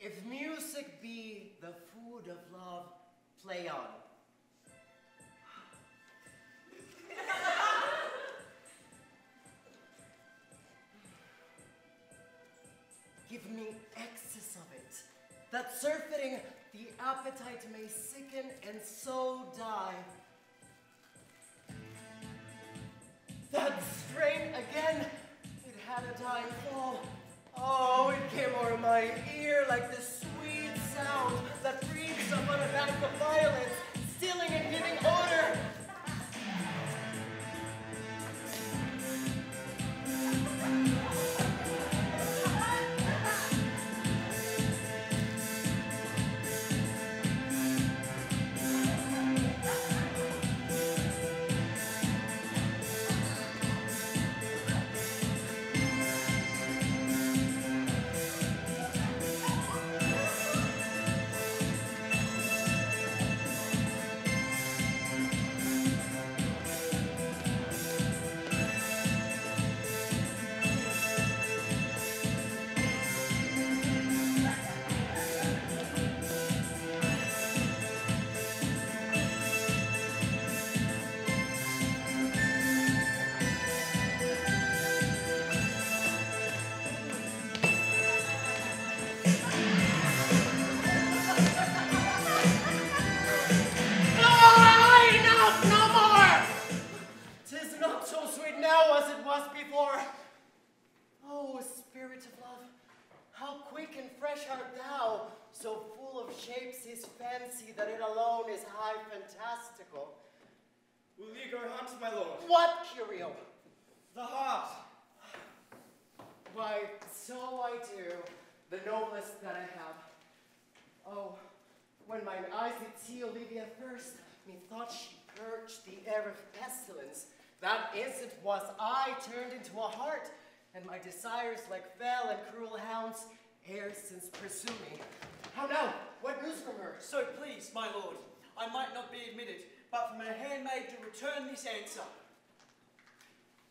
If music be the food of love, play on. Give me excess of it, that surfeiting the appetite may sicken and so die. That strain again, it had a dying fall. Oh, it came over my ear like the sweet sound that breathes upon a bank of violets, stealing and giving odor. Will ye go hunt, my lord? What, Curio? The heart. Why, so I do, the noblest that I have. Oh, when mine eyes did see Olivia first, methought she purged the air of pestilence. That instant was I turned into a hart, and my desires like fell and cruel hounds ere since pursue me. How now? What news from her? So please, my lord, I might not be admitted, but from her handmaid to return this answer.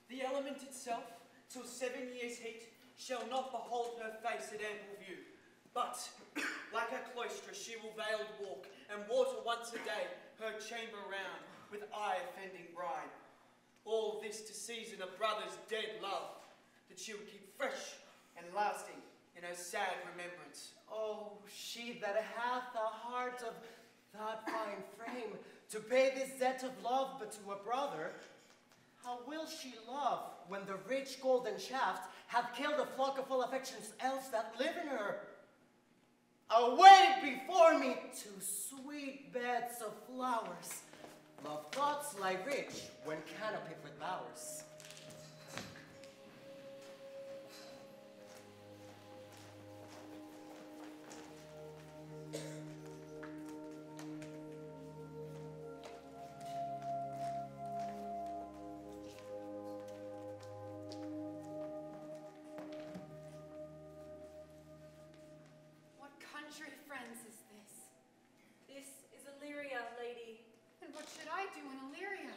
The element itself, till 7 years' heat, shall not behold her face at ample view. But, like a cloister, she will veiled walk, and water once a day her chamber round, with eye-offending bride. All this to season a brother's dead love, that she will keep fresh and lasting in her sad remembrance. Oh, she that hath a heart of that fine frame, to pay this debt of love but to a brother, how will she love when the rich golden shaft hath killed a flock of all affections else that live in her? Away before me to sweet beds of flowers. Love thoughts lie rich when canopied with bowers. Friends is this? This is Illyria, lady. And what should I do in Illyria?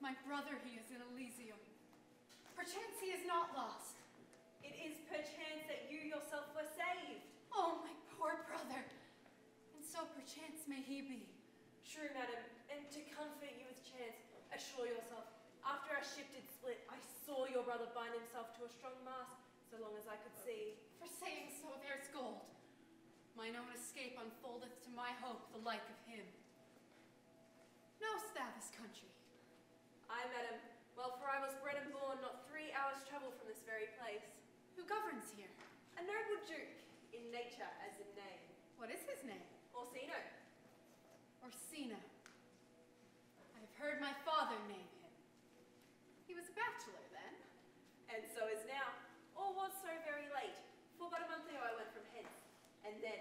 My brother, he is in Elysium. Perchance he is not lost. It is perchance that you yourself were saved. Oh, my poor brother. And so perchance may he be. True, madam, and to comfort you with chance, assure yourself, after our ship did split, I saw your brother bind himself to a strong mast, so long as I could see. For saying so, there's gold. Mine own escape unfoldeth to my hope the like of him. Know'st thou this country? Aye, madam. Well, for I was bred and born not 3 hours' travel from this very place. Who governs here? A noble duke, in nature as in name. What is his name? Orsino. Orsino. I have heard my father name him. He was a bachelor then. And so is now, or was so very late, for but a month ago I went from hence. And then,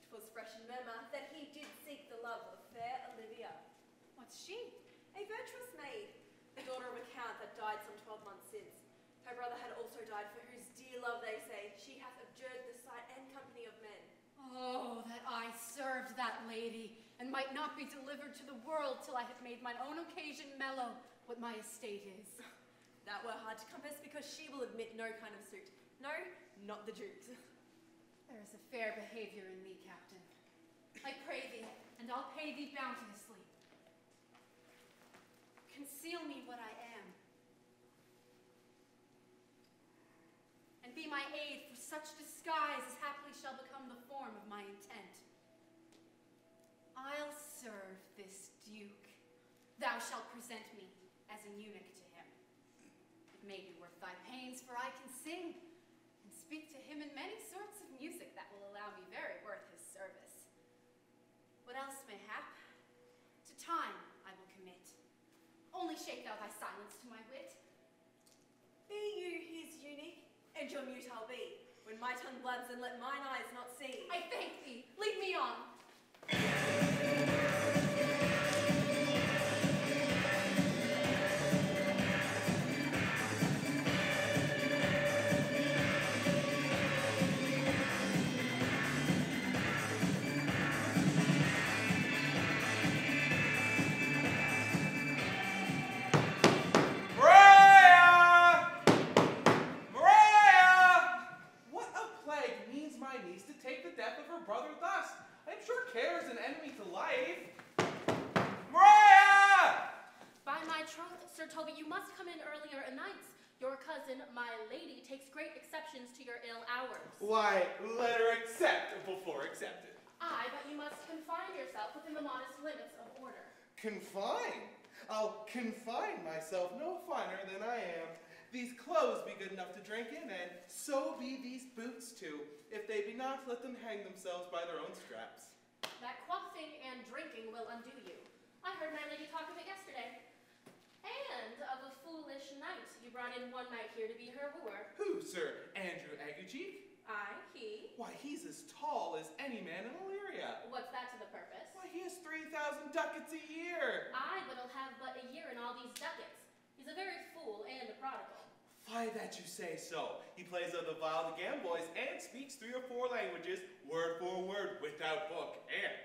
'twas fresh in murmur that he did seek the love of fair Olivia. What's she? A virtuous maid, the daughter of a count that died some 12 months since. Her brother had also died, for whose dear love, they say, she hath abjured the sight and company of men. Oh, that I served that lady, and might not be delivered to the world till I had made mine own occasion mellow what my estate is. That were hard to compass, because she will admit no kind of suit. No, not the Duke's. There is a fair behavior in thee, Captain. I pray thee, and I'll pay thee bounteously. Conceal me what I am, and be my aid for such disguise as haply shall become the form of my intent. I'll serve this duke. Thou shalt present me as an eunuch to him. It may be worth thy pains, for I can sing, and speak to him in many sorts of music that will allow me very worth his service. What else may hap? To time I will commit. Only shake thou thy silence to my wit. Be you his eunuch, and your mute I'll be, when my tongue blabs and let mine eyes not see. I thank thee. Lead me on. My lady takes great exceptions to your ill hours. Why, let her accept before accepted. Aye, but you must confine yourself within the modest limits of order. Confine? I'll confine myself no finer than I am. These clothes be good enough to drink in, and so be these boots too. If they be not, let them hang themselves by their own straps. That quaffing and drinking will undo you. I heard my lady talk of it yesterday. And of a foolish knight you brought in one night here to be her wooer. Who, sir? Andrew Aguecheek? Aye, he. Why, he's as tall as any man in Illyria. What's that to the purpose? Why, he has 3,000 ducats a year. Aye, but he'll have but a year in all these ducats. He's a very fool and a prodigal. Why, that you say so. He plays of the Viola gamboys and speaks 3 or 4 languages, word for word, without book, and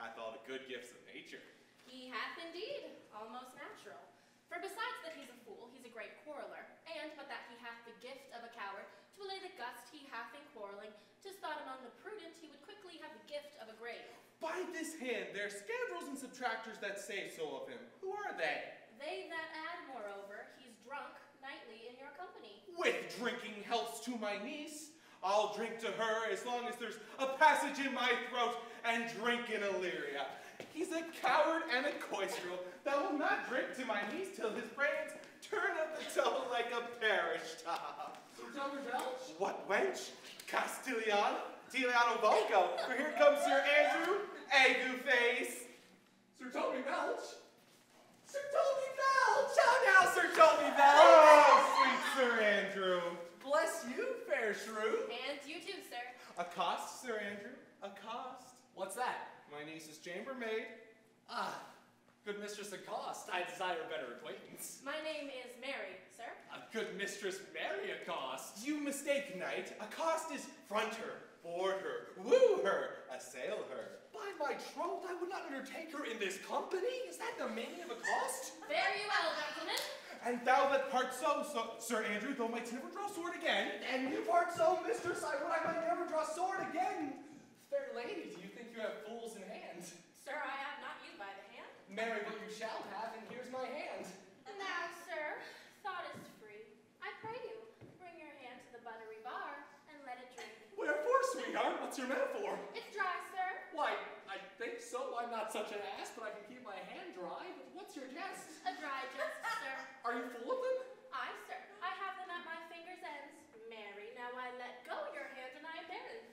hath all the good gifts of nature. He hath indeed, almost natural. For besides that he's a fool, he's a great quarreler, and but that he hath the gift of a coward, to allay the gust he hath in quarreling, 'tis thought among the prudent he would quickly have the gift of a grave. By this hand, there are scoundrels and subtractors that say so of him. Who are they? They that add, moreover, he's drunk nightly in your company. With drinking healths to my niece, I'll drink to her as long as there's a passage in my throat and drink in Illyria. He's a coward and a coistrel that will not drink to my niece till his brains turn up the toe like a parish top. Sir Thomas Belch? What wench? Castilian? Tiliano Volco, for here comes Sir Andrew Agu-Face. Sir Toby Belch? Sir Toby Belch! How now, Sir Toby Belch? Oh, sweet Sir Andrew. Bless you, fair shrew. And you too, sir. Accost, Sir Andrew, accost. What's that? My niece's chambermaid. Ah, good Mistress Accost, I desire better acquaintance. My name is Mary, sir. Good Mistress Mary Accost. You mistake, knight. Accost is front her, board her, woo her, assail her. By my troth, I would not undertake her in this company. Is that the meaning of Accost? Fare you well, gentlemen. And thou that part so, Sir Andrew, thou mightst never draw sword again. And you part so, mistress, I would I might never draw sword again. Fair lady, do you think you have fools in hand? Sir, I have not you by the hand. Marry what you shall have, and here's my hand. And now, sir, thought is free. I pray you, bring your hand to the buttery bar and let it drink. Wherefore, sweetheart? What's your metaphor? It's dry, sir. Why, I think so. I'm not such an ass, but I can keep my hand dry. But what's your jest? A dry jest, sir. Are you full of them? Aye, sir. I have them at my fingers' ends. Mary, now I let go your hand and I am barren.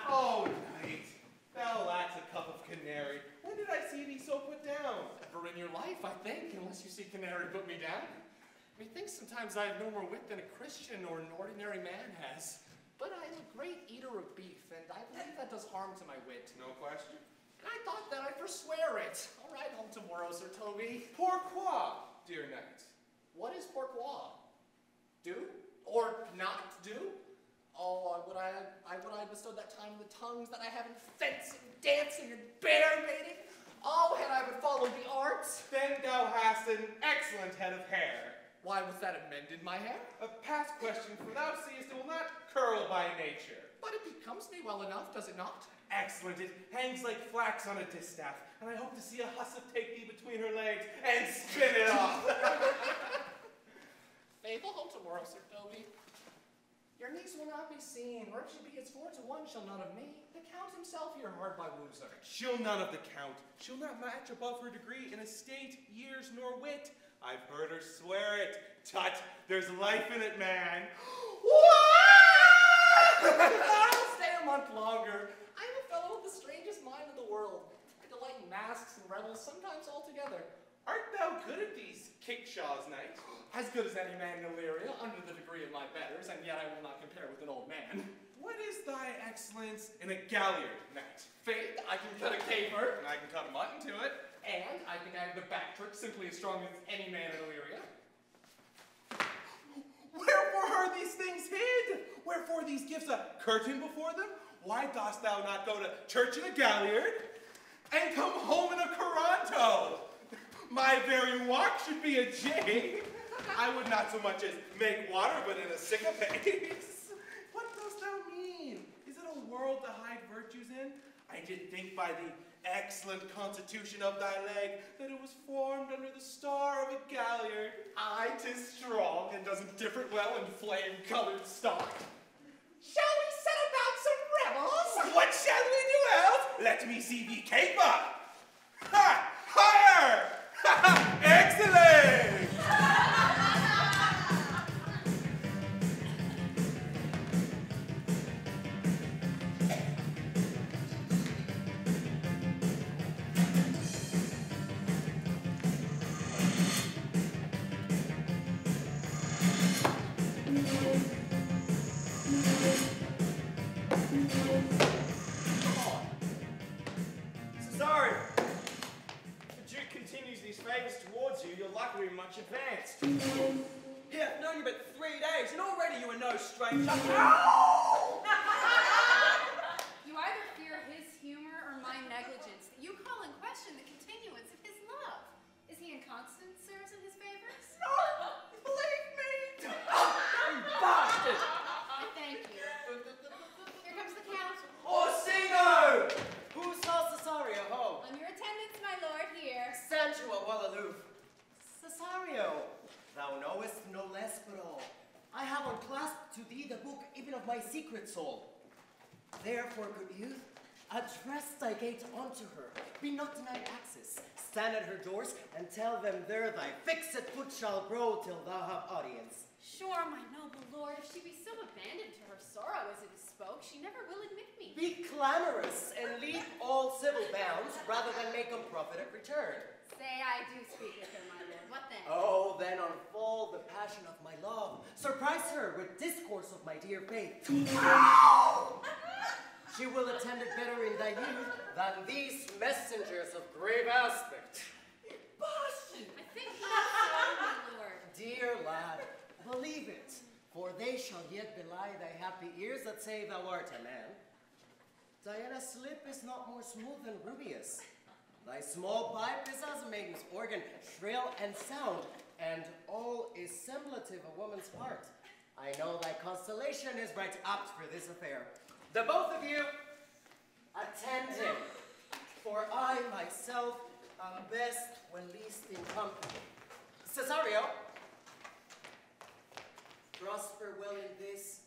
Oh, knight, thou lacks a cup of canary. When did I see thee so put down? Never in your life, I think, unless you see canary put me down. Methinks sometimes I have no more wit than a Christian or an ordinary man has. But I am a great eater of beef, and I believe that does harm to my wit. No question. And I thought that I forswear it. All right, home tomorrow, Sir Toby. Pourquoi, dear knight? What is pourquoi? Do? Or not do? Oh, would I bestowed that time in the tongues that I have in fencing, dancing, and bear baiting? Oh, had I but followed the arts. Then thou hast an excellent head of hair. Why was that amended, my hair? A past question, for thou seest it will not curl by nature. But it becomes me well enough, does it not? Excellent, it hangs like flax on a distaff, and I hope to see a hussif take thee between her legs and spin it off. Faithful home tomorrow, Sir Toby. Your niece will not be seen, or if she be as 4-to-1, she'll none of me. The Count himself here hard by woos her. She'll none of the Count. She'll not match above her degree in estate, years, nor wit. I've heard her swear it. Tut, there's life in it, man. What? I'll stay a month longer. I'm a fellow with the strangest mind in the world. I delight in masks and revels, sometimes all together. Art thou good at these kickshaws, knight? As good as any man in Illyria, under the degree of my betters, and yet I will not compare with an old man. What is thy excellence in a galliard, knight? Faith, I can cut a caper. And I can cut a mutton to it. And I think I have the back trick simply as strong as any man in Illyria. Wherefore are these things hid? Wherefore these gifts a curtain before them? Why dost thou not go to church in a galliard and come home in a coranto? My very walk should be a jig. I would not so much as make water, but in a syncopace. What dost thou mean? Is it a world to hide virtues in? I did think by the excellent constitution of thy leg that it was formed under the star of a galliard. Aye, 'tis strong, and doesn't differ well in flame-colored stock. Shall we set about some revels? What shall we do else? Let me see thee caper. Ha! Higher! Ha ha! Excellent! Cesario! If the Duke continues these favors towards you, you're likely to be much advanced. Here, I've known you but 3 days, and already you are no stranger. You either fear his humor or my negligence, that you call in question the continuance of his love. Is he inconstant, sirs, in his favors? No! Believe me! You bastard! I thank you. Here comes the Count. Orsino! Who saw Cesario home? On your attendance, my lord, here. Send you a well aloof. Cesario, thou knowest no less but all. I have unclasped to thee the book even of my secret soul. Therefore, good youth, address thy gate unto her. Be not denied access. Stand at her doors and tell them there thy fixed foot shall grow till thou have audience. Sure, my noble lord, if she be so abandoned to her sorrow as it is spoke, she never will admit me. Be clamorous and leave all civil bounds rather than make a profit of return. Say I do speak with her, my lord. What then? Oh, then unfold the passion of my love. Surprise her with discourse of my dear faith. She will attend it better in thy youth than these messengers of grave aspect. I think not so, my lord. Dear lad, believe it, for they shall yet belie thy happy ears that say thou art a man. Diana's lip is not more smooth than Rubius. Thy small pipe is as a maiden's organ, shrill and sound, and all is semblative a woman's heart. I know thy constellation is right apt for this affair. The both of you, attend him, for I myself am best when least in company. Cesario, prosper well in this,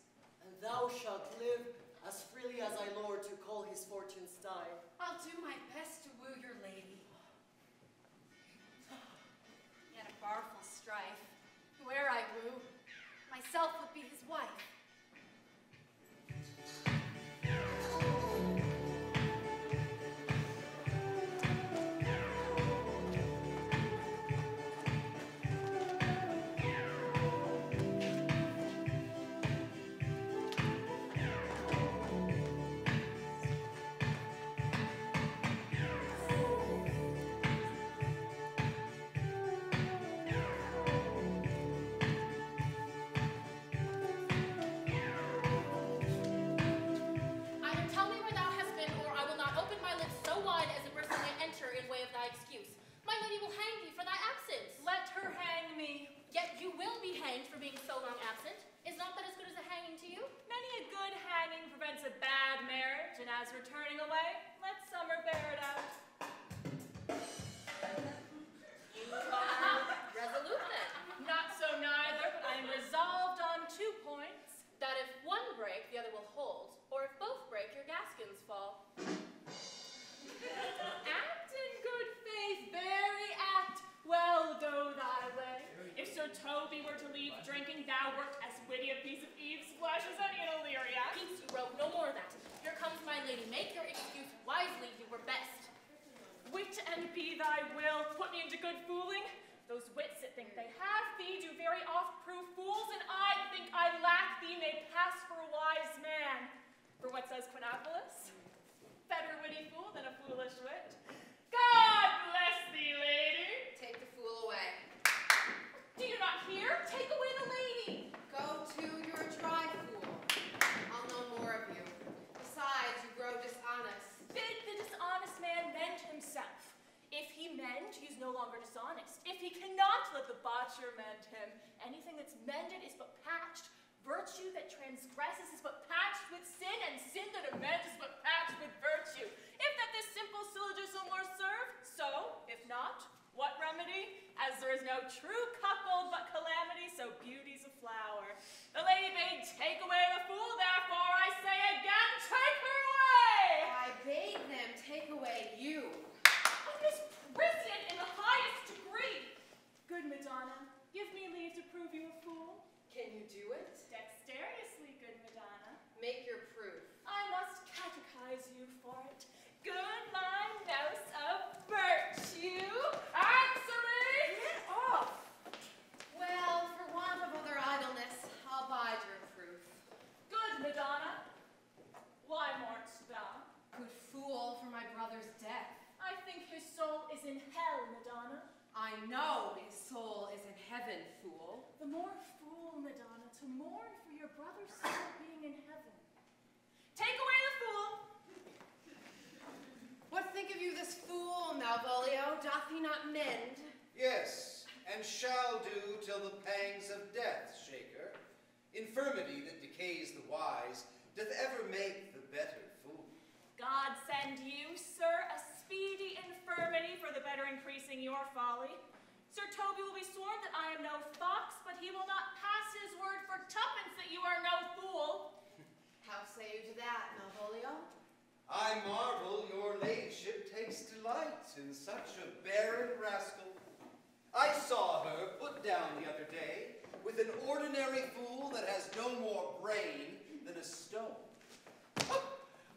and thou shalt live as freely as thy lord to call his fortune's time. I'll do my best to woo your lady. Yet a barful strife. Where I woo, myself would be his wife. as we're turning away, let summer bear it out. You are resolute then. Not so neither, but I am resolved on 2 points. That if one break, the other will hold, or if both break, your gaskins fall. Act in good faith, very act, well go thy way. If Sir Toby were to leave drinking, thou wert as witty a piece of Eve's flesh as any in Illyria. Peace, you wrote, no more of that. Here comes my lady, make your excuse wisely, you were best. Wit and be thy will, put me into good fooling. Those wits that think they have thee do very oft prove fools, and I think I lack thee may pass for a wise man. For what says Quinapolus? Better witty fool than a foolish wit. God bless thee, lady. Take the fool away. Do you not hear? Take away the lady. Go to your dry fool. I'll know more of you. Besides, you grow dishonest. Bid the dishonest man mend himself. If he mend, he is no longer dishonest. If he cannot, let the botcher mend him. Anything that's mended is but patched. Virtue that transgresses is but patched with sin, and sin that amends is but patched with virtue. If that this simple syllogism were served, so, if not, what remedy? As there is no true cuckold but calamity, so beauty's a flower. The lady bade take away the fool, therefore I say again, take her away! I bade them take away you. Misprision in the highest degree. Good Madonna, give me leave to prove you a fool. Can you do it? Dexterously, good Madonna. Make your proof. I must catechize you for it. Good my nose of virtue. Answer me! Get off! Well, for want of other idleness, I'll bide your proof. Good Madonna. Why mourn'st thou? Good fool for my brother's death. I think his soul is in hell, Madonna. I know his soul is in heaven, fool. The more fool, Madonna, to mourn for your brother's soul being in heaven. Take away the fool. What think of you this fool, Malvolio? Doth he not mend? Yes, and shall do till the pangs of death shake her. Infirmity that decays the wise doth ever make the better fool. God send you, sir, a speedy infirmity for the better increasing your folly. Sir Toby will be sworn that I am no fox, but he will not pass his word for tuppence that you are no fool. How say you to that, Malvolio? I marvel your ladyship takes delight in such a barren rascal. I saw her put down the other day with an ordinary fool that has no more brain than a stone.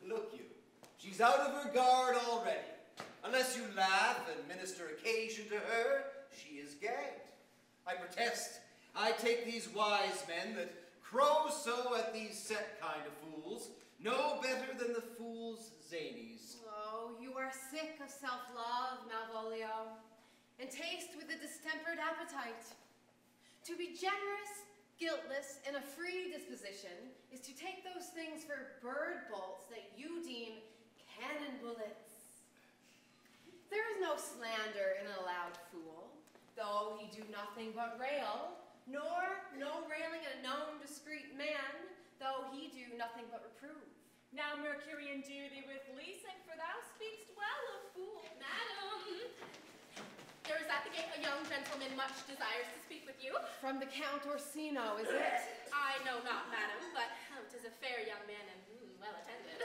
Look you, she's out of her guard already. Unless you laugh and minister occasion to her, she is gagged. I protest, I take these wise men that crow so at these set kind of fools, no better than the fool's zanies. Oh, you are sick of self-love, Malvolio, and taste with a distempered appetite. To be generous, guiltless, and a free disposition is to take those things for bird bolts that you deem cannon bullets. There is no slander in a loud fool, though he do nothing but rail, nor no railing at a known discreet man, though he do nothing but reprove. Now Mercury endue thee with leasing, for thou speakst well of fool. Madam, there is at the gate a young gentleman much desires to speak with you. From the Count Orsino, is it? I know not, madam, but 'tis a fair young man and well attended.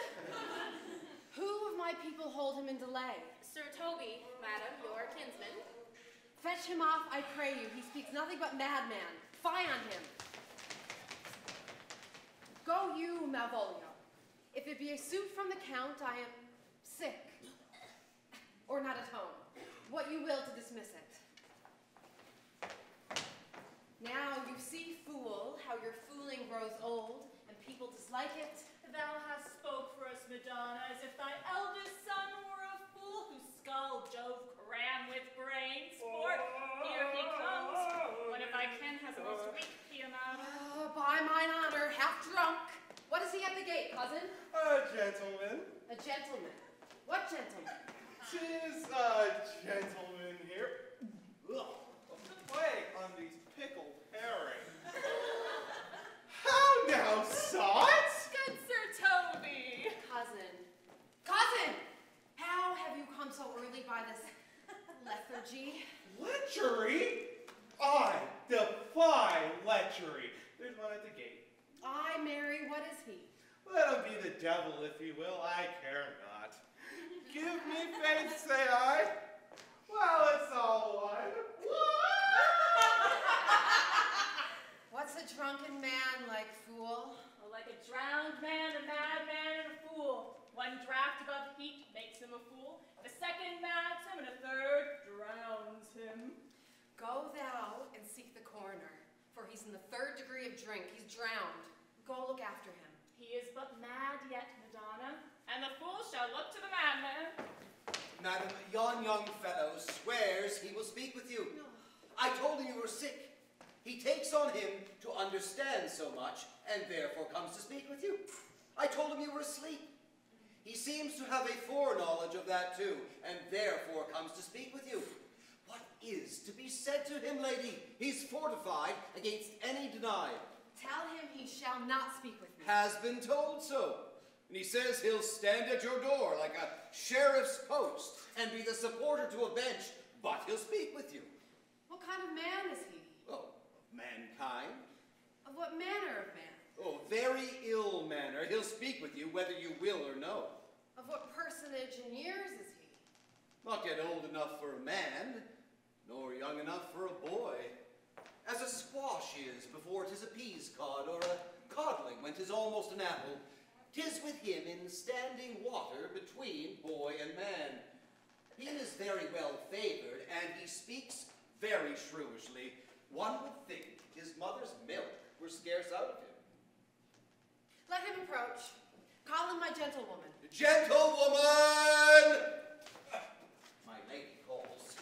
Who of my people hold him in delay? Sir Toby, madam, your kinsman. Fetch him off, I pray you. He speaks nothing but madman. Fie on him. Go you, Malvolio. If it be a suit from the Count, I am sick, or not at home. What you will to dismiss it. Now you see, fool, how your fooling grows old, and people dislike it. Thou hast spoke for us, Madonna, as if thy eldest son were a fool whose skull Jove cram with brains. For here he comes. One of thy kin has a most weak pianata. By mine honor, half drunk. What is he at the gate, cousin? A gentleman. A gentleman. What gentleman? 'Tis a gentleman here. Ugh, what's the plague on these pickled herrings? How now, sot? Good Sir Toby. Cousin, What is he? Let him be the devil, if he will, I care not. Give me faith, say I. Well, it's all one. What's a drunken man like, fool? Or like a drowned man, a madman, and a fool. One draft above heat makes him a fool. The second mads him, and a third drowns him. Go thou and seek the coroner, for he's in the 3rd degree of drink. He's drowned. Go look after him. He is but mad yet, Madonna, and the fool shall look to the madman. Madam, yon young fellow swears he will speak with you. No. I told him you were sick. He takes on him to understand so much, and therefore comes to speak with you. I told him you were asleep. He seems to have a foreknowledge of that too, and therefore comes to speak with you. What is to be said to him, lady? He's fortified against any denial. Tell him he shall not speak with me. Has been told so. And he says he'll stand at your door like a sheriff's post and be the supporter to a bench, but he'll speak with you. What kind of man is he? Oh, mankind. Of what manner of man? Oh, very ill manner. He'll speak with you whether you will or no. Of what personage in years is he? Not yet old enough for a man, nor young enough for a boy. As a squash is before 'tis a peas cod, or a codling when 'tis almost an apple, 'tis with him in standing water between boy and man. He is very well favored, and he speaks very shrewishly. One would think his mother's milk were scarce out of him. Let him approach. Call him my gentlewoman. Gentlewoman! My lady calls.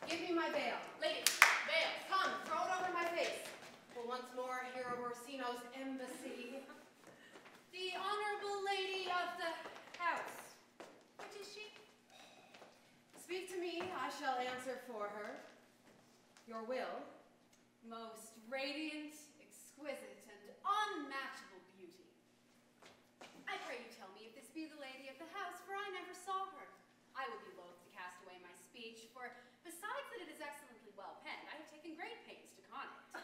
Give me my veil. Lady, veil. Come, throw it over my face. We'll once more hear of Orsino's embassy. The honorable lady of the house. What is she? Speak to me, I shall answer for her. Your will. Most radiant, exquisite, and unmatchable beauty. I pray you tell me if this be the lady of the house, for I never saw her. I would be loath to cast away my speech, for besides that it is excellently well penned, I have taken great pains to con it.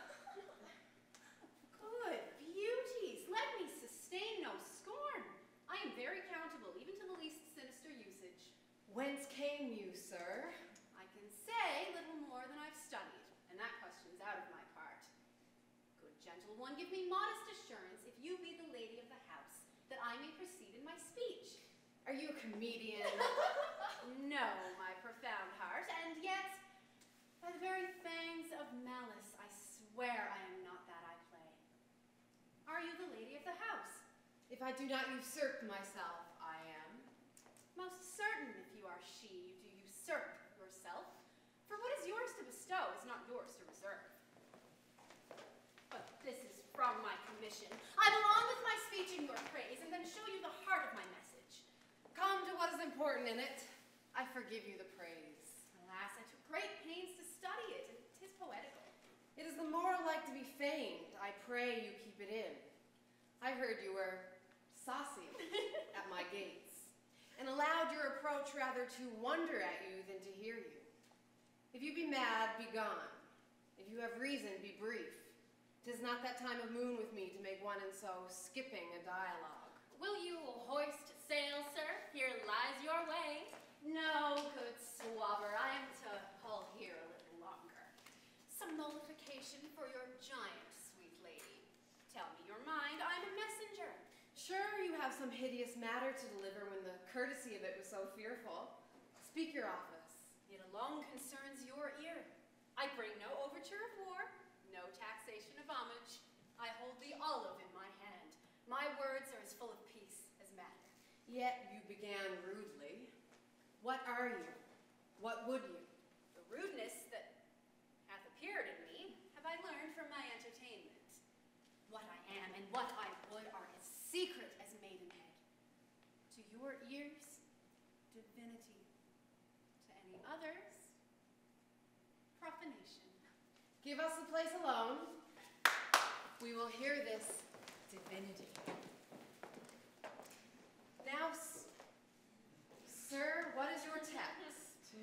Good beauties, let me sustain no scorn. I am very countable, even to the least sinister usage. Whence came you, sir? I can say little more than I've studied, and that question's out of my part. Good gentle one, give me modest assurance, if you be the lady of the house, that I may proceed in my speech. Are you a comedian? No, my profound heart, and yet, by the very fangs of malice, I swear I am not that I play. Are you the lady of the house? If I do not usurp myself, I am. Most certain, if you are she, you do usurp yourself. For what is yours to bestow is not yours to reserve. But this is from my commission. I will on with my speech in your praise, and then show you the heart of my message. Come to what is important in it. I forgive you the praise. Alas, I took great pains to study it, and 'tis poetical. It is the more like to be feigned. I pray you keep it in. I heard you were saucy at my gates, and allowed your approach rather to wonder at you than to hear you. If you be mad, be gone. If you have reason, be brief. 'Tis not that time of moon with me to make one and so skipping a dialogue. Will you hoist sail, sir? Here lies your way. No, good swabber, I am to hull here a little longer. Some nullification for your giant, sweet lady. Tell me your mind, I am a messenger. Sure, you have some hideous matter to deliver when the courtesy of it was so fearful. Speak your office. It alone concerns your ear. I bring no overture of war, no taxation of homage. I hold the olive in my hand. My words are as full of peace as matter. Yet you began rudely. What are you? What would you? The rudeness that hath appeared in me have I learned from my entertainment. What I am and what I would are as secret as maidenhead. To your ears, divinity. To any others, profanation. Give us the place alone. We will hear this divinity. Now, sir, what is your text?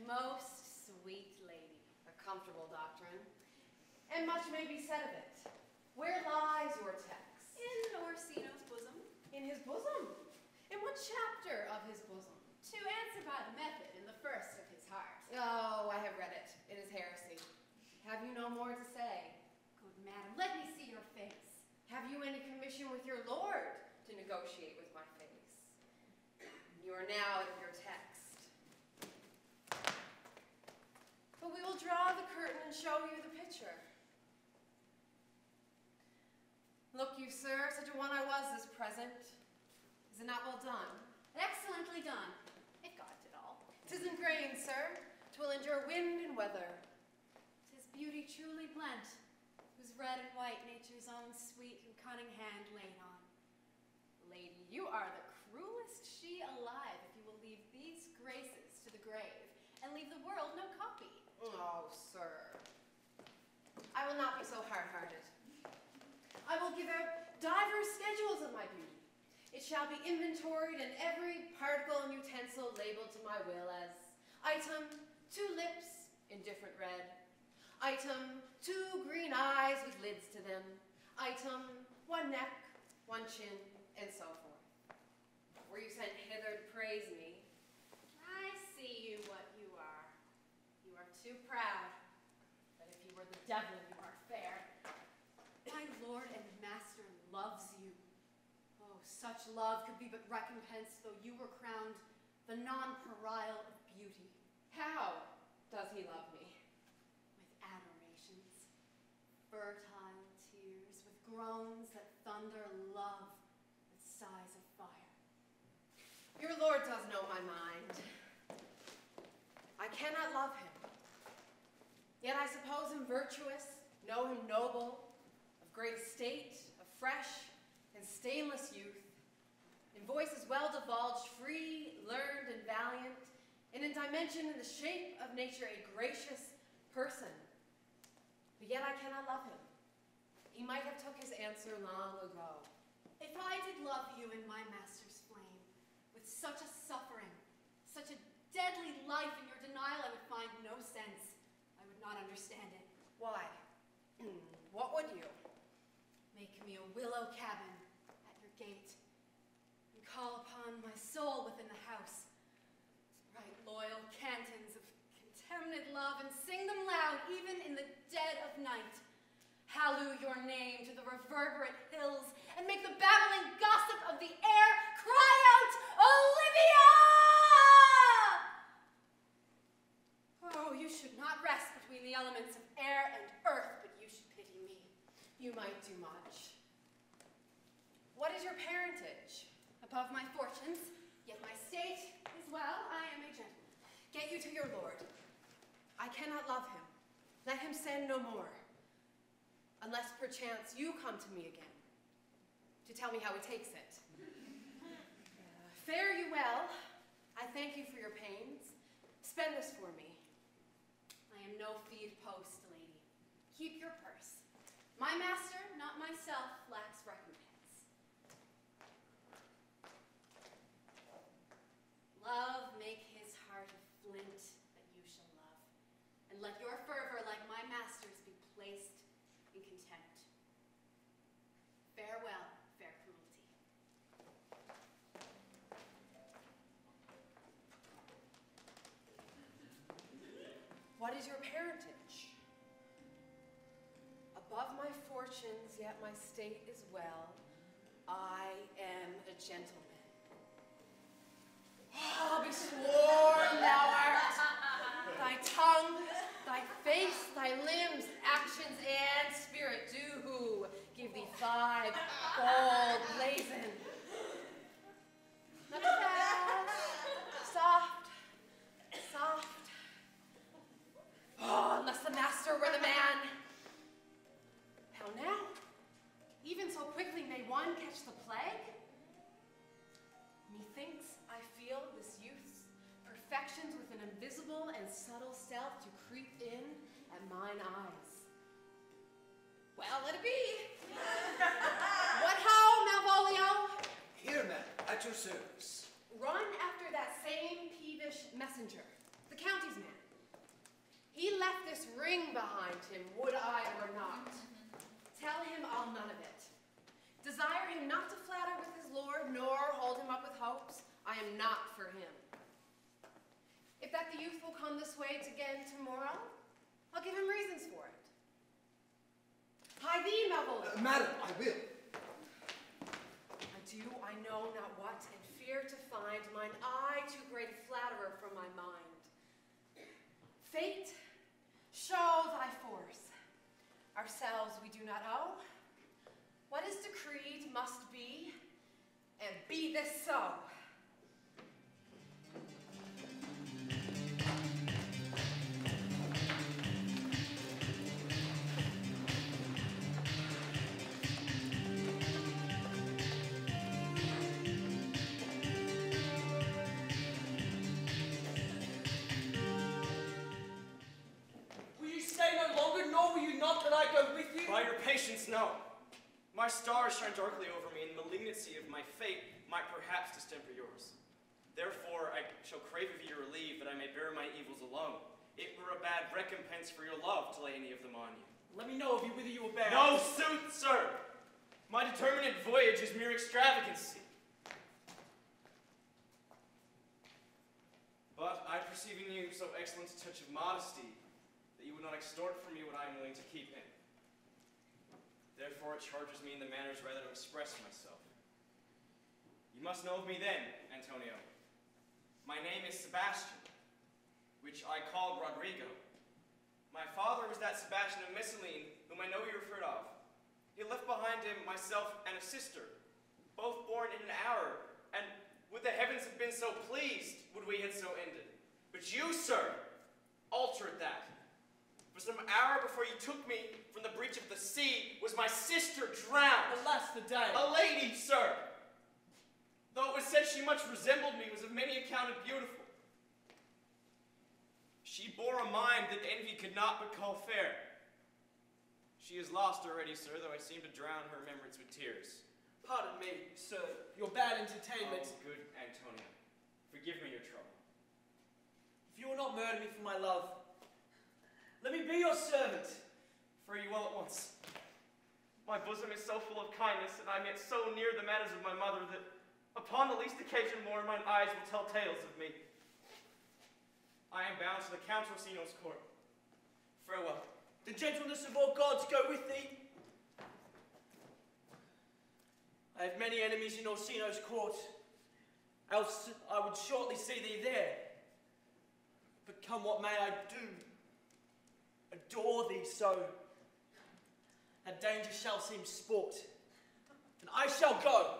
Most sweet lady. A comfortable doctrine. And much may be said of it. Where lies your text? In Orsino's more to say. Good madam, let me see your face. Have you any commission with your lord to negotiate with my face? You are now out of your text. But we will draw the curtain and show you the picture. Look you, sir, such a one I was this present. Is it not well done? Excellently done, if God did all. 'Tis ingrained, sir. 'Twill endure wind and weather. 'Tis beauty truly blent, whose red and white nature's own sweet and cunning hand laid on. Lady, you are the cruelest she alive if you will leave these graces to the grave and leave the world no copy. Oh, sir. I will not be so hard-hearted. I will give out divers schedules of my beauty. It shall be inventoried and every particle and utensil labeled to my will as item 2 lips, indifferent red. Item 2 green eyes with lids to them. Item 1 neck, 1 chin, and so forth. Were you sent hither to praise me? I see you what you are. You are too proud. But if you were the devil, you are fair. My lord and master loves you. Oh, such love could be but recompensed though you were crowned the nonpareil of beauty. How does he love me? With adorations, fertile tears, with groans that thunder love, with sighs of fire. Your lord does know my mind. I cannot love him. Yet I suppose him virtuous, know him noble, of great estate, of fresh and stainless youth, in voices well divulged, free, learned, and valiant, and in dimension and the shape of nature a gracious person. But yet I cannot love him. He might have took his answer long ago. If I did love you in my master's flame, with such a suffering, such a deadly life in your denial, I would find no sense. I would not understand it. Why? What would you? Make me a willow cabin at your gate, and call upon my soul within the house. Write loyal cantons of contemned love, and sing them loud, even in the dead of night. Halloo your name to the reverberant hills, and make the babbling gossip of the air cry out, Olivia! Oh, you should not rest between the elements of air and earth, but you should pity me. You might do much. What is your parentage? Above my fortunes, yet my state is well, I am a gentleman. Get you to your lord. I cannot love him. Let him send no more. Unless perchance you come to me again to tell me how he takes it. Fare you well. I thank you for your pains. Spend this for me. I am no feed post, lady. Keep your purse. My master, not myself, lacks recompense. Love make his heart a flint that you shall love, and let your fervor, like my master's, be placed in contempt. Farewell, fair cruelty. What is your parentage? Above my fortunes, yet my state is well. I am a gentleman. Oh, be sworn thou art. Thy tongue, thy face, thy limbs, actions, and spirit do give thee 5 gold blazon. Not too fast. Soft, soft. Oh, unless the master were the man. How now? Even so quickly may one catch the plague? Methinks I feel this youth's perfections with an invisible and subtle stealth to creep in at mine eyes. Well, let it be. What how, Malvolio? Here, ma'am, at your service. Run after that same peevish messenger, the county's man. He left this ring behind him, would I or not. Tell him I'll none of it. Desire him not to flatter with his lord, nor hold him up with hopes. I am not for him. If that the youth will come this way again tomorrow, I'll give him reasons for it. Hie thee, Malvolio. Madam, I will. I know not what, and fear to find mine eye too great a flatterer from my mind. Fate, show thy force. Ourselves we do not owe. What is decreed must be, and be this so. By your patience, no. My stars shine darkly over me, and the malignancy of my fate might perhaps distemper yours. Therefore, I shall crave of you your leave, that I may bear my evils alone. It were a bad recompense for your love to lay any of them on you. Let me know whether you will bear. No sooth, sir! My determinate voyage is mere extravagancy. But I perceive in you so excellent a touch of modesty that you would not extort from me what I am willing to keep in. Therefore, it charges me in the manners rather to express myself. You must know of me then, Antonio. My name is Sebastian, which I called Rodrigo. My father was that Sebastian of Misceline, whom I know you referred of. He left behind him myself and a sister, both born in an hour, and would the heavens have been so pleased, would we had so ended. But you, sir, altered that. For some hour before you took me from the breach of the sea, was my sister drowned. Alas, the day. A lady, sir. Though it was said she much resembled me, was of many accounted beautiful. She bore a mind that envy could not but call fair. She is lost already, sir, though I seem to drown her remembrance with tears. Pardon me, sir, your bad entertainment. Oh, good Antonio, forgive me your trouble. If you will not murder me for my love, let me be your servant. Fare you well at once. My bosom is so full of kindness, and I am yet so near the manners of my mother, that upon the least occasion more mine eyes will tell tales of me. I am bound to the Count Orsino's court. Farewell. The gentleness of all gods go with thee. I have many enemies in Orsino's court, else I would shortly see thee there. But come what may, I do adore thee so. And danger shall seem sport, and I shall go.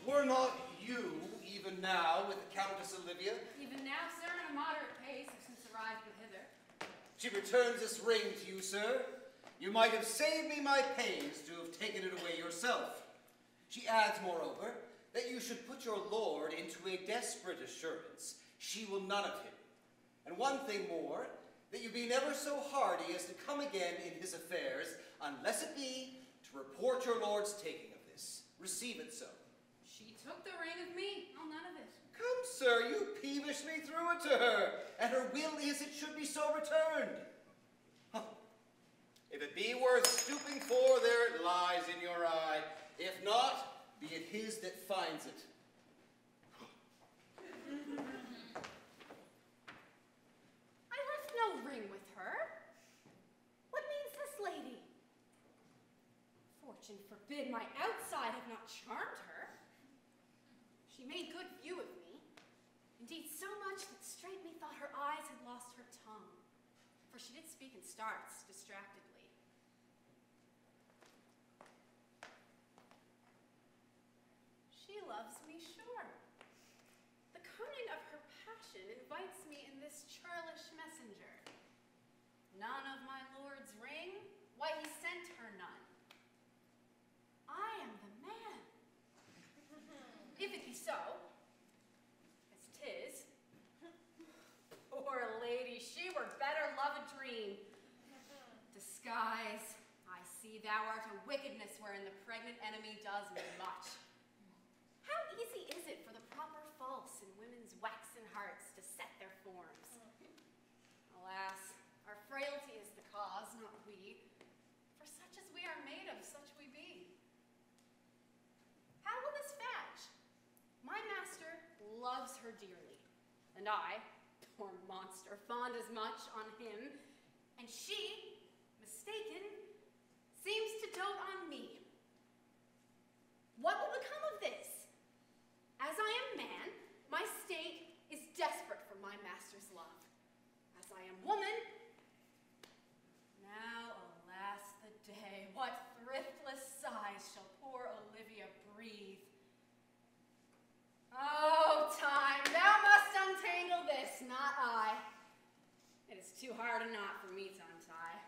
Were not you, even now, with the Countess Olivia? Even now, sir, in a moderate pace, have since arrived from hither. She returns this ring to you, sir. You might have saved me my pains to have taken it away yourself. She adds, moreover, that you should put your lord into a desperate assurance she will none of him. And one thing more, that you be never so hardy as to come again in his affairs, unless it be to report your lord's taking of this. Receive it so. She took the ring of me. Oh, none of it. Come, sir, you peevishly threw it to her, and her will is it should be so returned. Huh. If it be worth stooping for, there it lies in your eye. If not, be it his that finds it. I left no ring with her. What means this lady? Fortune forbid my outside have not charmed her. She made good view of me. Indeed, so much that straight methought her eyes had lost her tongue. For she did speak in starts, distractedly. loves me, sure. The cunning of her passion invites me in this churlish messenger. None of my lord's ring? Why, he sent her none. I am the man. If it be so, as 'tis, poor lady, she were better love a dream. Disguise, I see thou art a wickedness wherein the pregnant enemy does much. How easy is it for the proper false in women's waxen hearts to set their forms? Alas, our frailty is the cause, not we. For such as we are made of, such we be. How will this fetch? My master loves her dearly, and I, poor monster, fond as much on him, and she, mistaken, seems to dote on me. What will become of this? As I am man, my state is desperate for my master's love. As I am woman, now, alas the day, what thriftless sighs shall poor Olivia breathe. Oh, time, thou must untangle this, not I. It is too hard a knot for me to untie.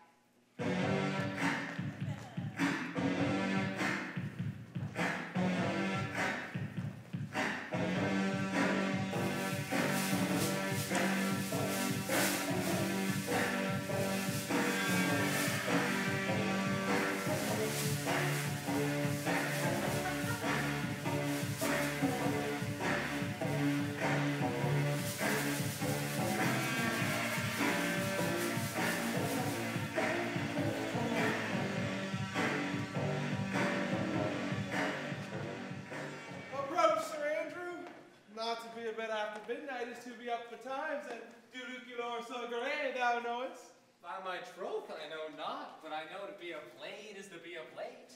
Midnight is to be up betimes, and duliculor sogere thou knowest. By my troth I know not, but I know to be a blade is to be a blade.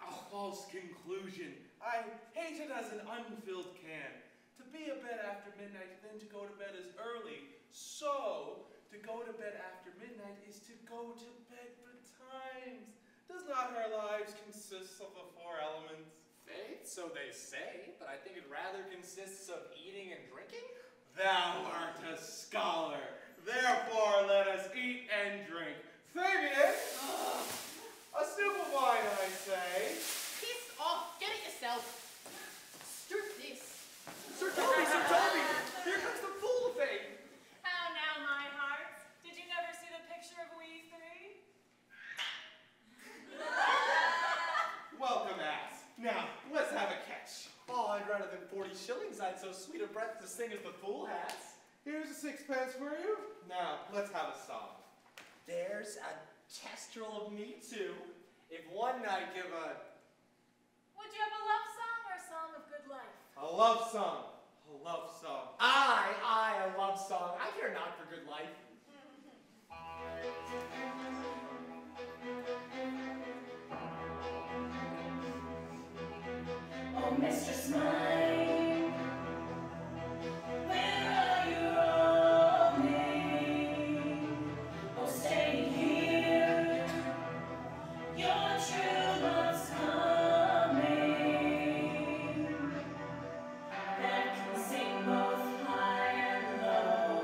A false conclusion. I hate it as an unfilled can. To be abed after midnight, then to go to bed as early. So, to go to bed after midnight is to go to bed betimes. Does not our lives consist of the four elements? Faith, so they say, but I think it rather consists of eating and drinking. Thou art a scholar. Therefore, let us eat and drink. Fabian! A sip of wine, I say. Piss off! Get it yourself! Strip this! Sir Toby! Sir Toby! Here comes the fool of fame! How now, my hearts? Did you never see the picture of we three? Welcome, ass. Now, let's have a catch. Oh, I'd rather than 40 shillings I'd so sweet a breath to sing as the fool has. Here's a sixpence for you. Now, let's have a song. There's a kestrel of me, too. If one night give a... Would you have a love song or a song of good life? A love song. A love song. Aye, a love song. I care not for good life. Oh, mistress mine, where are you roaming? Oh, stay here, your true love's coming. That can sing both high and low,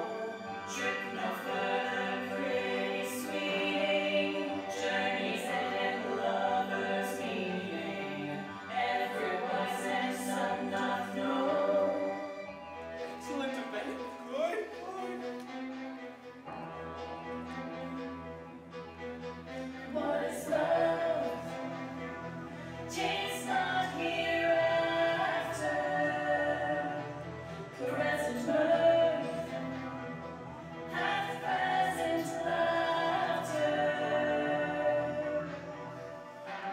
trick no further, pretty sweeting, journeys and lovers meeting. Every voice and some doth know. Excellent debate. Good. What is love? Taste not hereafter. Caress and mirth, half present laughter.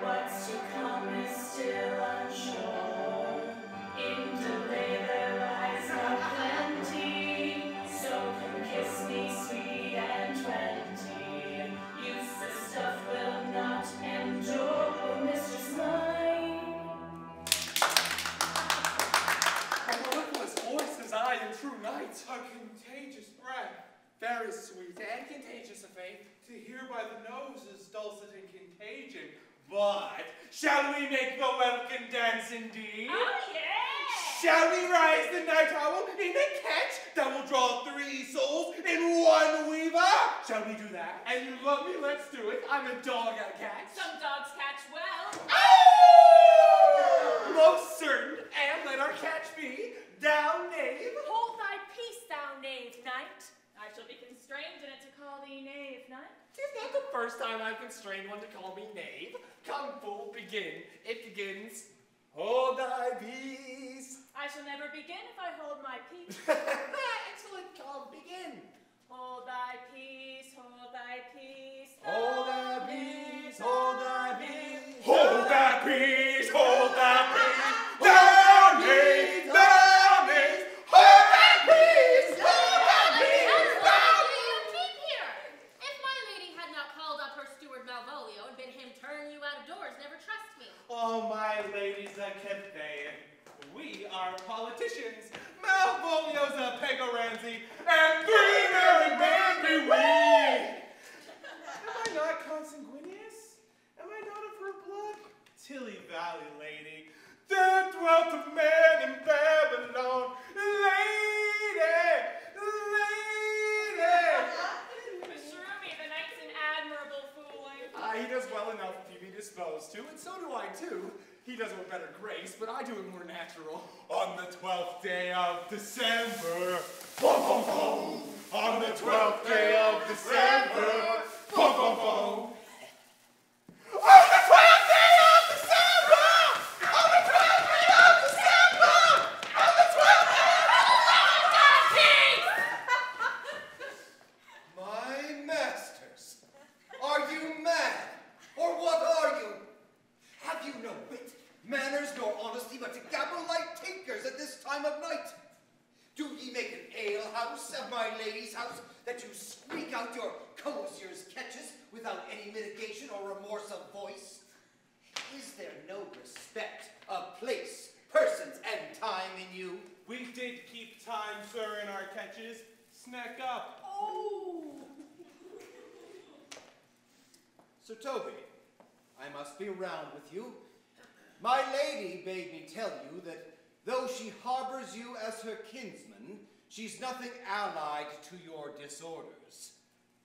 What's to come is still unsure. In delay there lies not plenty. So come kiss me sweet and 20. Useless stuff will not endure, oh, mistress mine. A mellifluous voice as I in true night. A contagious breath. Very sweet and contagious of faith. To hear by the nose is dulcet and contagion. But shall we make the welkin dance indeed? Oh, yeah! Shall we rise the night owl in a catch that will draw 3 souls in 1 weaver? Shall we do that? And you love me? Let's do it. I'm a dog at a catch. Some dogs catch well. Most certain, and let our catch be thou knave. Hold thy peace, thou knave knight. I shall be constrained in it to call thee knave knight. 'Tis not the first time I've constrained one to call me knave. Come, fool, begin. It begins. Hold thy peace. I shall never begin if I hold my peace. Excellent, come, begin. Hold thy peace, hold thy peace. Hold thy peace, hold thy peace. Hold that peace, hold that peace. Thou knave, thou knave. Hold that peace, hold that peace. What do you keep here? If my lady had not called up her steward Malvolio and bid him turn you out of doors, never trust me. Oh, my ladies a Cathayan, we are politicians. Malvolio's a pegoranzi, and 3 merry men be we. Am I not consanguineous? Am I not of her blood? Tilly Valley lady, there dwelt a man in Babylon. Lady, lady. Beshrew me, the knight's an admirable fooling. He does well enough if he be disposed to, and so do I too. He does it with better grace, but I do it more natural. On the 12th day of December, boom, boom, boom. On the 12th day of December, boom, boom, boom. On the 12th day of December! On the 12th day of December! On the 12th day of My masters, are you mad? Or what are you? Have you no wit, manners, nor honesty, but to gabble like tinkers at this time of night? Do ye make an alehouse of my lady's house, that you squeak out your cosier's catches without any mitigation or remorse of voice? Is there no respect of place, persons, and time in you? We did keep time, sir, in our catches. Snack up. Oh! Sir Toby, I must be round with you. My lady bade me tell you that though she harbors you as her kinsman, she's nothing allied to your disorders.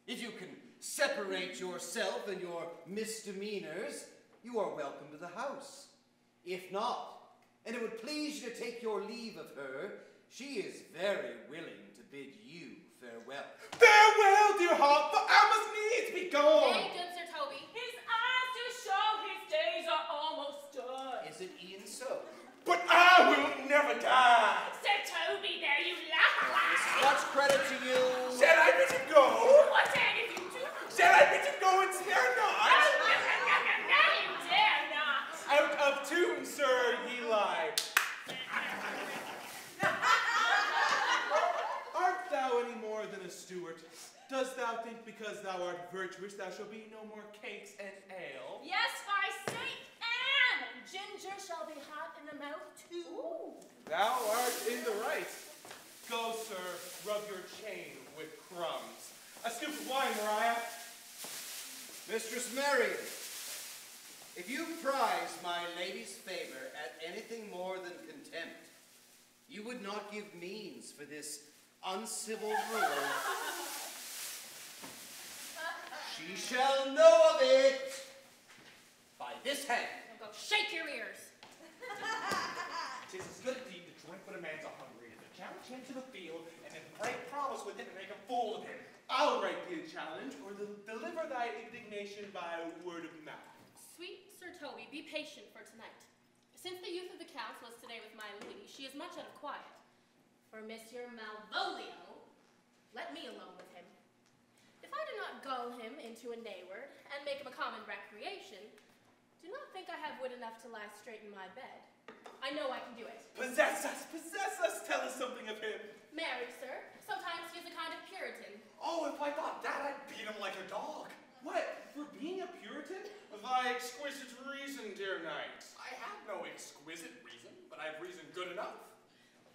If you can separate yourself and your misdemeanors, you are welcome to the house. If not, and it would please you to take your leave of her, she is very willing to bid you farewell. Farewell, dear heart, for I must needs be gone. Nay, good Sir Toby. His eyes do show his days are almost done. Is it e'en so? But I will never die. Sir Toby, there you lie. Much credit to you. Shall I bid him go? What then if you do? Shall I bid him go and spare not? No, you dare not. Out of tune, sir, ye lie. Art thou any more than a steward? Dost thou think because thou art virtuous thou shalt be no more cakes and ale? Yes, by Saint Anne, ginger shall be hot in the mouth too. Ooh. Thou art in the right. Go, sir, rub your chain with crumbs. A scoop of wine, Mariah. Mistress Mary, if you prize my lady's favor at anything more than contempt, you would not give means for this uncivil rule. She shall know of it by this hand. Now go shake your ears. 'Tis as good a deed to drink when a man's a hungry as to challenge him to the field and then break promise with him and make a fool of him. I'll write thee a challenge, or deliver thy indignation by word of mouth. Sweet Sir Toby, be patient for tonight. Since the youth of the council is today with my lady, she is much out of quiet. For Monsieur Malvolio, let me alone with him. If I do not gull him into a nayward, and make him a common recreation, do not think I have wit enough to lie straight in my bed. I know I can do it. Possess us, tell us something of him. Marry, sir, sometimes he is a kind of Puritan. Oh, if I thought that, I'd beat him like a dog. What, for being a Puritan? Thy exquisite reason, dear knight. I have no exquisite reason, but I have reason good enough.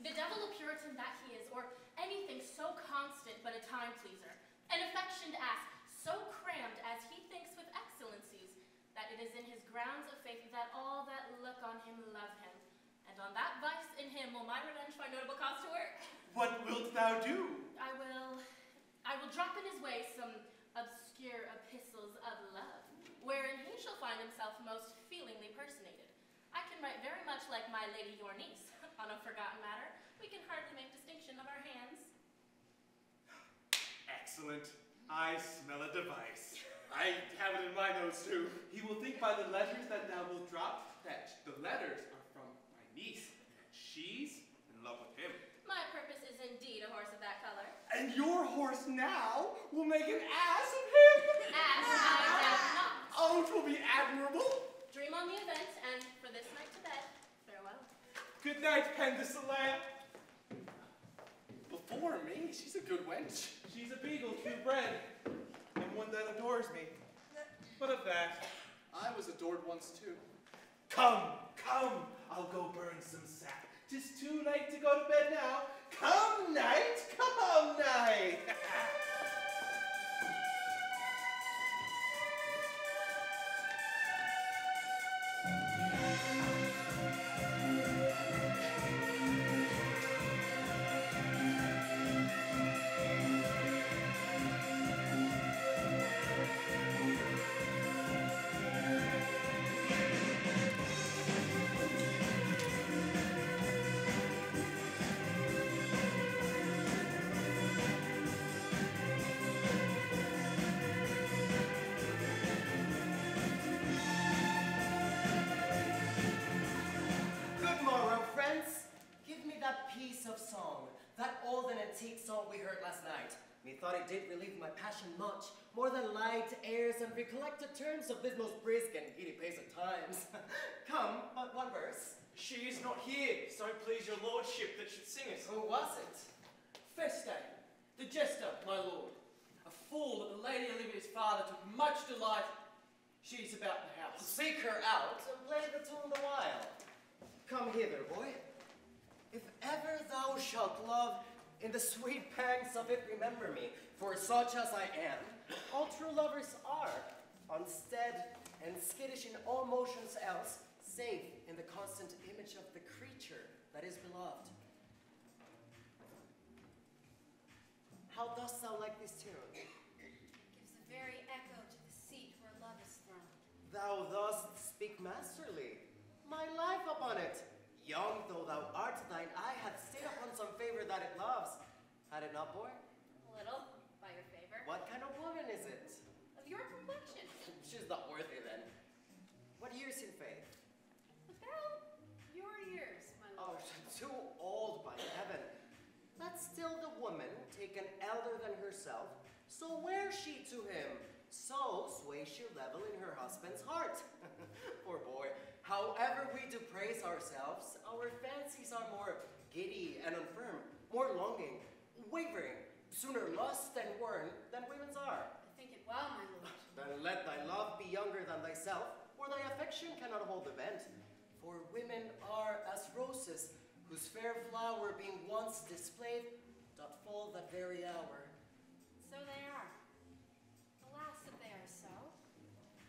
The devil a Puritan that he is, or anything so constant but a time pleaser, an affectioned ass, so crammed as he thinks with excellencies, that it is in his grounds of faith that all that look on him love him. And on that vice in him will my revenge find notable cause to work. What wilt thou do? I will drop in his way some obscure epistles of love, wherein he shall find himself most feelingly personated. I can write very much like my lady your niece. On a forgotten matter, we can hardly make distinction of our hands. Excellent. I smell a device. I have it in my notes too. He will think by the letters that thou wilt drop that the letters are from my niece, and she's in love with him. My purpose is indeed a horse of that color. And your horse now will make an ass of him. Ass, I doubt not. Oh, it will be admirable. Dream on the event, and for this night to bed, farewell. Good night, Pendisalam. Before me, she's a good wench. She's a beagle, purebred, and one that adores me. What of that? I was adored once too. Come, I'll go burn some sap. 'Tis too late to go to bed now. Come, night, come, night. Song we heard last night. Methought it did relieve my passion much, more than light airs and recollected terms of this most brisk and giddy pace at times. Come, but one verse. She is not here, so please your lordship that should sing it. Who was it? Feste, the jester, my lord. A fool that the Lady Olivia's father took much delight. She's about the house. Seek her out and play the tune the while. Come hither, boy. If ever thou shalt love, in the sweet pangs of it remember me, for such as I am, all true lovers are, unstead and skittish in all motions else, save in the constant image of the creature that is beloved. How dost thou like this tune? It gives a very echo to the seat where love is thrown. Thou dost speak masterly. My life upon it. Young though thou art, thine eye hath stayed upon some favor that it loves. Had it not, boy? A little, by your favor. What kind of woman is it? Of your complexion. She's not worthy then. What year's in faith? About your years, my lord. Oh, too old, by heaven. Let still the woman take an elder than herself, so wear she to him, so sway she level in her husband's heart. Poor boy. However we do praise ourselves, our fancies are more giddy and unfirm, more longing, wavering, sooner lust and worn than women's are. I think it well, my lord. Then let thy love be younger than thyself, or thy affection cannot hold the vent. For women are as roses, whose fair flower being once displayed, doth fall that very hour. So they are. Alas, if they are so,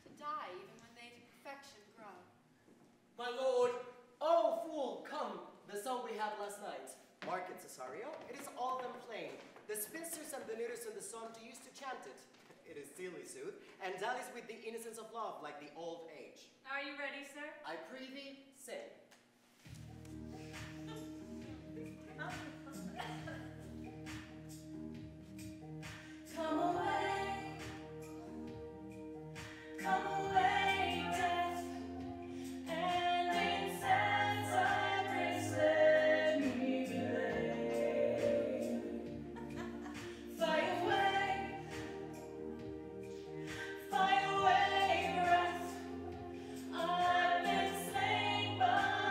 to die even when they to perfection grow. My lord. Oh, fool, come, the song we had last night. Mark it, Cesario. It is all them plain. The spinsters and the knitters in the sun do use to chant it. It is silly sooth, and dallies with the innocence of love like the old age. Are you ready, sir? I prithee, sing. Come away, come away, death, and incense I praise, let me be laid. Fly away, breath, I've been slain by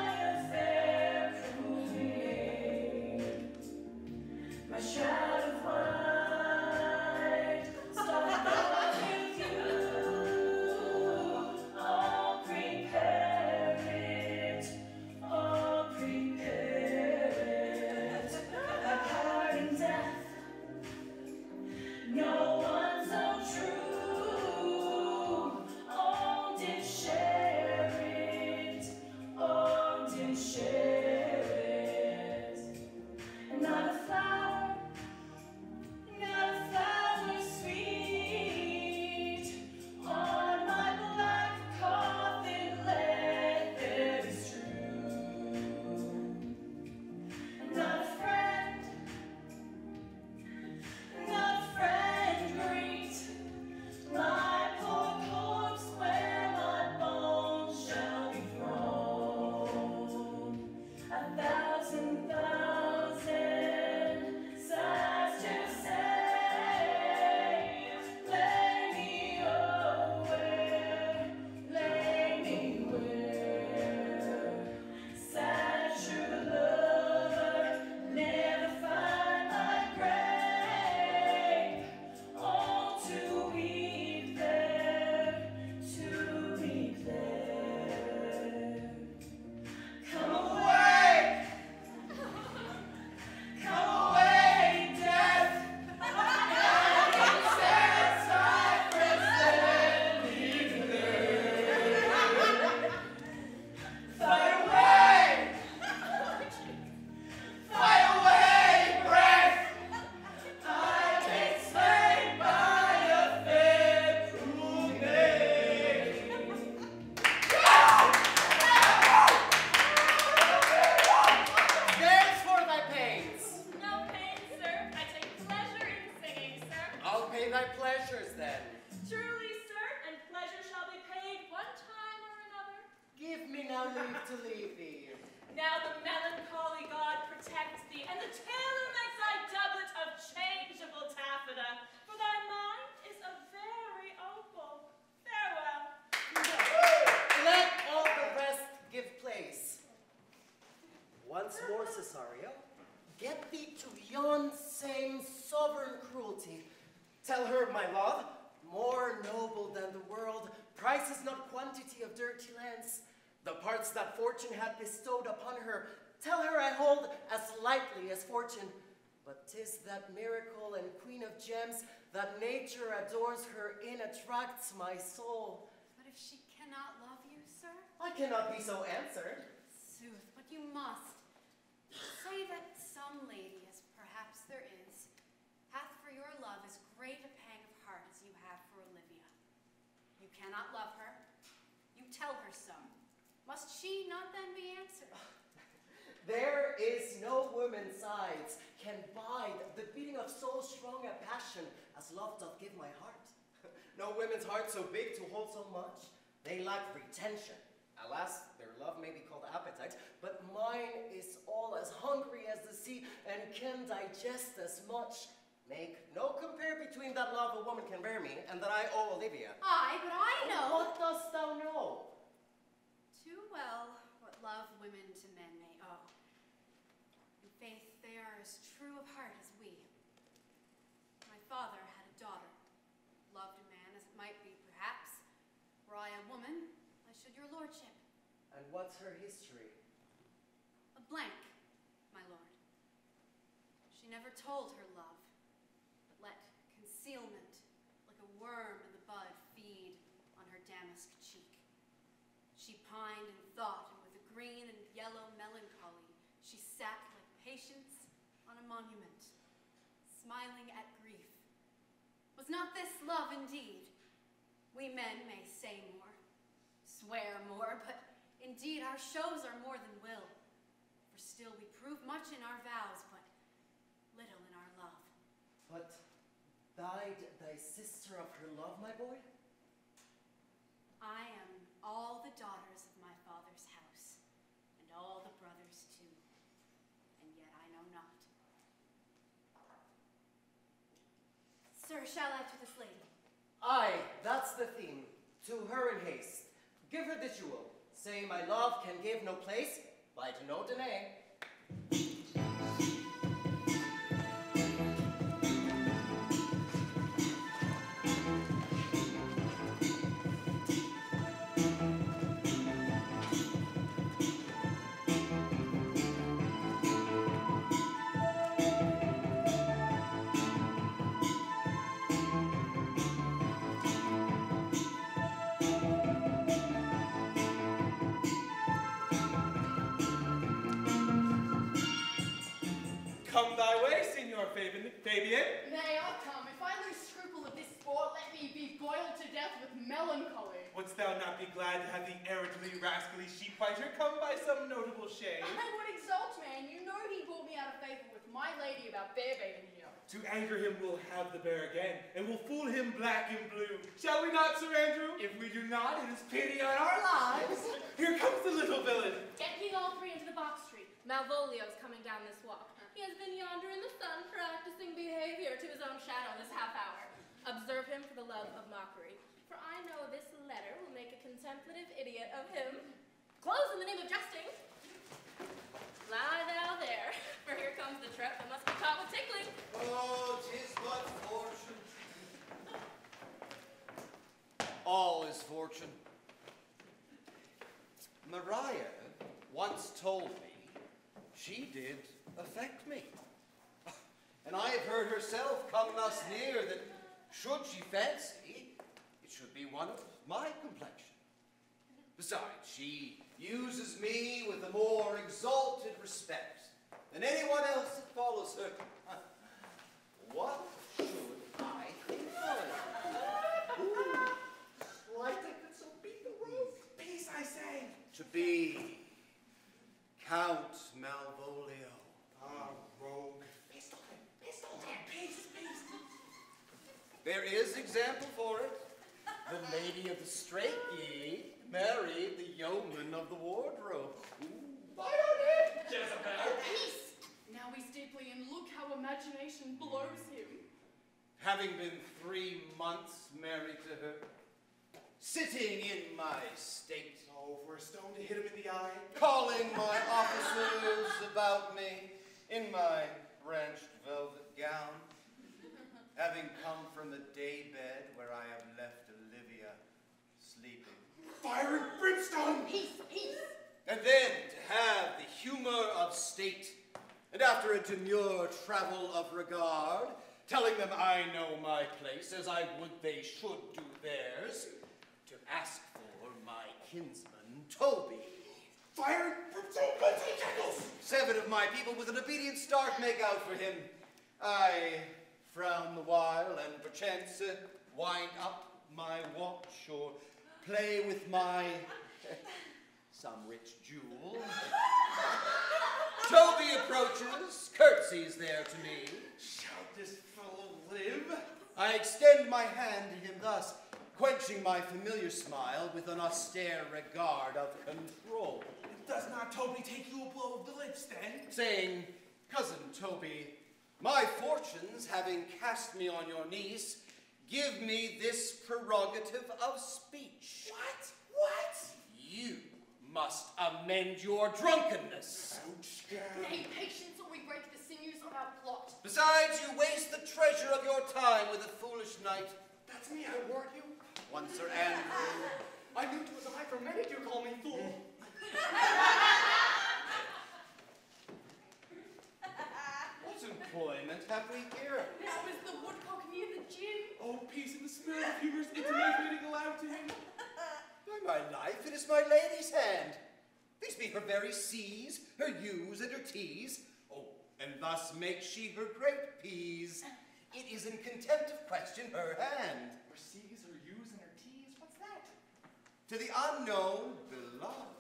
Cesario. Get thee to yon same sovereign cruelty. Tell her, my love, more noble than the world, prices not quantity of dirty lands. The parts that fortune hath bestowed upon her, tell her I hold as lightly as fortune. But 'tis that miracle and queen of gems that nature adorns her in attracts my soul. But if she cannot love you, sir? I cannot be so answered. Sooth, but you must. Say that some lady, as perhaps there is, hath for your love as great a pang of heart as you have for Olivia. You cannot love her. You tell her so. Must she not then be answered? There is no woman sides can bide the beating of so strong a passion as love doth give my heart. No women's heart so big to hold so much. They lack retention. Alas, their love may be called appetite, but mine is all as hungry as the sea and can digest as much. Make no compare between that love a woman can bear me and that I owe Olivia. Aye, but I know. What dost thou know? Too well what love women to men may owe. In faith, they are as true of heart as we. My father had a daughter, loved a man as it might be, perhaps. Were I a woman, I should your lordship. And what's her history? A blank, my lord. She never told her love, but let concealment, like a worm in the bud, feed on her damask cheek. She pined in thought, and with a green and yellow melancholy, she sat like patience on a monument, smiling at grief. Was not this love indeed? We men may say more, swear more, but indeed our shows are more than will. For still we prove much in our vows, but little in our love. But died thy sister of her love, my boy? I am all the daughters of my father's house, and all the brothers too, and yet I know not. Sir, shall I to this lady? Aye, that's the theme. To her in haste. Give her the jewel. Say my love can give no place, bite no denay. Come thy way, Signor Fabian. Nay, I'll come. If I lose scruple of this sport, let me be boiled to death with melancholy. Wouldst thou not be glad to have the errantly, rascally sheep fighter come by some notable shade? I would exult, man. You know he brought me out of favor with my lady about bear baiting here. To anger him, we'll have the bear again, and we'll fool him black and blue. Shall we not, Sir Andrew? If we do not, it is pity on our lives. Here comes the little villain. Get ye all three into the box tree. Malvolio's coming down this walk. He has been yonder in the sun practicing behavior to his own shadow this half hour. Observe him for the love of mockery, for I know this letter will make a contemplative idiot of him. Close in the name of jesting. Lie thou there, for here comes the trap that must be caught with tickling. Oh, 'tis but fortune. All is fortune. Maria once told me she did affect me. And I have heard herself come thus near that should she fancy, it should be one of my complexion. Besides, she uses me with a more exalted respect than anyone else that follows her. What should I think of it? Ooh. Light it, so be the rogue. Peace, I say. To be Count Malvolio. Ah, rogue. Pistol him, peace. There is example for it. The lady of the straight gate married the yeoman of the wardrobe. Fire on him, Jezebel. Peace! Now he's deeply in. Look how imagination blows him. Having been 3 months married to her, sitting in my state. Oh, for a stone to hit him in the eye. Calling my officers about me in my branched velvet gown. Having come from the daybed where I have left Olivia sleeping. Fire and brimstone! Peace, peace. And then to have the humor of state, and after a demure travel of regard, telling them I know my place as I would they should do theirs, to ask for my kinsman Toby. Fire and brimstone, Bunty Jackals! 7 of my people with an obedient start make out for him. I frown the while and perchance wind up my watch or play with my some rich jewel. Toby approaches, curtsies there to me. Shall this fellow live? I extend my hand to him thus, quenching my familiar smile with an austere regard of control. Does not Toby take you a blow of the lips, then? Saying, Cousin Toby, my fortunes having cast me on your niece, give me this prerogative of speech. What? What? You must amend your drunkenness. Nay, patience, or we break the sinews of our plot. Besides, you waste the treasure of your time with a foolish knight. That's me, I warn you. One Sir Andrew. I knew 'twas I, for many do call me fool. What employment have we here? Now is the woodcock near the gin? Oh, peace and the smell of humor's intimating aloud to him. By my life, it is my lady's hand. These be her very C's, her U's, and her T's. Oh, and thus makes she her great P's. It is in contempt of question her hand. Her C's, her U's, and her T's, what's that? To the unknown beloved,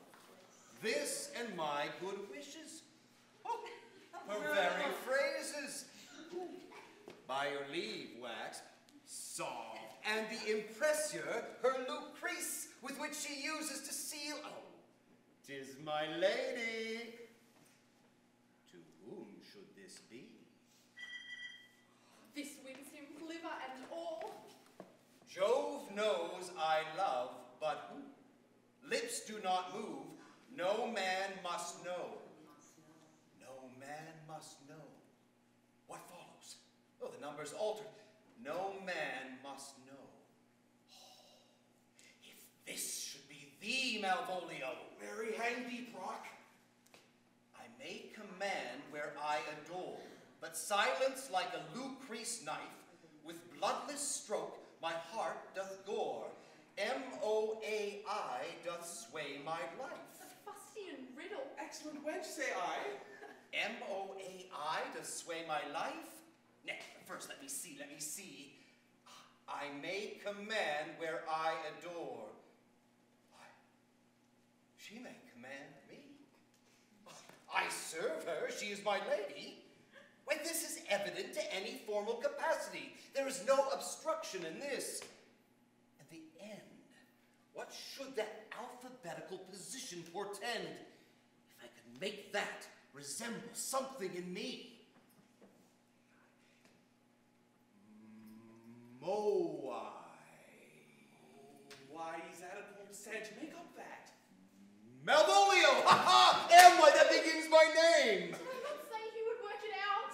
this and my good wishes. Oh, her very phrases. By your leave, Wax, soft, and the impressure, her Lucrece, with which she uses to seal. Oh, 'tis my lady. To whom should this be? This wins him, liver and all. Jove knows I love, but who? Lips do not move, no man must know. No man must know. What follows? Oh, the number's altered. No man must know. Oh, if this should be thee, Malvolio. Mary hang thee, Brock. I may command where I adore, but silence like a Lucrece knife, with bloodless stroke my heart doth gore. M-O-A-I doth sway my life. A fustian riddle. Excellent wench, say I. M-O-A-I doth sway my life? Nay, first let me see. I may command where I adore. Why, she may command me. I serve her, she is my lady. Why, this is evident to any formal capacity. There is no obstruction in this. And the end, what should that alphabetical position portend? If I could make that resemble something in me. Moai. Why, is that a poor percentage? Make up that. Malvolio! Ha ha! M, why, that begins my name. Did I not say he would work it out?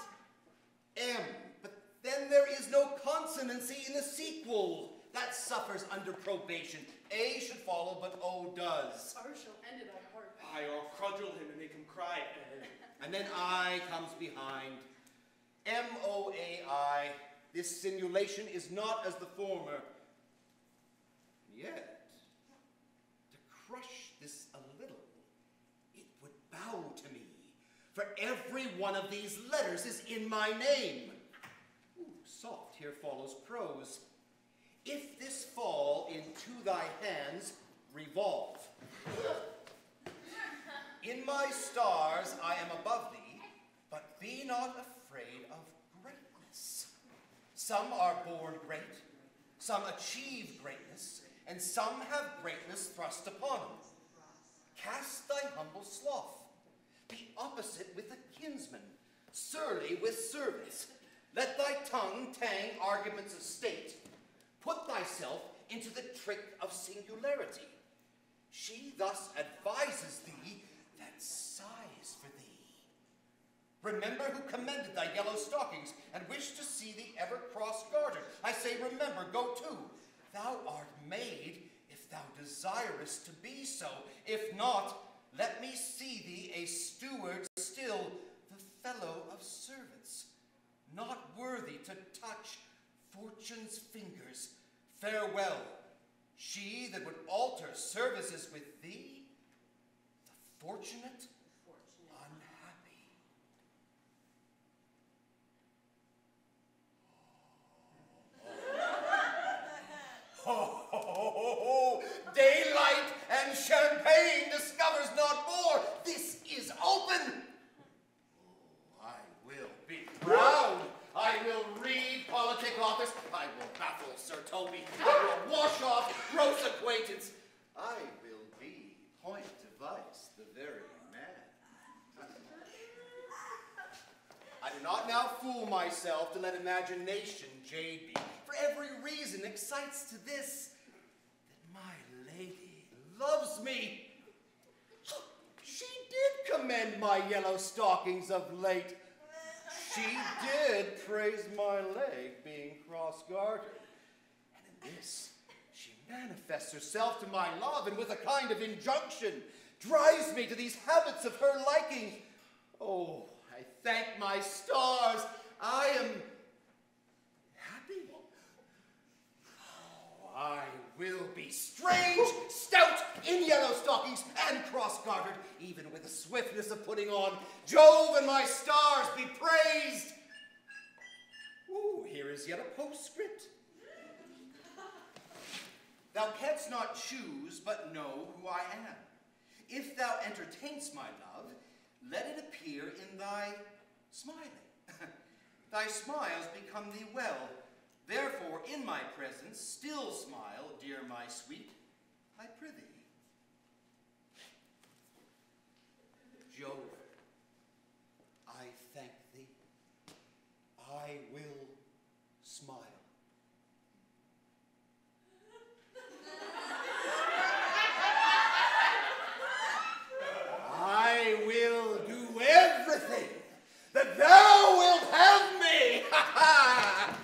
M, but then there is no consonancy in the sequel. That suffers under probation. A should follow, but O does. O shall end it, I hope. I or crudgel him and make him cry. And then I comes behind. M-O-A-I. This simulation is not as the former. Yet, to crush this a little, it would bow to me. For every one of these letters is in my name. Ooh, soft, here follows prose. If this fall into thy hands, revolve. In my stars I am above thee, but be not afraid of greatness. Some are born great, some achieve greatness, and some have greatness thrust upon them. Cast thy humble sloth. Be opposite with a kinsman, surly with servants. Let thy tongue tang arguments of state. Put thyself into the trick of singularity. She thus advises thee that sighs for thee. Remember who commended thy yellow stockings, and wished to see thee ever cross-gartered. I say remember, go to. Thou art made, if thou desirest to be so. If not, let me see thee a steward still, the fellow of servants, not worthy to touch fortune's fingers. Farewell. She that would alter services with thee, the fortunate, unhappy. Ho, ho, ho, ho, ho. Daylight and champagne discovers not more. This is open. Oh, I will be proud. I will read politic authors. I will baffle Sir Toby. I will wash off gross acquaintance. I will be point device, the very man. I do not now fool myself to let imagination jade me. For every reason excites to this, that my lady loves me. She did commend my yellow stockings of late. She did praise my leg being cross-gartered. And in this, she manifests herself to my love, and with a kind of injunction, drives me to these habits of her liking. Oh, I thank my stars, I am happy. Oh, I will be strange, stout, in yellow stockings, and cross-gartered, even with the swiftness of putting on. Jove and my stars be praised. Ooh, here is yet a postscript. Thou canst not choose, but know who I am. If thou entertainst my love, let it appear in thy smiling. Thy smiles become thee well. Therefore, in my presence, still smile, dear my sweet, I prithee. Jove, I thank thee. I will smile. I will do everything that thou wilt have me. Ha ha!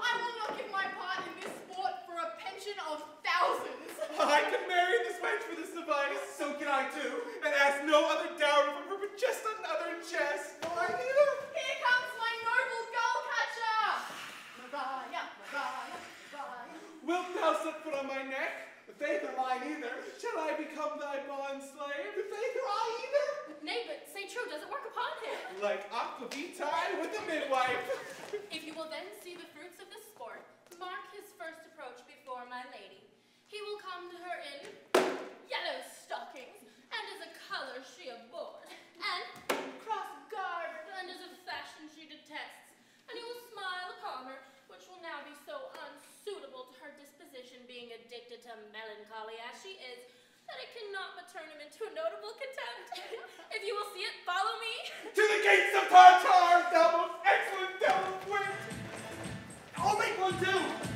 I will not give my part in this sport for a pension of thousands. I could marry this wench for this device, so can I too, and ask no other dowry from her but just another chest. No, I neither. Here comes my noble gull catcher. Maria, Maria, Maria. Wilt thou set foot on my neck? The faith or mine either. Shall I become thy bond slave? The faith or I either? Nay, but say true, does it work upon him? Like aqua vitae with a midwife. If you will then see the fruits of the sport, mark his first approach before my lady. He will come to her in yellow stockings, and as a color she abhors, and cross-gartered, and as a fashion she detests. And he will smile upon her, which will now be so unsuitable to her disposition, being addicted to melancholy as she is, that it cannot but turn him into a notable contempt. If you will see it, follow me. To the gates of Tartar, thou most excellent devil of wit! I'll make one too!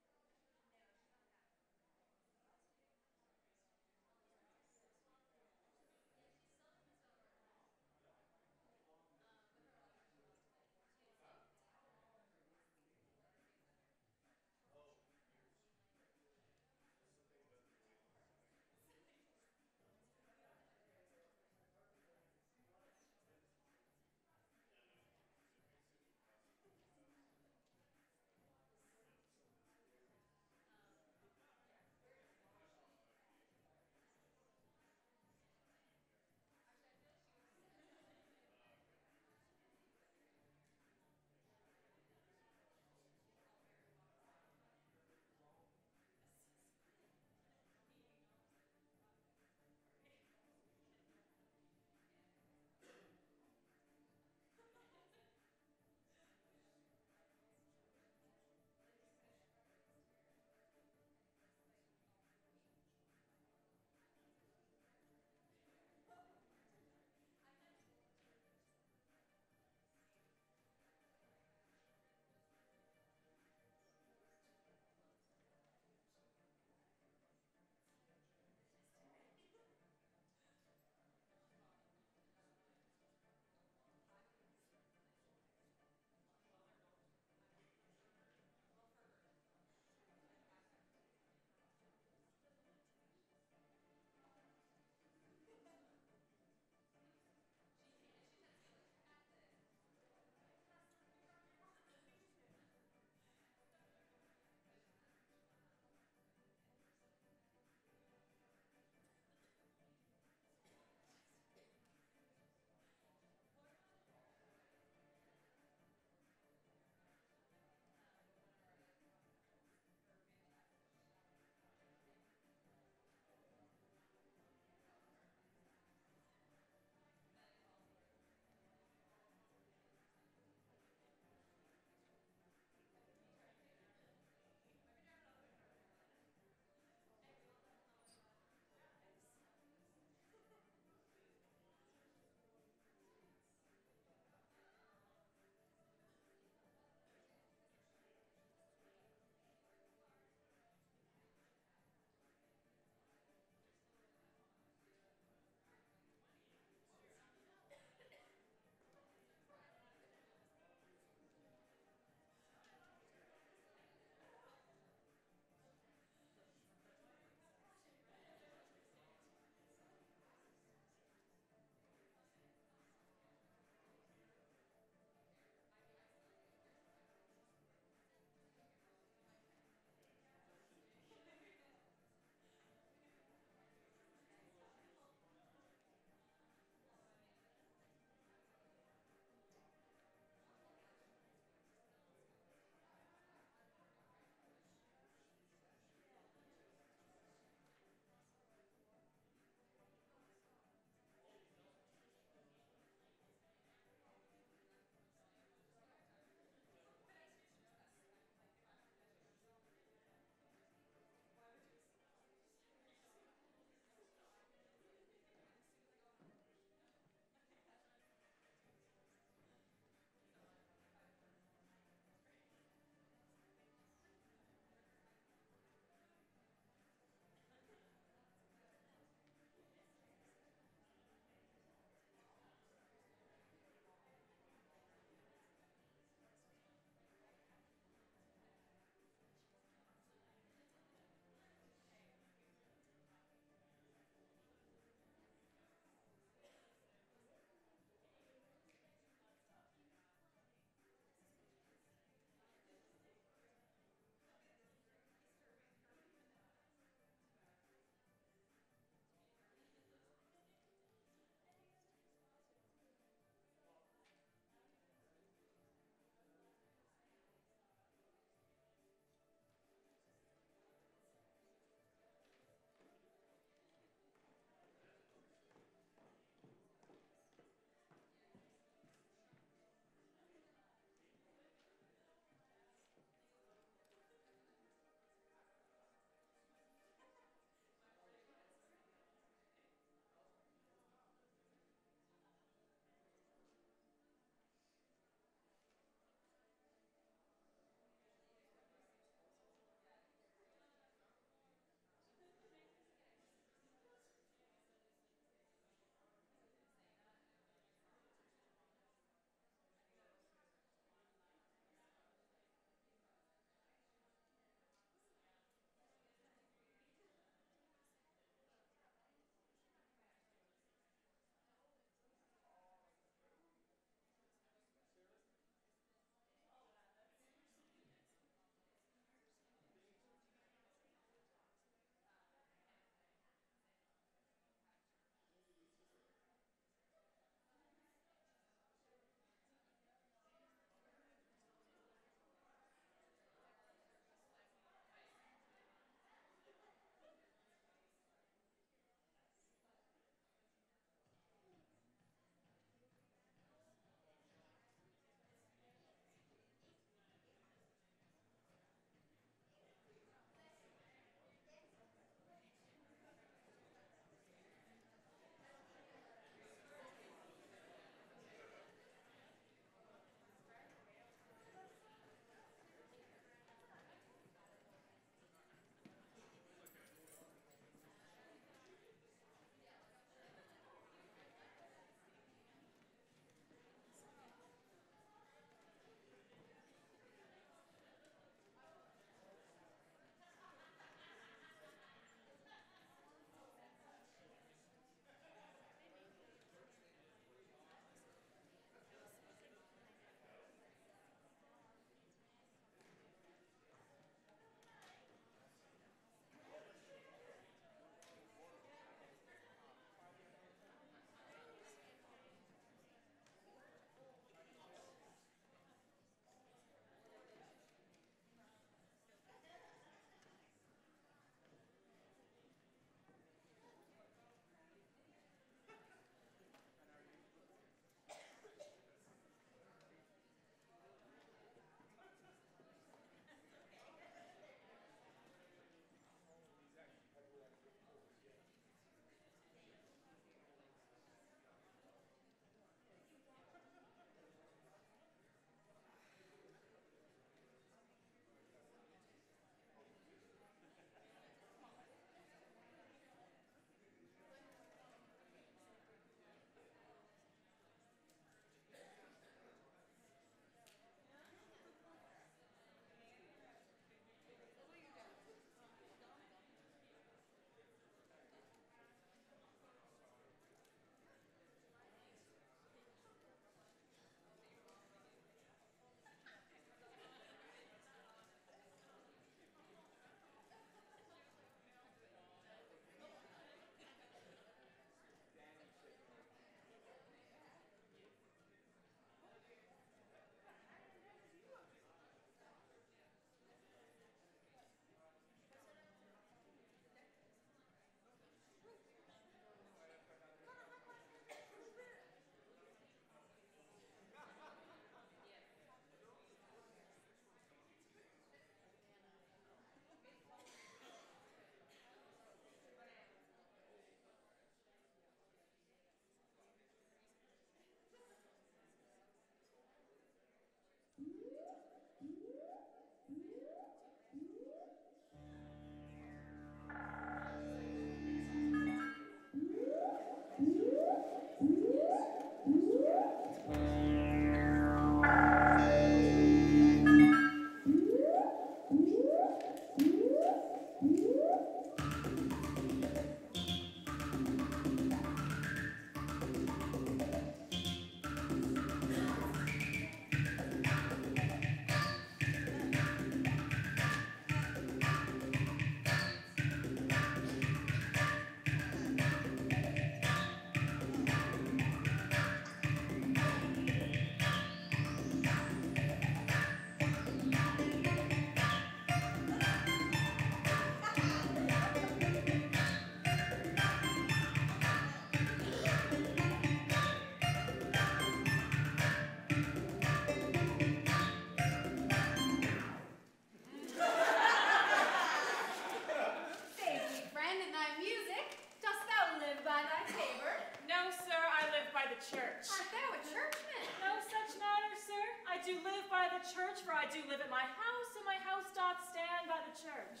by the church. Art thou a churchman? No such matter, sir. I do live by the church, for I do live at my house, and my house doth stand by the church.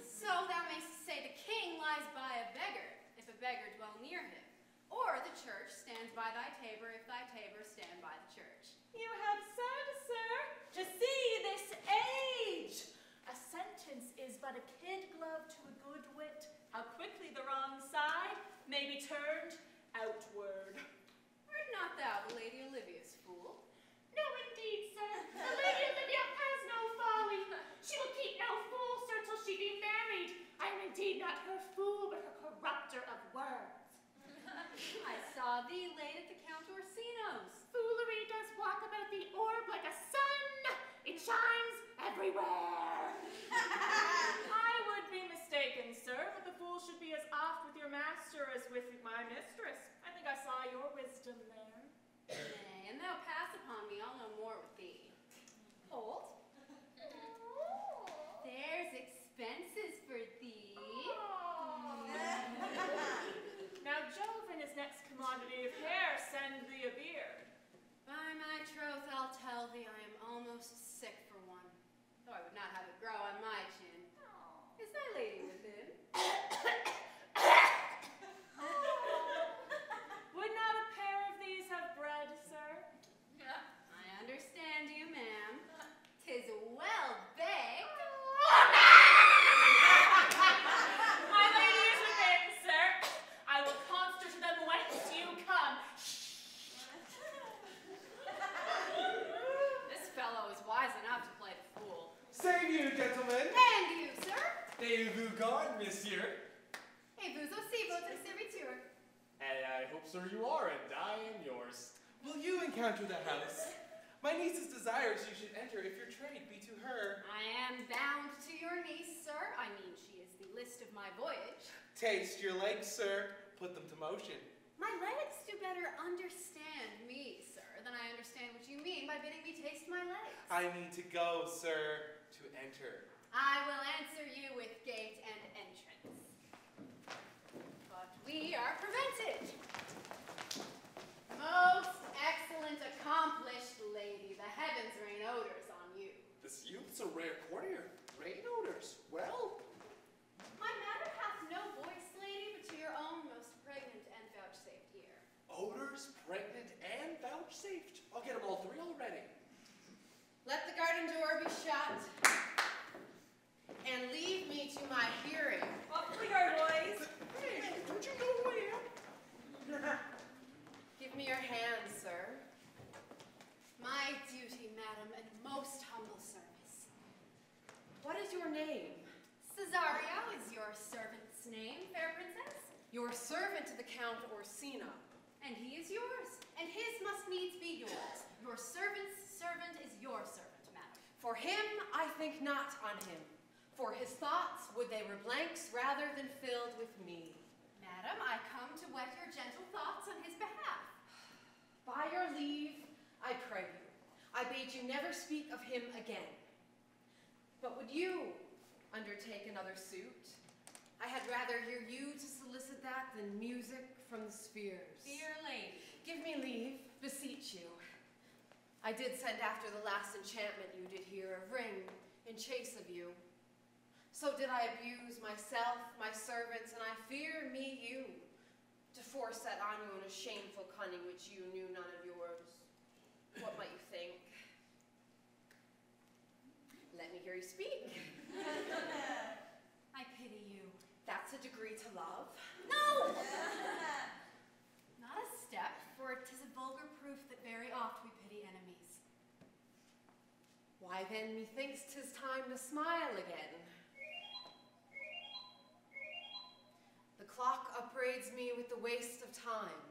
So thou mayst say the king lies by a beggar, if a beggar dwell near him. Or the church stands by thy tabor, if thy tabor stand by the church. You have said, sir, to see this age. A sentence is but a kid glove to a good wit. How quickly the wrong side may be turned outward. Art not thou the Lady Olivia's fool? No, indeed, sir. The Lady Olivia has no folly. She will keep no fool, sir, till she be married. I am indeed not her fool, but her corrupter of words. I saw thee late at the Count Orsino's. Foolery does walk about the orb like a sun. It shines everywhere. I would be mistaken, sir, but the fool should be as oft with your master as with my mistress. I think I saw your wisdom there. Nay, and thou pass upon me, I'll no more with thee. Hold. There's expenses for thee. Now Jove and his next commodity of hair send thee a beard. By my troth, I'll tell thee I am almost sick for one, though I would not have it grow on my chin. Is thy lady within? Would not a pair of these have bread, sir? I understand you, ma'am. 'Tis well baked. My lady is within, sir. I will conster to them whence you come. This fellow is wise enough to play the fool. Save you, gentlemen! And you, sir? Et vous garde, monsieur. Et vous aussi, votre serviteur. And I hope, sir, you are, and I am yours. Will you encounter the house? My niece's desires you should enter if your trade be to her. I am bound to your niece, sir. I mean, she is the list of my voyage. Taste your legs, sir. Put them to motion. My legs do better understand me, sir, than I understand what you mean by bidding me taste my legs. I mean to go, sir, to enter. I will answer you with gate and entrance. But we are prevented. Most excellent, accomplished lady, the heavens rain odors on you. This youth's a rare courtier. Rain odors. Well, My matter hath no voice, lady, but to your own most pregnant and vouchsafed ear. odors, pregnant, and vouchsafed. I'll get them all three already. Let the garden door be shut. And leave me to my hearing. Up we go, boys. Hey, don't you know who I am? Give me your hand, sir. My duty, madam, and most humble service. What is your name? Cesario is your servant's name, fair princess. Your servant to the Count Orsino. And he is yours, and his must needs be yours. Your servant's servant is your servant, madam. For him, I think not on him. For his thoughts, would they were blanks rather than filled with me. Madam, I come to whet your gentle thoughts on his behalf. By your leave, I pray you. I bade you never speak of him again. But would you undertake another suit? I had rather hear you to solicit that than music from the spheres. Dear lady. Give me leave, beseech you. I did send after the last enchantment you did hear, a ring in chase of you. So did I abuse myself, my servants, and I fear me you, to force that on you in a shameful cunning which you knew none of yours. What might you think? Let me hear you speak. I pity you. That's a degree to love. No! Not a step, for 'tis a vulgar proof that very oft we pity enemies. Why then, methinks 'tis time to smile again. The clock upbraids me with the waste of time.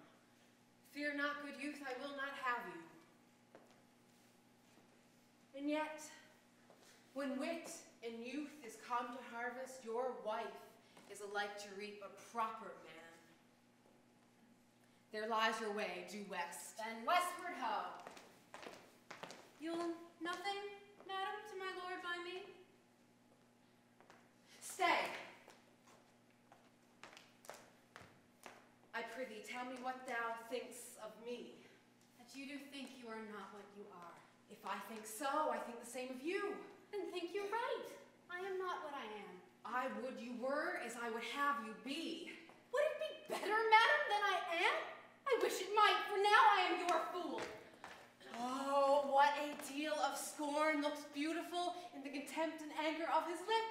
Fear not, good youth, I will not have you. And yet, when wit and youth is come to harvest, your wife is alike to reap a proper man. There lies your way, due west. Then westward ho. You'll nothing, madam, to my lord by me? Stay. I prithee prithee, tell me what thou thinkst of me. That you do think you are not what you are. If I think so, I think the same of you. Then think you're right. I am not what I am. I would you were as I would have you be. Would it be better, madam, than I am? I wish it might, for now I am your fool. Oh, what a deal of scorn looks beautiful in the contempt and anger of his lip.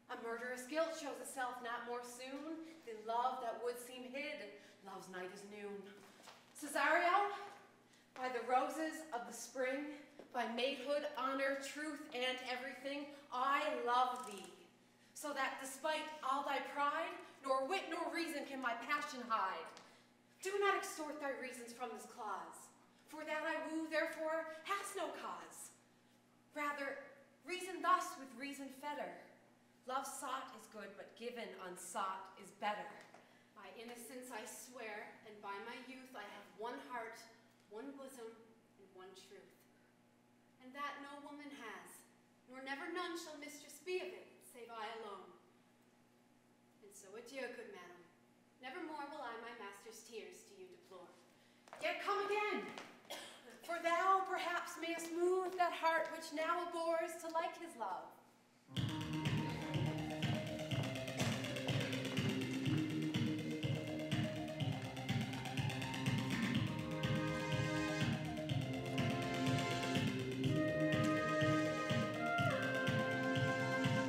A murderous guilt shows itself not more soon than love that would seem hid. Love's night is noon. Cesario, by the roses of the spring, by maidhood, honor, truth, and everything, I love thee. So that despite all thy pride, nor wit nor reason can my passion hide. Do not extort thy reasons from this clause, for that I woo, therefore, hast no cause. Rather, reason thus with reason fetter. Love sought is good, but given unsought is better. By innocence I swear, and by my youth I have one heart, one bosom, and one truth. And that no woman has, nor never none shall mistress be of it, save I alone. And so adieu, good madam. Nevermore will I my master's tears to you deplore. Yet come again, for thou perhaps mayest move that heart which now abhors to like his love.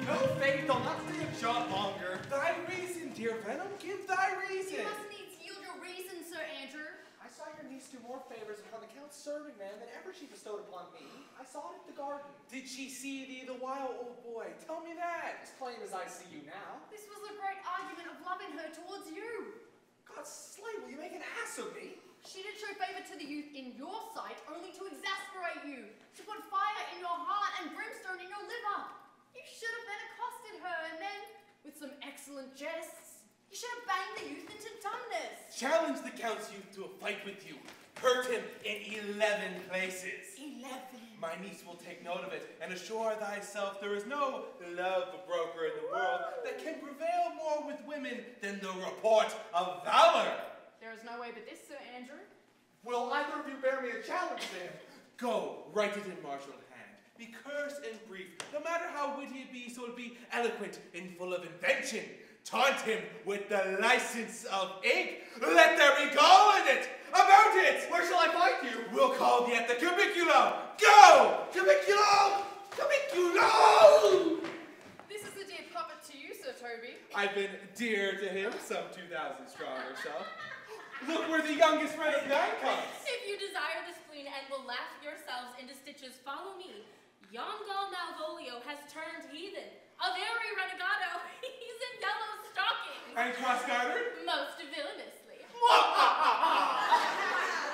No, Faith, I'll not stay a jot longer. Thy reason, dear Venom, give thy reason. You must needs yield your reason, Sir Andrew. I saw your niece do more favors upon the Count's serving man than ever she bestowed upon me. I saw it at the garden. Did she see thee the while, old boy? Tell me that. As plain as I see you now. This was a great argument of love in her towards you. God slay, will you make an ass of me? She did show favor to the youth in your sight, only to exasperate you, to put fire in your heart and brimstone in your liver. You should have then accosted her, and then, with some excellent jests, you should have banged the youth into dumbness. Challenge the Count's youth to a fight with you. Hurt him in 11 places. 11. My niece will take note of it, and assure thyself there is no love broker in the world that can prevail more with women than the report of valor. There is no way but this, Sir Andrew. Will either of you bear me a challenge then? Go, write it in martial hand. Be curse and brief, no matter how witty it be, so it be eloquent and full of invention. Taunt him with the license of ink. Let there be gall in it. About it. Where shall I find you? We'll call thee at the cubiculo. Go! Cubiculo! Cubiculo! This is a dear puppet to you, Sir Toby. I've been dear to him, some 2,000 strong or so. Look where the youngest friend of man comes. If you desire the spleen and will laugh yourselves into stitches, follow me. Yon gull Malvolio has turned heathen. A very renegado. He's in yellow stockings. And cross-gartered? Most villainously.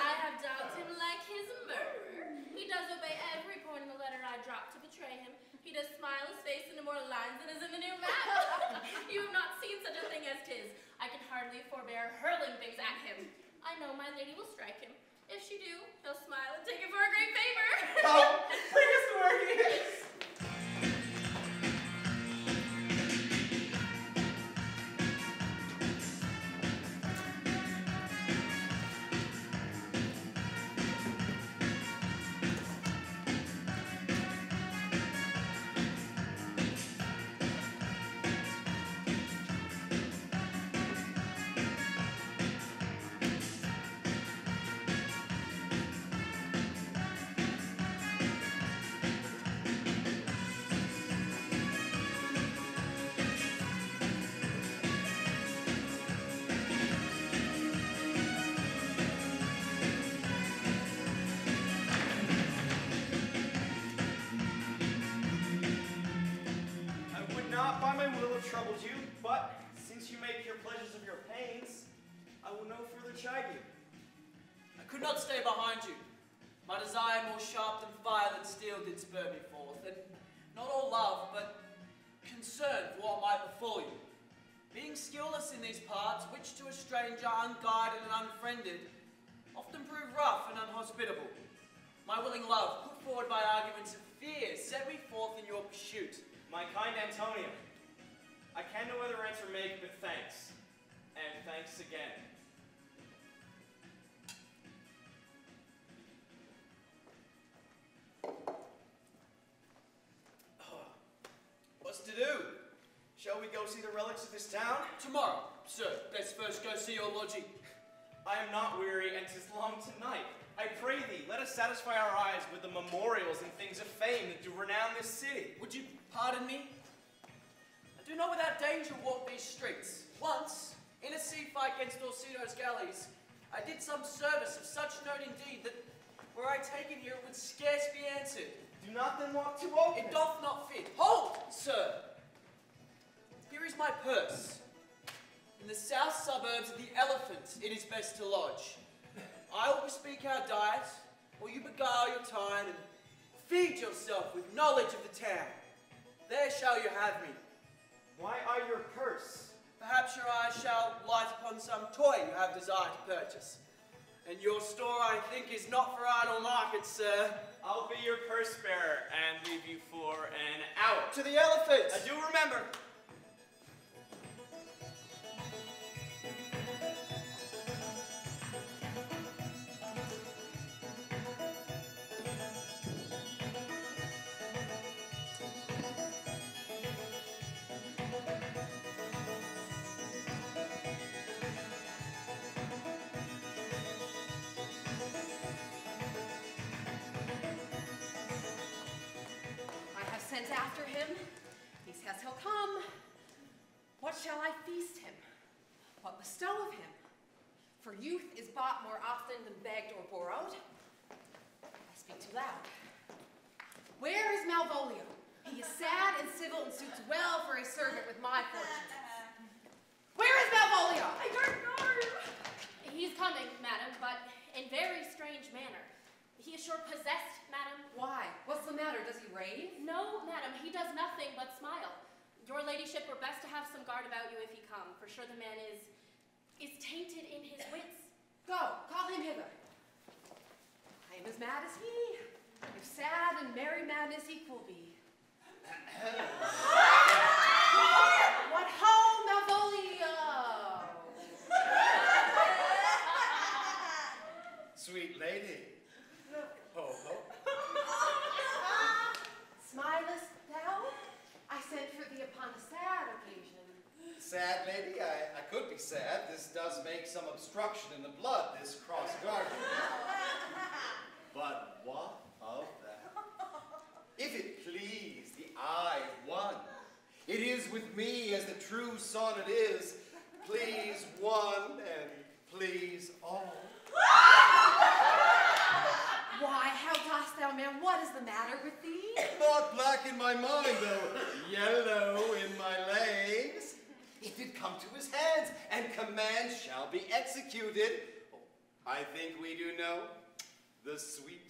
I have dogged him like his murderer. He does obey every point in the letter I dropped to betray him. He does smile his face into more lines than is in the new map. You have not seen such a thing as 'tis. I can hardly forbear hurling things at him. I know my lady will strike him. If she do, he'll smile and take it for a great favor. Oh, bring us to where he is. troubled you, but since you make your pleasures of your pains, I will no further chide you. I could not stay behind you. My desire more sharp than fire than steel did spur me forth, and not all love, but concern for what might befall you. Being skillless in these parts, which to a stranger unguided and unfriended, often prove rough and unhospitable. My willing love, put forward by arguments of fear, set me forth in your pursuit. My kind Antonia, I can no other answer make but thanks, and thanks again. go see the relics of this town? Tomorrow, sir. Let's first go see your lodging. I am not weary, and 'tis long tonight. I pray thee, let us satisfy our eyes with the memorials and things of fame that do renown this city. Would you pardon me? I do not without danger walk these streets. Once, in a sea fight against Orsino's galleys, I did some service of such note indeed that were I taken here it would scarce be answered. Do not then walk too open. It doth not fit. Hold, sir! Here is my purse. In the south suburbs of the Elephant, it is best to lodge. I will bespeak our diet, or you beguile your time and feed yourself with knowledge of the town. There shall you have me. Why are your purse? Perhaps your eyes shall light upon some toy you have desire to purchase. And your store, I think, is not for idle market, sir. I'll be your purse bearer and leave you for an hour. To the Elephant! I do remember. Sent after him. He says he'll come. What shall I feast him? What bestow of him? For youth is bought more often than begged or borrowed. I speak too loud. Where is Malvolio? He is sad and civil and suits well for a servant with my fortune. Where is Malvolio? I don't know. He's coming, madam, but in very strange manner. He is sure possessed, madam. Why? What's the matter? Does he rave? No, madam, he does nothing but smile. Your ladyship were best to have some guard about you if he come, for sure the man is tainted in his wits. Go, call him hither. I am as mad as he. If sad and merry madness equal be. What ho, Malvolio! Sweet lady. Ho, ho. Smilest thou? I sent for thee upon a sad occasion. Sad lady, I could be sad. This does make some obstruction in the blood, this cross garden. But what of that? If it please the eye of one, it is with me as the true sonnet is, please one and please all. Why, how dost thou, man? What is the matter with thee? Not black in my mind, though yellow in my legs. If it come to his hands, and command shall be executed, I think we do know the sweet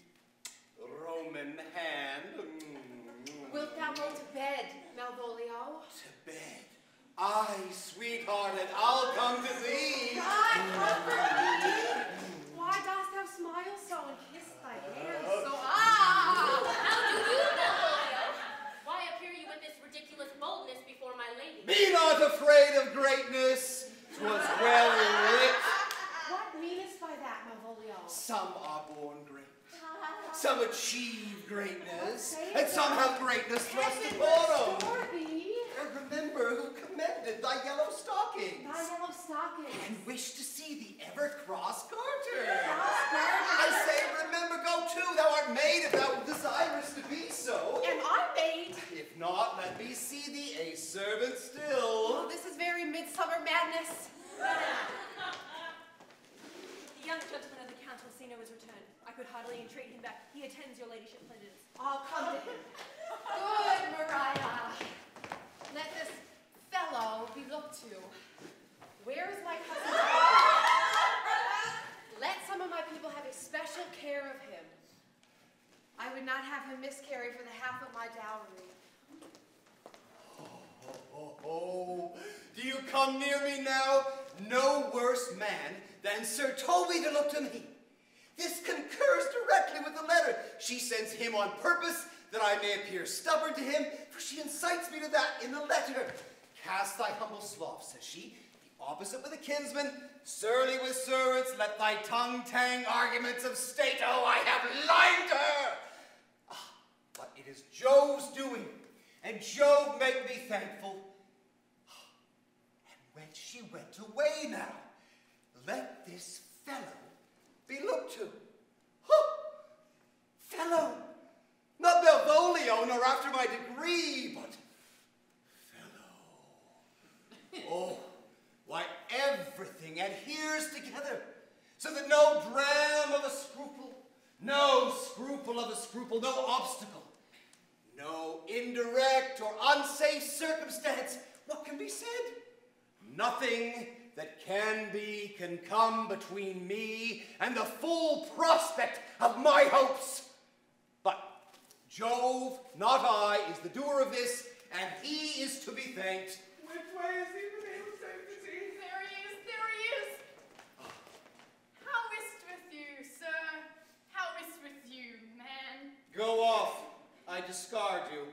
Roman hand. Wilt thou go to bed, Malvolio? To bed? Aye, sweethearted, I'll come to thee. I comfort thee. Why dost thou smile so and kiss thy hands so? How do you, Malvolio? Why appear you with this ridiculous boldness before my lady? Be not afraid of greatness. 'Twas well lit. What meanest by that, Malvolio? Some are born great. Some achieve greatness, and some have greatness thrust upon them. And remember who commended thy yellow stockings. Thy yellow stockings. And wish to see thee ever cross garter. Cross garter. I say, remember, go too. Thou art made if thou desirest to be so. Am I made? If not, let me see thee a servant still. Oh, this is very midsummer madness. The young gentleman of the Count Orsino is returned. I could heartily entreat him back. He attends your ladyship pledges. I'll come to him. Good, Mariah. Let this fellow be looked to. Where is my cousin? Let some of my people have a special care of him. I would not have him miscarry for the half of my dowry. Oh, do you come near me now? No worse man than Sir Toby to look to me. This concurs directly with the letter. She sends him on purpose that I may appear stubborn to him, for she incites me to that in the letter. Cast thy humble slough, says she, the opposite with a kinsman, surly with servants, let thy tongue tang arguments of state. Oh, I have limed her! Ah, but it is Jove's doing, and Jove make me thankful. she went away now. Let this fellow be looked to. Huh! Fellow! Not Malvolio, nor after my degree, but fellow. Oh, why everything adheres together, so that no dram of a scruple, no scruple of a scruple, no obstacle, no indirect or unsafe circumstance, what can be said? Nothing that can come between me and the full prospect of my hopes. But Jove, not I, is the doer of this, and he is to be thanked. Which way is he the name of sanctity? There he is, there he is. How is't with you, sir? How is't with you, man? Go off. I discard you.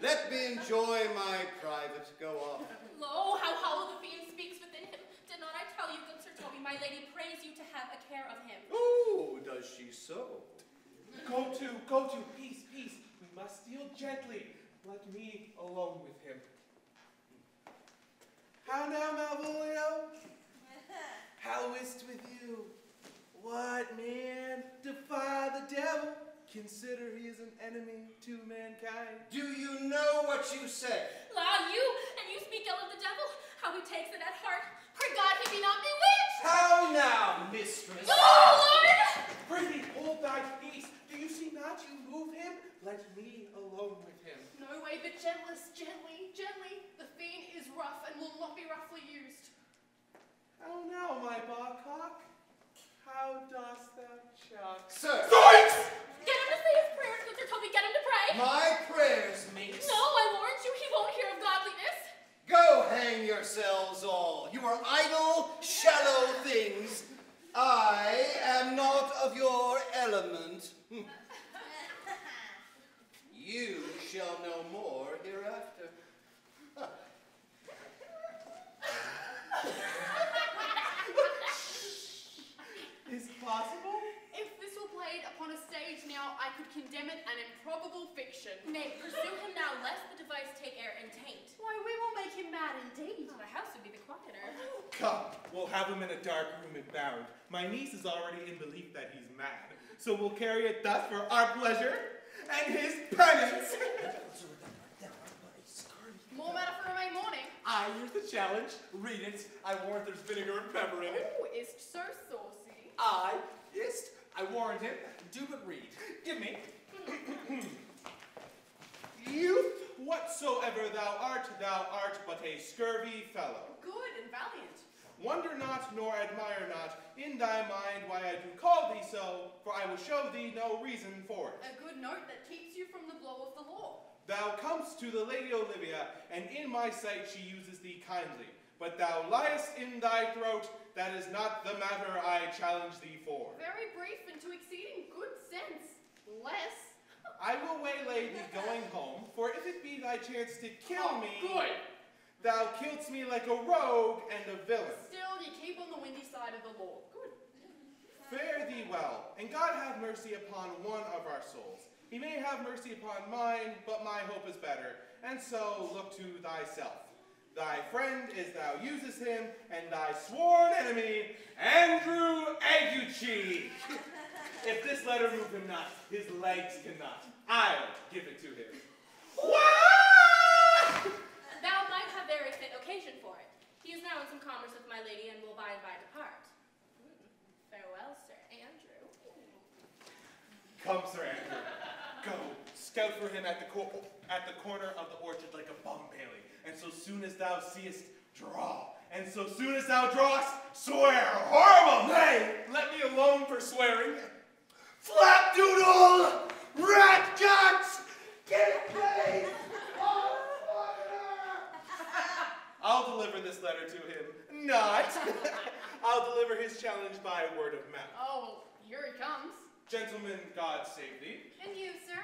Let me enjoy my private. Go off. Lo, how hollow the fiend speaks within him. Did not I tell you, good Sir Toby, my lady prays you to have a care of him. Oh, does she so? Go to, peace, peace. We must deal gently. Let me alone with him. How now, Malvolio? How is't with you? What, man? Defy the devil? Consider he is an enemy to mankind. Do you know what you say? La, you speak ill of the devil? How he takes it at heart. Pray God he be not bewitched! How now, mistress? Oh, Lord! Prithee, hold thy peace. Do you see not you move him? Let me alone with him. No way, but gentlest, gently, gently. The fiend is rough and will not be roughly used. How now, my bawcock? How dost thou chuck? Sir! Zoinks! Get him to say his prayers, good Sir Toby, get him to pray! My prayers, mates. No, I warrant you, he won't hear of godliness. Go hang yourselves all. You are idle, shallow things. I am not of your element. You shall know more hereafter. Is it possible? If this were played upon a stage now, I could condemn it an improbable fiction. Nay, pursue him now, lest the device take air and taint. Why, we will make him mad indeed. The house would be the quieter. Come, we'll have him in a dark room and bound. My niece is already in belief that he's mad, so we'll carry it thus for our pleasure and his penance. More matter for a May morning. Here's the challenge. Read it. I warrant there's vinegar and pepper in it. Oh, is't so saucy. I warrant him. Do but read. Give me. Youth, whatsoever thou art but a scurvy fellow. Good and valiant. Wonder not, nor admire not, in thy mind why I do call thee so, for I will show thee no reason for it. A good note that keeps you from the blow of the law. Thou comest to the lady Olivia, and in my sight she uses thee kindly. But thou liest in thy throat, that is not the matter I challenge thee for. Very brief and to exceeding good sense. Less. I will waylay thee going home, for if it be thy chance to kill me, good. Thou killedst me like a rogue and a villain. Still, you keep on the windy side of the law. Good. Fare thee well, and God have mercy upon one of our souls. He may have mercy upon mine, but my hope is better, and so look to thyself. Thy friend is thou usest him, and thy sworn enemy, Andrew Aguchi. If this letter move him not, his legs cannot. I'll give it to him. Thou might have very fit occasion for it. He is now in some commerce with my lady, and will by and by depart. Farewell, Sir Andrew. Come, Sir Andrew. Go, scout for him at the corner of the orchard like a bum bailey. And so soon as thou seest, draw. And so soon as thou drawest, swear horrible. Nay, let me alone for swearing. Flapdoodle! Rat guts! Get away! I'll deliver this letter to him. Not. I'll deliver his challenge by word of mouth. Oh, well, here he comes. Gentlemen, God save thee. And you, sir?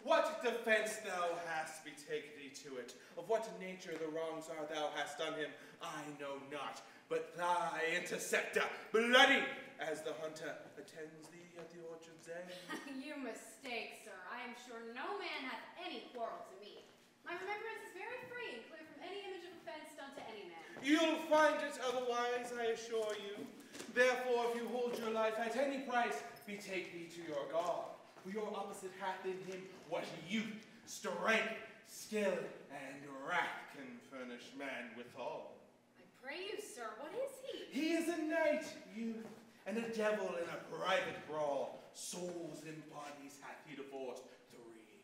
What defense thou hast, betake thee to it. Of what nature the wrongs are thou hast done him, I know not. But thy interceptor, bloody as the hunter, attends thee at the orchard's end. You mistake, sir. I am sure no man hath any quarrel to me. My remembrance is very free and clear from any image of defense done to any man. You'll find it otherwise, I assure you. Therefore, if you hold your life at any price, betake thee to your God. For your opposite hath in him what youth, strength, skill, and wrath can furnish man withal. I pray you, sir, what is he? He is a knight, youth, and a devil in a private brawl. Souls and bodies hath he divorced three.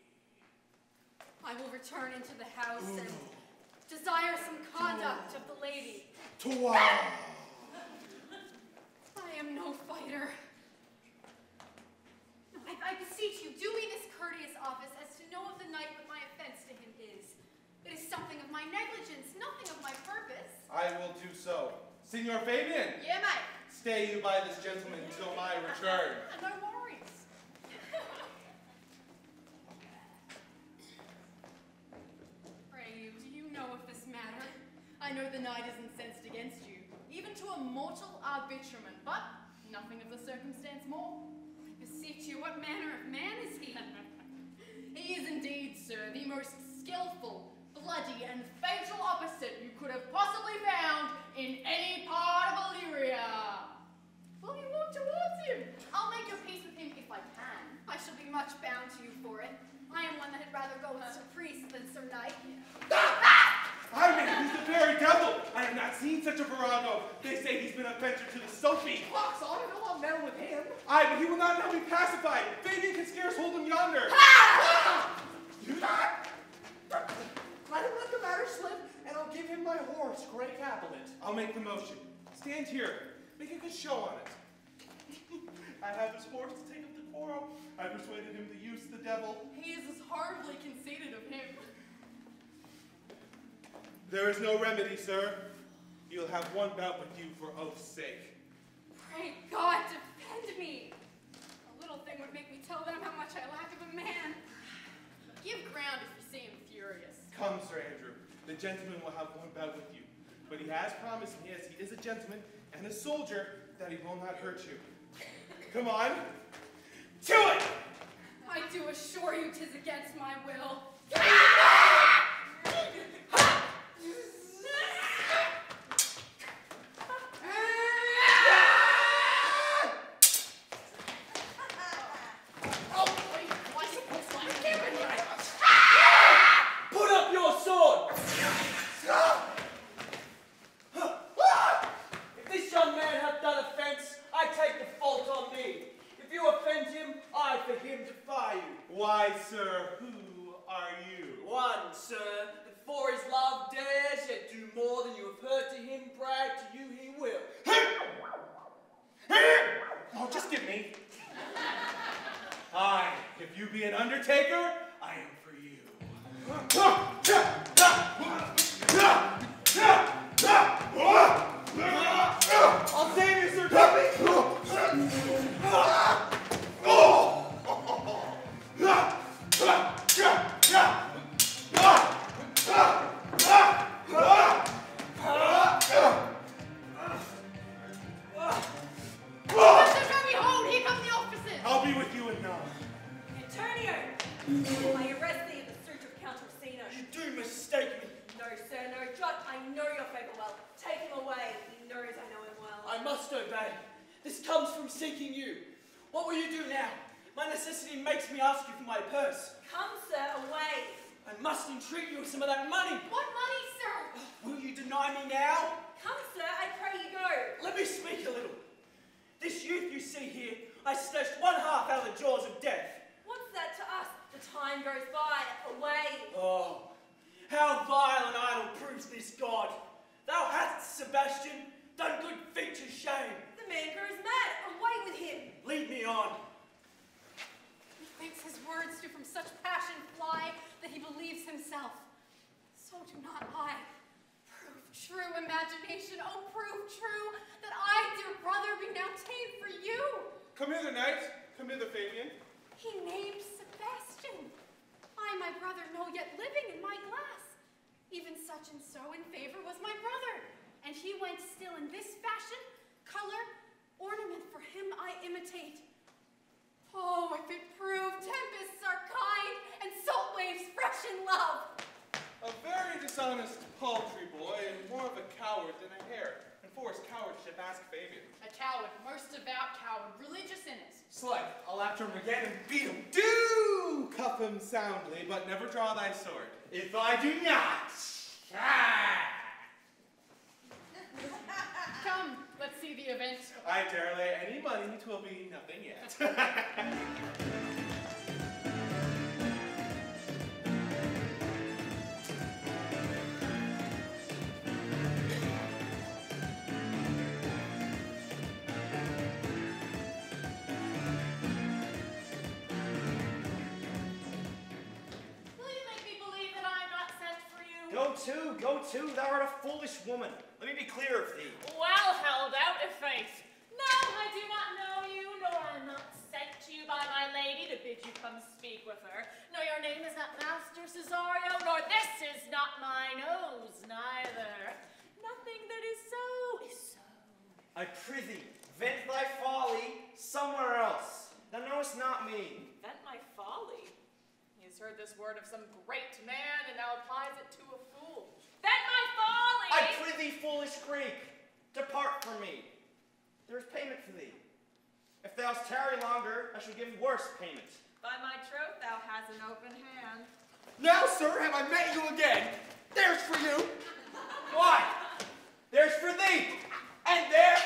I will return into the house and desire some conduct of the lady. Toi! I am no fighter. I beseech you, do me this courteous office as to know of the knight what my offense to him is. It is something of my negligence, nothing of my purpose. I will do so. Signor Fabian! Yeah, mate. Stay you by this gentleman till my return. No worries. Pray you, do you know of this matter? I know the knight is incensed against you, even to a mortal arbitrament, but nothing of the circumstance more. I beseech you, what manner of man is he? He is indeed, sir, the most skillful, bloody, and fatal opposite you could have possibly found in any part of Illyria. Will you walk towards him? I'll make your peace with him if I can. I shall be much bound to you for it. I am one that had rather go with Sir Priest than Sir Knight. I mean, he's the very devil. I have not seen such a virago. They say he's been a venture to the Sophie. Fox on it, I'll meddle with him. Aye, but he will not now be pacified. Fabian can scarce hold him yonder. Do not! Let him let the matter slip, and I'll give him my horse, Grey Capulet. I'll make the motion. Stand here. Make a good show on it. I have his horse to take up the quarrel. I persuaded him to use the devil. He is as horribly conceited of him. There is no remedy, sir. You'll have one bout with you for oath's sake. Pray God defend me. A little thing would make me tell them how much I lack of a man. Give ground if you see him furious. Come, Sir Andrew. The gentleman will have one bout with you. But he has promised me, as he is a gentleman and a soldier, that he will not hurt you. Come on. To it! I do assure you 'tis against my will. Put up your sword! If this young man hath done offence, I take the fault on me. If you offend him, I for him defy you. Why, sir, who are you? One, sir, that for his love dares yet do more than you have heard to him brag to you he will. Oh, just give me. Aye, if you be an undertaker, I am for you. I'll save you, Sir Tuppy! Here come the officers! I'll be with you in none. Antonio! I arrest thee in the suit of Count Orsino. You do mistake me. No, sir, no. Jot, I know your favour well. Take him away. He knows I know him well. I must obey. This comes from seeking you. What will you do now? My necessity makes me ask you for my purse. Come, sir, away. I must entreat you with some of that money. What money, sir? Will you deny me now? Come, sir, I pray you go. Let me speak a little. This youth you see here, I snatched one half out of the jaws of death. What's that to us? The time goes by. Away. Oh, how vile and idle proves this God. Thou hast, Sebastian, done good features shame. The man grows mad. Away with him. Lead me on. Methinks his words do from such passion fly that he believes himself. So do not I. Prove true, imagination, oh, prove true, that I, dear brother, be now ta'en for you. Come hither, knight. Come hither, Fabian. He named Sebastian. I, my brother, know yet living in my glass. Even such and so in favor was my brother. And he went still in this fashion, color, ornament for him I imitate. Oh, if it prove tempests are kind and salt waves fresh in love. A very dishonest, paltry boy, and more of a coward than a hare. And for his cowardship, ask Fabian. A coward, most devout coward, religious in it. Slay, I'll after him again and beat him. Do cuff him soundly, but never draw thy sword. If I do not. Come, let's see the event. I dare lay any money 'twill be nothing yet. Go to, thou art a foolish woman. Let me be clear of thee. Well held out, if faith. No, I do not know you, nor I am not sent to you by my lady to bid you come speak with her. Nor your name is not Master Cesario, nor this is not my nose, neither. Nothing that is so is so. I prithee, vent thy folly somewhere else. Thou knowest not me. Vent my folly? He has heard this word of some great man, and now applies it to a fool. Vent my folly! I prithee, foolish Greek, depart from me. There is payment for thee. If thou tarry longer, I shall give worse payment. By my troth, thou hast an open hand. Now, sir, have I met you again? There's for you. Why? There's for thee. And there,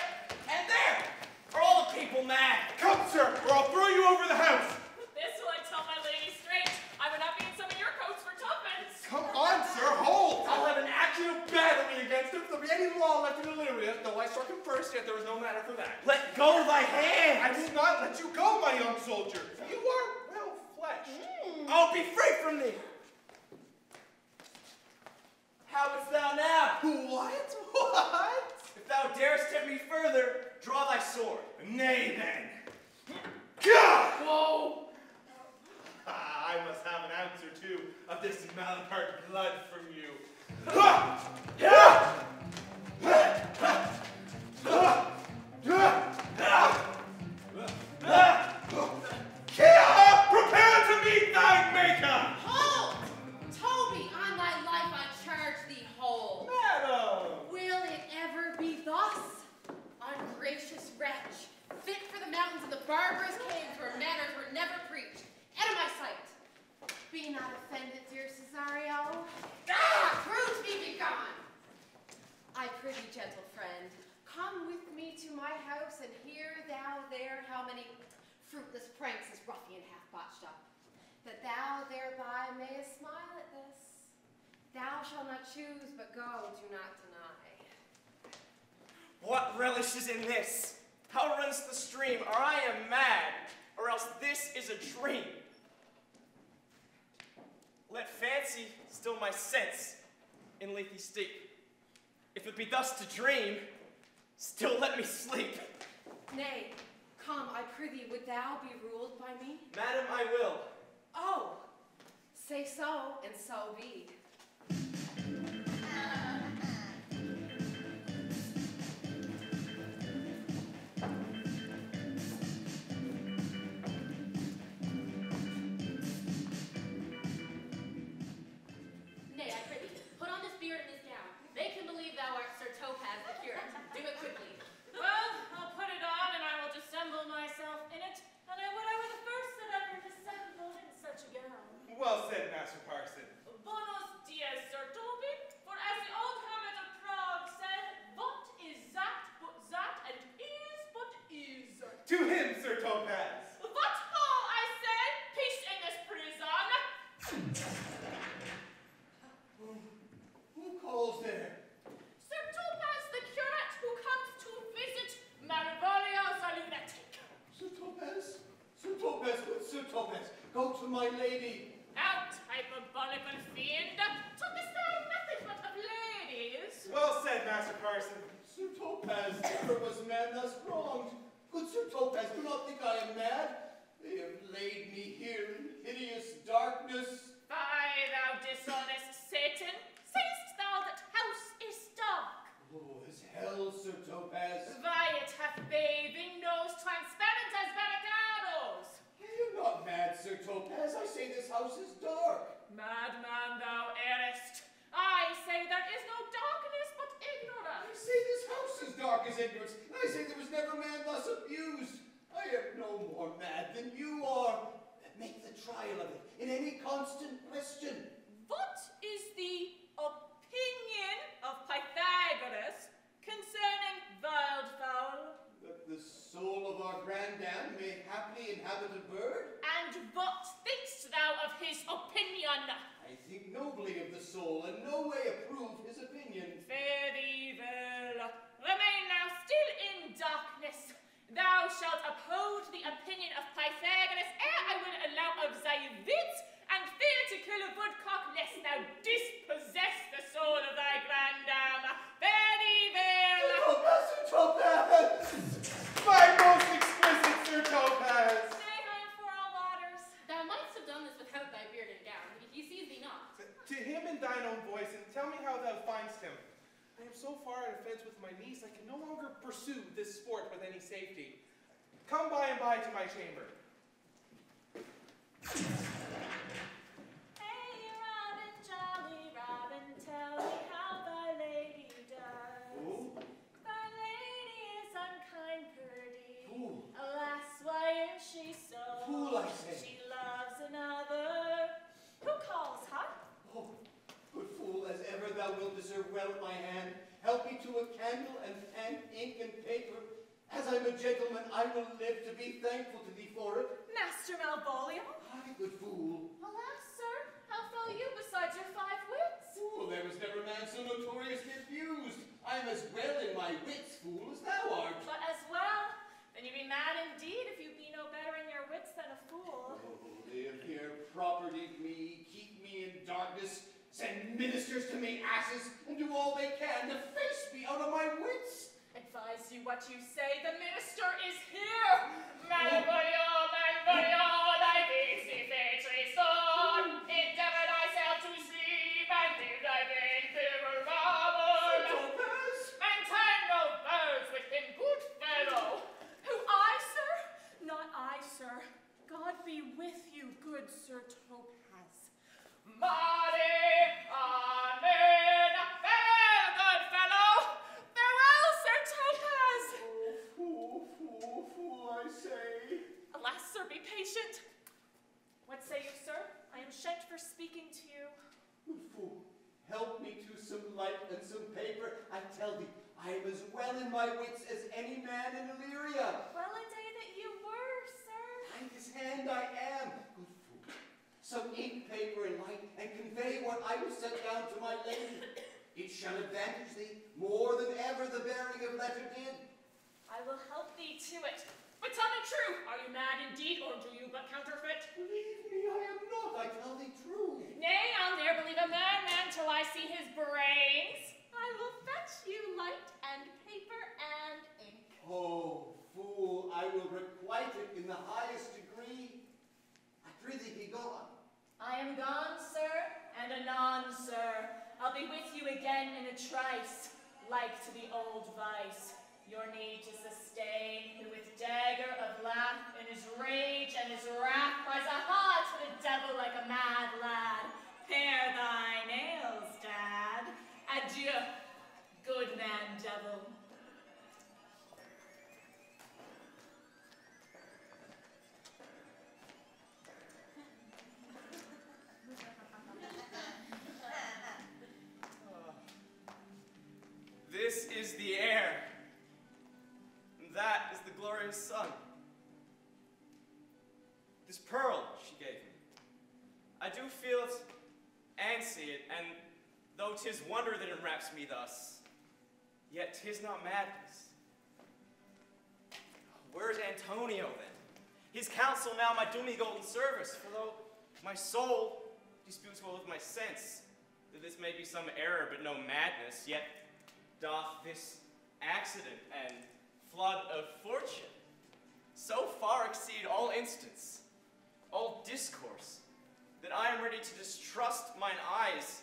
are all the people mad? Come, sir, or I'll throw you over the house. This will I tell my lady straight. I would not be in some of your coats for tuppence. Come on, sir, hold. I'll have an action of battery against him if there be any law left in Illyria, though I struck him first, yet there was no matter for that. Let go thy hand. I will not let you go, my young soldier. You are well fleshed. I'll be free from thee. How wouldst thou now? What? If thou darest tempt me further, draw thy sword. Nay, then. Whoa! I must have an ounce or two of this Malapart blood from you. Prepare to meet thy maker! Hold! Toby, on thy life I charge thee hold. Madam! Will it ever be thus? Ungracious wretch, fit for the mountains and the barbarous caves where manners were never preached. Out of my sight. Be not offended, dear Cesario. Brute, be begone! I prithee, gentle friend, come with me to my house and hear thou there how many fruitless pranks this ruffian hath botched up, that thou thereby mayest smile at this. Thou shalt not choose, but go, do not deny. What relish is in this? How runs the stream? Or I am mad, or else this is a dream. Let fancy still my sense in Lethe steep. If it be thus to dream, still let me sleep. Nay, come, I prithee, would thou be ruled by me? Madam, I will. Oh, say so, and so be. Nay, I prithee, put on this beard and this gown. They can believe thou art Sir Topaz the curate. Do it quickly. Well, I'll put it on and I will dissemble myself in it, and I would I were the first that ever dissembled in such a gown. Well said, Master Parson. Buenos dias, Sir Toby, for as the old hermit of Prague said, what is that but that, and is but is. To him, Sir Topaz. What ho, I said, peace in this prison. Who calls there? Sir Topaz, the curate who comes to visit Malvolio the lunatic. Sir Topaz? Sir Topaz, good Sir Topaz, go to my lady. Out, hyperbolical fiend, to bestow nothing but of ladies. Well said, Master Parson. Sir Topaz, never was man thus wronged. Good Sir Topaz, do not think I am mad. They have laid me here in hideous darkness. Fie, thou dishonest Satan, sayest thou that house is dark? Oh, as hell, Sir Topaz. Why, it hath bathing nose transparent as barricados. You're not mad, Sir Topaz. I say this house is dark. Madman thou errest. I his ignorance. I say there was never man thus abused. I am no more mad than you are. Make the trial of it in any constant question. What is the opinion of Pythagoras concerning wildfowl? That the soul of our grandam may haply inhabit a bird? And what thinkst thou of his opinion? I think nobly of the soul, and no way approve his opinion. Fare thee well. Remain now still in darkness. Thou shalt uphold the opinion of Pythagoras ere I will allow of thy wit, and fear to kill a woodcock lest thou dispossess the soul of thy grandam. Fare thee well. Sir Topaz! My most exquisite Sir Topaz! Stay home for all waters. Thou mightst have done this without thy beard and gown. He sees thee not. To him in thine own voice, and tell me how thou find'st him. I am so far at offense with my niece, I can no longer pursue this sport with any safety. Come by and by to my chamber. Hey, Robin, jolly Robin, tell me how thy lady does. Who? Thy lady is unkind, Purdy. Fool. Alas, why is she so? Fool, I say. She loves another. Who calls, huh? Oh, good fool, as ever thou wilt deserve well at my hand. Help me to a candle and pen, ink, and paper. As I'm a gentleman, I will live to be thankful to thee for it. Master Malvolio? Ay, good fool. Alas, sir, how fell you besides your 5 wits? Fool, there was never man so notoriously abused. I am as well in my wits, fool, as thou art. But as well, then you be mad indeed if you be no better in your wits than a fool. Oh, live here, property me, keep me in darkness, send ministers to me asses, and do all they can to face me out of my wits. Advise you what you say, the minister is here! Malvolio, Malvolio, thy busy fatry son, endeavor thyself to sleep, and leave thy vain fear robber. And turn no birds with him, good fellow. Who, I, sir? Not I, sir. God be with you, good Sir Topaz. Mare, amen. Farewell, good fellow. Farewell, Sir Topaz. Oh, fool, I say. Alas, sir, be patient. What say you, sir? I am shent for speaking to you. Good fool, help me to some light and some paper. I tell thee, I am as well in my wits as any man in Illyria. Well a day that you were, sir. By his hand I am. Good fool, some ink, paper, and light, and convey what I will set down to my lady. It shall advantage thee more than ever the bearing of letter did. I will help thee to it. But tell me true, are you mad indeed, or do you but counterfeit? Believe me, I am not. I tell thee true. Nay, I'll ne'er believe a madman till I see his brains. I will fetch you light and paper and ink. Oh, fool, I will requite it in the highest degree. I prithee be gone. I am gone, sir, and anon, sir. I'll be with you again in a trice, like to the old vice. Your need to sustain, who with dagger of laugh in his rage and his wrath cries aha to the devil like a mad lad. Pare thy nails, dad. Adieu, good man devil. This is the air. And that is the glorious sun. This pearl she gave me. I do feel it and see it, and though 'tis wonder that enwraps me thus, yet 'tis not madness. Where's Antonio then? His counsel now might do me golden service, for though my soul disputes well with my sense, that this may be some error but no madness, yet doth this accident and flood of fortune so far exceed all instance, all discourse, that I am ready to distrust mine eyes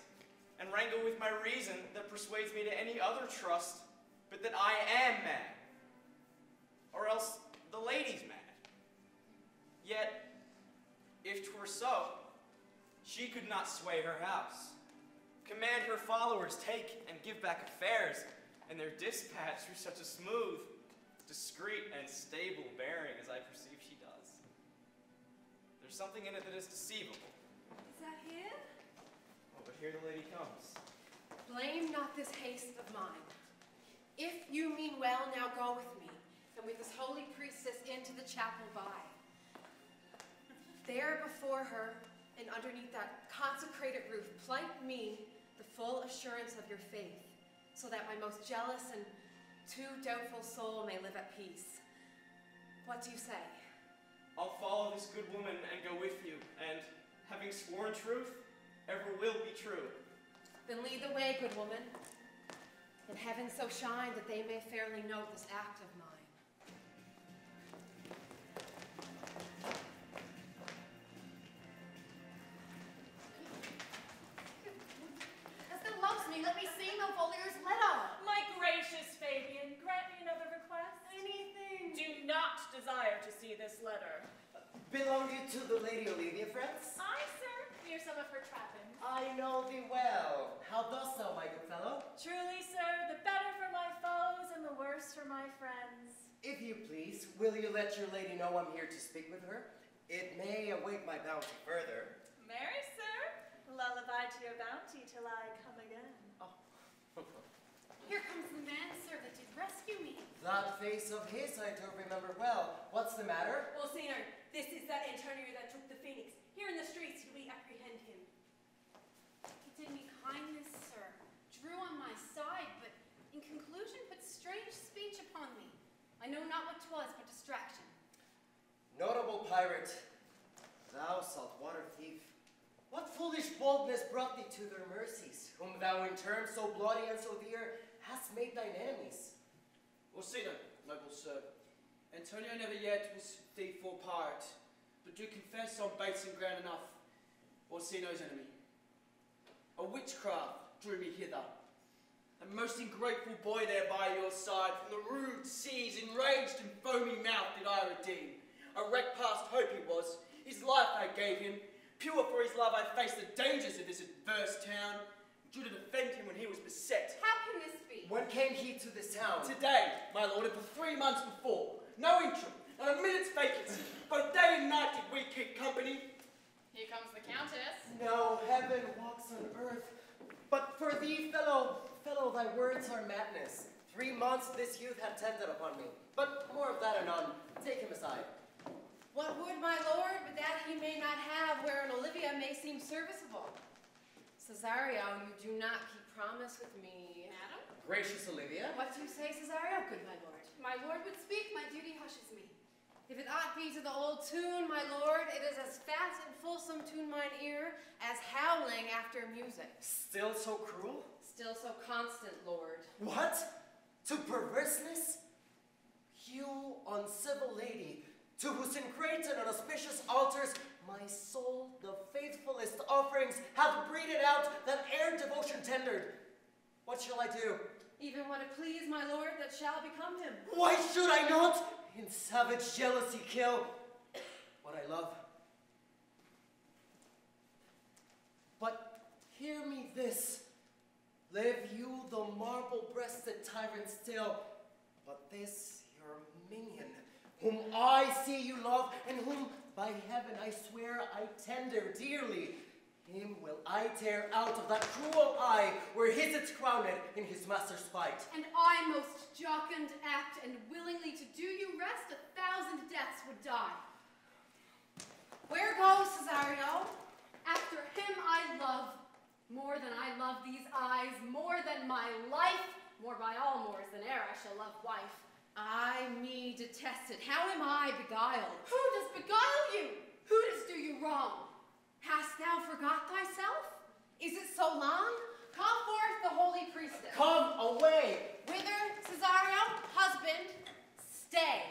and wrangle with my reason that persuades me to any other trust but that I am mad, or else the lady's mad. Yet, if 'twere so, she could not sway her house, command her followers take and give back affairs, and their dispatch through such a smooth, discreet, and stable bearing as I perceive she does. There's something in it that is deceivable. Is that here? Oh, but here the lady comes. Blame not this haste of mine. If you mean well, now go with me, and with this holy priestess into the chapel by. There before her, and underneath that consecrated roof, plight me the full assurance of your faith, so that my most jealous and too doubtful soul may live at peace. What do you say? I'll follow this good woman and go with you, and having sworn truth, ever will be true. Then lead the way, good woman, and heaven so shine that they may fairly note this act of mine. As thou loves me, let me see Malvolio's letter. My gracious Fabian, grant me another request. Anything. Do not desire to see this letter. Belong you to the Lady Olivia, friends? Aye, sir. We are some of her trappings. I know thee well. How dost thou, my good fellow? Truly, sir, the better for my foes and the worse for my friends. If you please, will you let your lady know I'm here to speak with her? It may await my bounty further. Marry, sir. Lullaby to your bounty till I come again. Here comes the man, sir, that did rescue me. That face of his I do remember well. What's the matter? Well, Senor, this is that Antonio that took the phoenix. Here in the streets do we apprehend him. He did me kindness, sir, drew on my side, but in conclusion put strange speech upon me. I know not what 'twas but distraction. Notable pirate, thou saltwater thief, what foolish boldness brought thee to their mercies, whom thou in terms so bloody and so dear hast made thine enemies? Orsino, noble sir, Antonio never yet was thief or pirate, but do confess on basin ground enough, Orsino's enemy. A witchcraft drew me hither. A most ingrateful boy there by your side, from the rude seas, enraged and foamy mouth did I redeem. A wreck past hope he was, his life I gave him. Pure for his love I faced the dangers of this adverse town, drew to defend him when he was beset. How can this be? When came he to this town? Today, my lord, and for 3 months before. No interim, not a minute's vacancy, but day and night did we keep company. Here comes the countess. No heaven walks on earth, but for thee, fellow, thy words are madness. 3 months this youth hath tended upon me, but more of that anon. Take him aside. What would my lord, but that he may not have wherein Olivia may seem serviceable? Cesario, you do not keep promise with me. Madam? Gracious Olivia. What do you say, Cesario, good my lord? My lord would speak, my duty hushes me. If it ought be to the old tune, my lord, it is as fat and fulsome tune mine ear as howling after music. Still so cruel? Still so constant, lord. What? To perverseness? You, uncivil lady, to whose great and unauspicious altars my soul, the faithfulest offerings, hath breathed out that ere devotion tendered. What shall I do? Even what it please, my lord, that shall become him. Why should I not in savage jealousy kill what I love? But hear me this. Live you the marble-breasted tyrant still, but this your minion, whom I see you love, and whom, by heaven, I swear I tender dearly, him will I tear out of that cruel eye where his it's crowned in his master's spite. And I most jocund act, and willingly to do you rest 1,000 deaths would die. Where goes Cesario? After him I love, more than I love these eyes, more than my life, more by all mores than e'er I shall love wife. I me detested. How am I beguiled? Who does beguile you? Who does do you wrong? Hast thou forgot thyself? Is it so long? Call forth the holy priestess. Come away! Whither, Cesario? Husband, stay.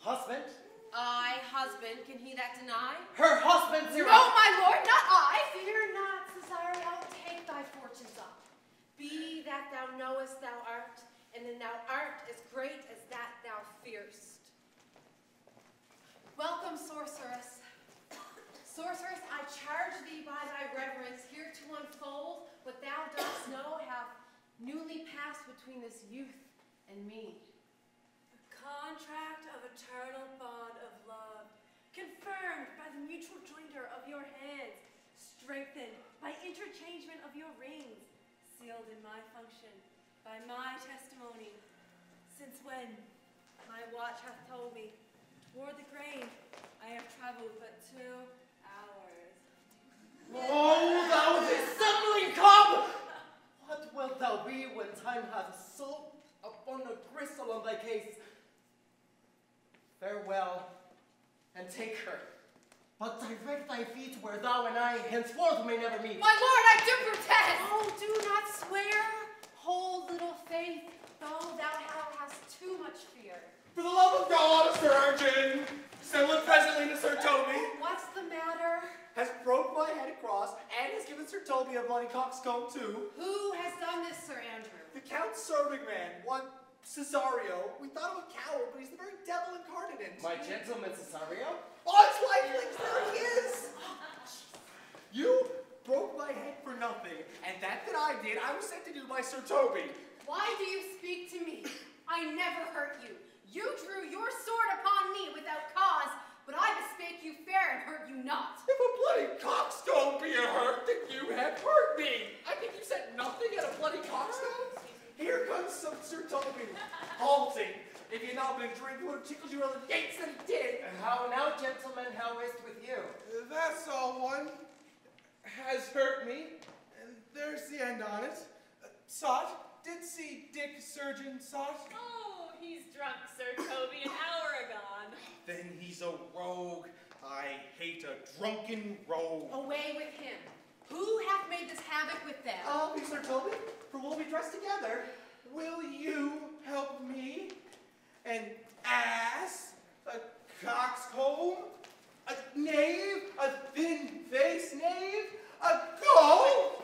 Husband? I, husband, can he that deny? Her husband's No, my lord, not I. Fear not, Cesario, take thy fortunes up. Be that thou knowest thou art, and then thou art as great as that thou fearst. Welcome, sorceress. Sorceress, I charge thee by thy reverence here to unfold what thou dost know have newly passed between this youth and me. A contract of eternal bond of love, confirmed by the mutual joinder of your hands, strengthened by interchangement of your rings, sealed in my function, by my testimony. Since when, my watch hath told me, toward the grave I have traveled but 2 hours. Oh, thou dissembling cob! What wilt thou be when time hath so upon a gristle on thy case? Farewell, and take her. But direct thy feet where thou and I henceforth may never meet. My lord, I do protest! Oh, do not swear. Hold little faith, though thou hast too much fear. For the love of God, surgeon! Send one presently to Sir Toby. What's the matter? Has broke my head across and has given Sir Toby a bloody coxcomb too. Who has done this, Sir Andrew? The Count's serving man, one Cesario. We thought him a coward, but he's the very devil incarnate. My gentleman Cesario? Oh, it's lifelings, there he is! You broke my head for nothing, and that I did, I was sent to do by Sir Toby. Why do you speak to me? I never hurt you. You drew your sword upon me without cause, but I bespake you fair and hurt you not. If a bloody coxcomb be a hurt, then you have hurt me. I think you said nothing at a bloody coxcomb. Here comes some Sir Toby, halting. If you had not been drinking, would have tickled you on the gates that he did. How now, gentlemen, how is't with you? That's all one has hurt me, and there's the end on it. Sot, did see Dick Surgeon, Sot? Oh, he's drunk, Sir Toby, an hour agone. Then he's a rogue. I hate a drunken rogue. Away with him. Who hath made this havoc with them? I'll be Sir Toby, for we'll be dressed together. Will you help me? An ass, a coxcomb, a knave, a thin-faced knave, a goat?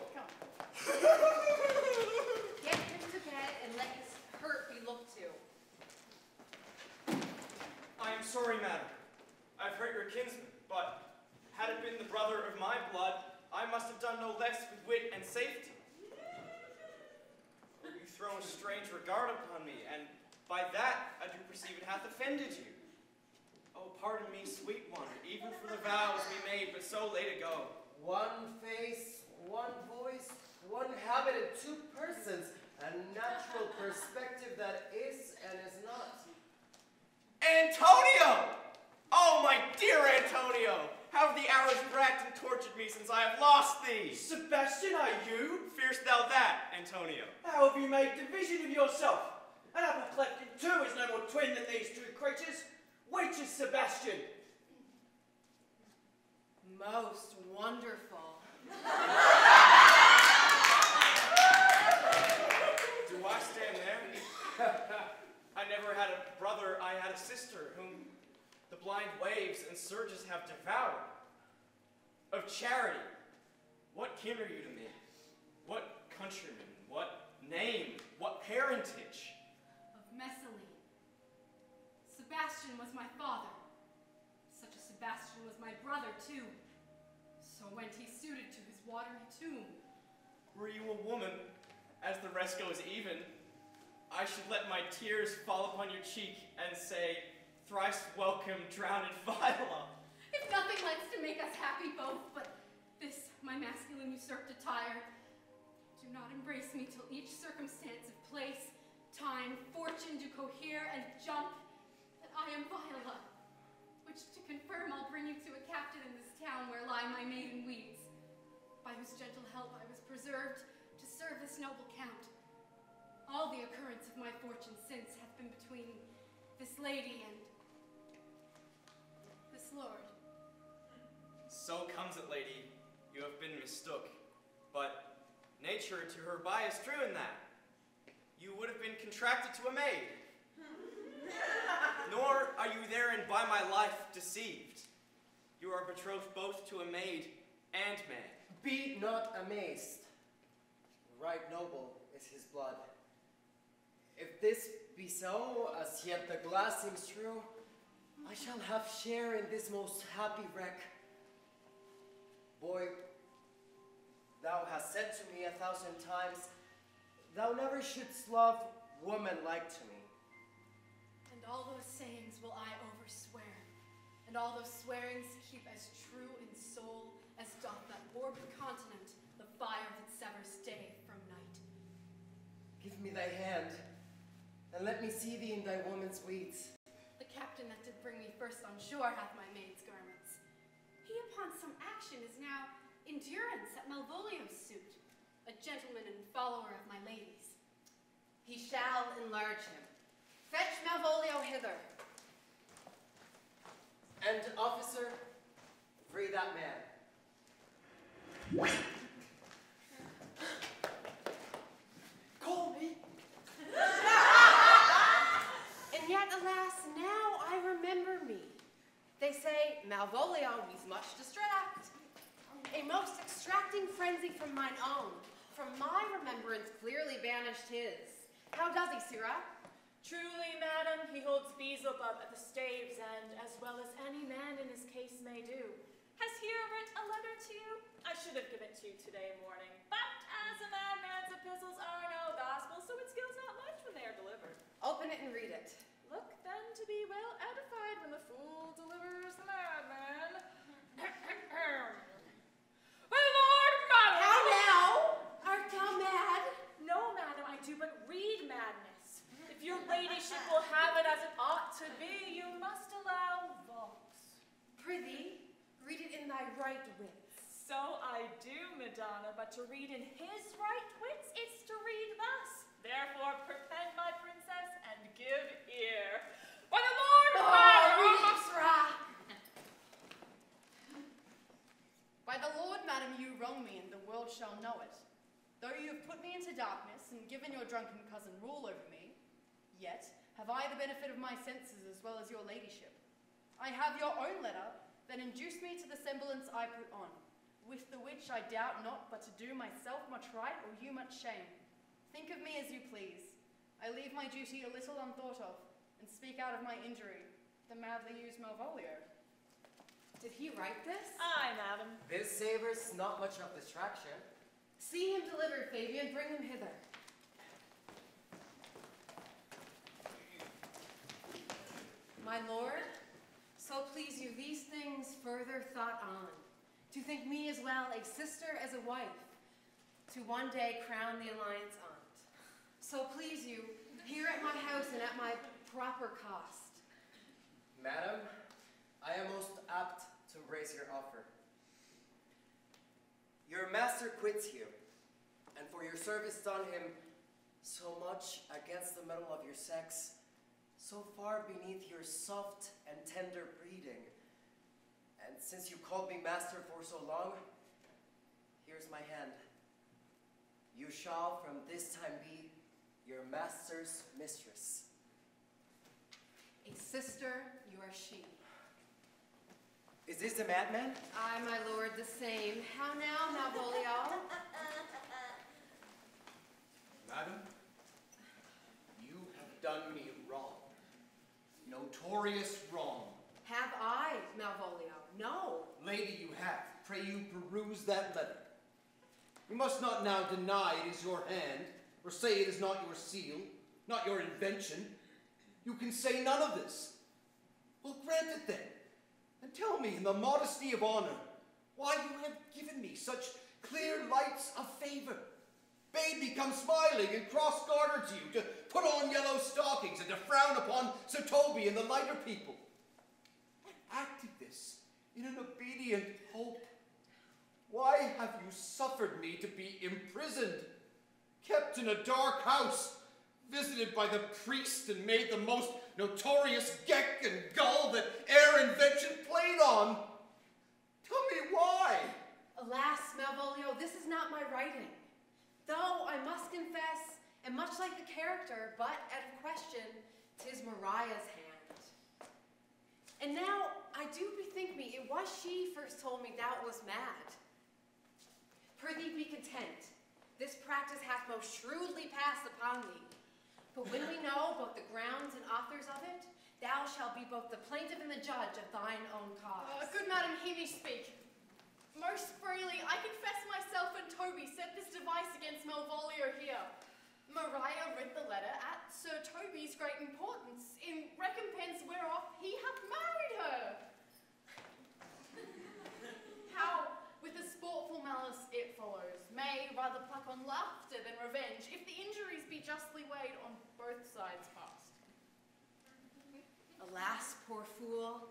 Get him to bed and let his hurt be looked to. I am sorry, madam. I've hurt your kinsman, but had it been the brother of my blood, I must have done no less with wit and safety. For you throw a strange regard upon me, and by that I do perceive it hath offended you. Oh, pardon me, sweet one, even for the vows we made but so late ago. One face, one voice, one habit in 2 persons, a natural perspective that is and is not. Antonio! Oh, my dear Antonio! How have the hours racked and tortured me since I have lost thee? Sebastian, are you? Fear'st thou that, Antonio? How have you made division of yourself? An apple cleft in 2 is no more twin than these 2 creatures. Which is Sebastian? Most wonderful. Do I stand there? I never had a brother, I had a sister, whom the blind waves and surges have devoured. Of charity, what kin are you to me? What countryman? What name? What parentage? Of Messaline. Sebastian was my father. Such a Sebastian was my brother, too. So went he suited to his watery tomb. Were you a woman, as the rest goes even, I should let my tears fall upon your cheek and say, thrice welcome, drowned Viola. If nothing likes to make us happy both, but this, my masculine usurped attire, do not embrace me till each circumstance of place, time, fortune do cohere and jump, that I am Viola, which to confirm I'll bring you to a captain in this town where lie my maiden weeds, by whose gentle help I was preserved to serve this noble count. All the occurrence of my fortune since hath been between this lady and this lord. So comes it, lady, you have been mistook, but nature to her bias drew in that. You would have been contracted to a maid. Nor are you therein by my life deceived. You are betrothed both to a maid and man. Be not amazed. Right noble is his blood. If this be so, as yet the glass seems true, I shall have share in this most happy wreck. Boy, thou hast said to me 1,000 times, Thou never shouldst love woman like to me. And all those sayings will I overswear, and all those swearings keep as true in soul as doth that orbed continent the fire that severs day from night. Give me thy hand, and let me see thee in thy woman's weeds. The captain that did bring me first on shore hath my maid's garments. He upon some action is now in durance at Malvolio's suit, a gentleman and follower of my lady's. He shall enlarge him. Fetch Malvolio hither. And, officer, free that man. Call me. And yet, alas, now I remember me. They say Malvolio is much distract. A most extracting frenzy from mine own. From my remembrance clearly banished his. How does he, Sirrah? Truly, madam, he holds Beelzebub at the stave's end, as well as any man in his case may do. Has he writ a letter to you? I should have given it to you today morning, but as a madman's epistles are no gospel, so it skills not much when they are delivered. Open it and read it. Look then to be well edified when the fool delivers the madman. My lord, madam! How now? Art thou mad? No, madam, I do but read madness. If your ladyship will have it as it ought to be, you must allow vox. Prithee, read it in thy right wits. So I do, Madonna, but to read in his right wits is to read thus. Therefore, perpend my princess and give ear. By the Lord, read it, Sirrah. By the Lord, madam, you wrong me, and the world shall know it. Though you have put me into darkness and given your drunken cousin rule over me, yet have I the benefit of my senses as well as your ladyship. I have your own letter that induced me to the semblance I put on, with the which I doubt not but to do myself much right or you much shame. Think of me as you please. I leave my duty a little unthought of, and speak out of my injury, the madly used Malvolio. Did he write this? Aye, madam. This savors not much of distraction. See him delivered, Fabian. Bring him hither. My lord, so please you, these things further thought on, to think me as well a sister as a wife, to one day crown the alliance aunt. So please you, here at my house and at my proper cost. Madam, I am most apt to embrace your offer. Your master quits you, and for your service done him so much against the metal of your sex, so far beneath your soft and tender breeding, and since you called me master for so long, here's my hand. You shall from this time be your master's mistress. A sister, you are she. Is this the madman? Aye, my lord, the same. How now, Malvolio? Madam, you have done me wrong. Notorious wrong. Have I, Malvolio? No. Lady, you have. Pray you peruse that letter. You must not now deny it is your hand, or say it is not your seal, not your invention. You can say none of this. Well, grant it then, and tell me in the modesty of honor why you have given me such clear lights of favor. Bade me come smiling and cross-garter to you, to put on yellow stockings and to frown upon Sir Toby and the lighter people. Acted this in an obedient hope. Why have you suffered me to be imprisoned, kept in a dark house, visited by the priest and made the most notorious geck and gull that e'er invention played on? Tell me why. Alas, Malvolio, this is not my writing. Though I must confess, and much like the character, but out of question, 'tis Mariah's hand. And now I do bethink me, it was she first told me thou was mad. Prithee be content. This practice hath most shrewdly passed upon thee. But when we know both the grounds and authors of it, thou shalt be both the plaintiff and the judge of thine own cause. Good madam, hear me speak. Most freely, I confess myself and Toby set this device against Malvolio here. Maria read the letter at Sir Toby's great importance, in recompense whereof he hath married her. How, with a sportful malice it follows, may rather pluck on laughter than revenge, if the injuries be justly weighed on both sides past. Alas, poor fool,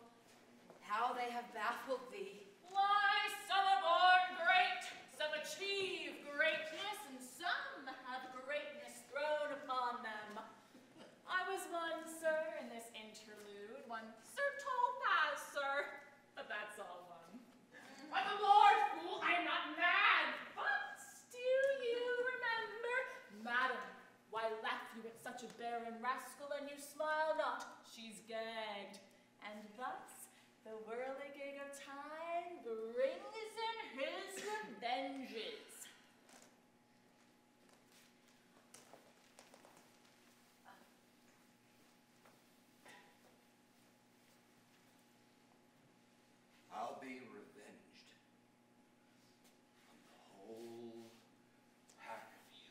how they have baffled thee. Why, some are born great, some achieve greatness, and some have greatness thrown upon them. I was one, sir, in this interlude, one Sir Topaz, sir, but that's all one. By the Lord, fool, I am not mad, but do you remember? Madam, why laugh you at such a barren rascal, and you smile not? She's gagged, and thus the whirligig of time brings in his revenges. I'll be revenged on the whole pack of you.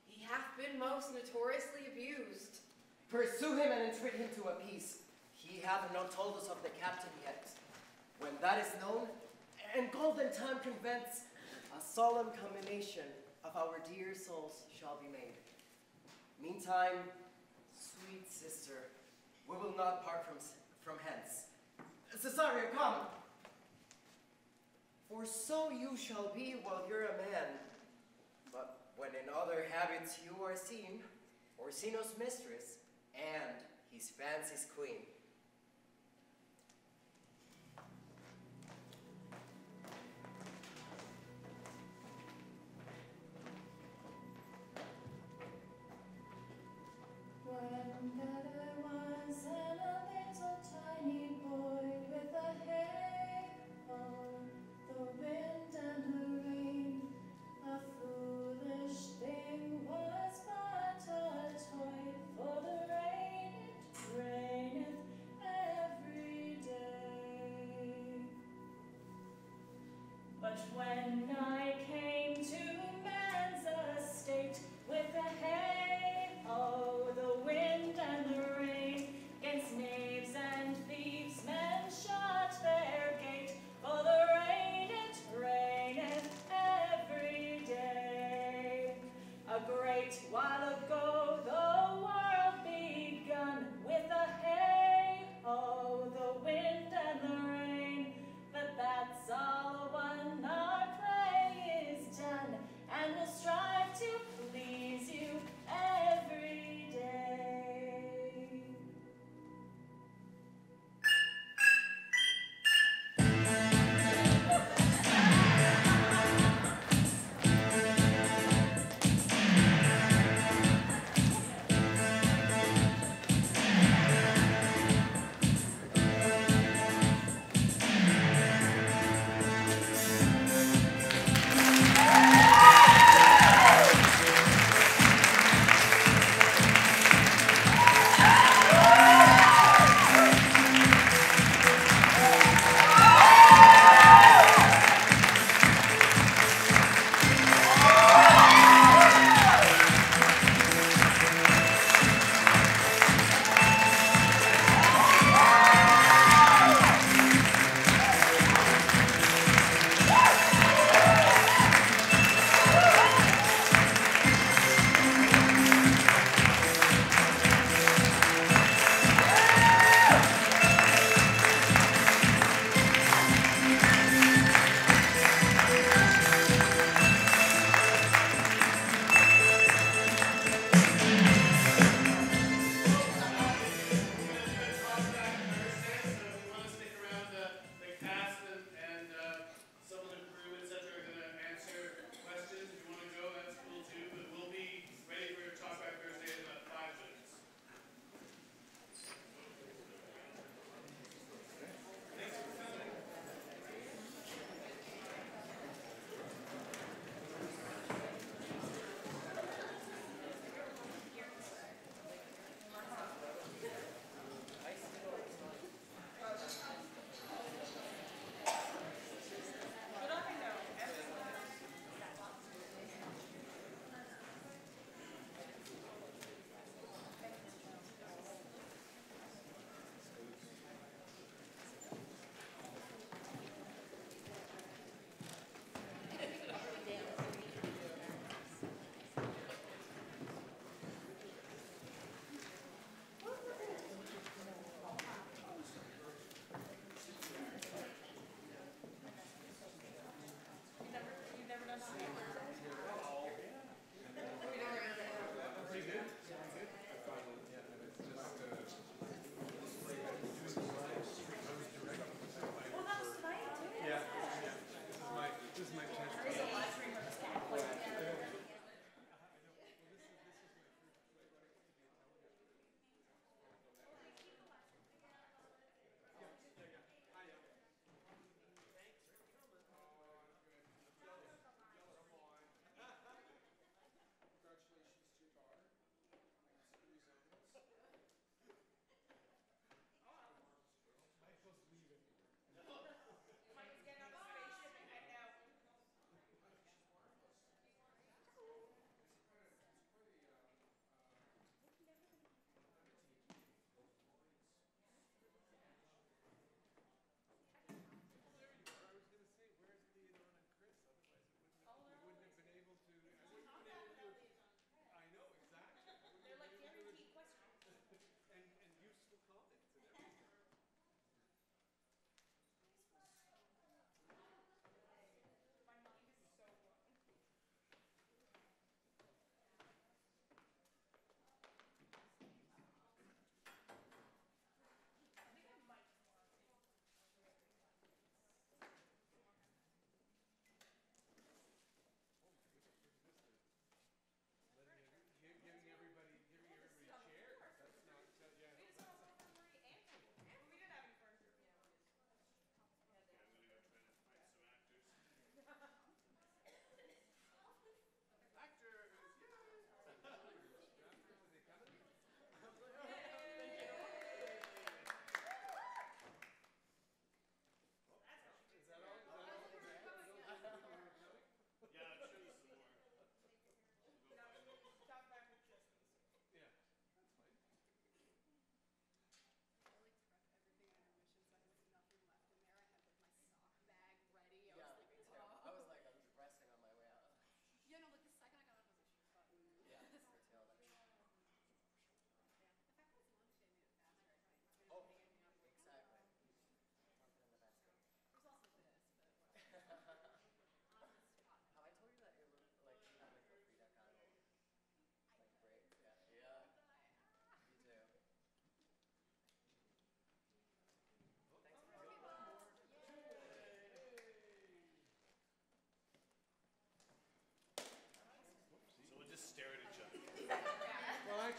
He hath been most notoriously abused. Pursue him and entreat him to a peace. He hath not told us of the captain yet. When that is known, and golden time convents, a solemn combination of our dear souls shall be made. Meantime, sweet sister, we will not part from hence. Cesario, come! For so you shall be while you're a man. But when in other habits you are seen, Orsino's mistress, and his fancy's queen. When that I was and a little tiny boy with a halo, the wind and the rain, a foolish thing was but a toy, for the rain it raineth every day. But when I came to man's estate with a halo, the wind and the rain, against knaves and thieves men shut their gate, for the rain it raineth every day. A great while ago the world begun with a halo, the wind and the rain, but that's all one. Our play is done, and we'll strive to please you every day.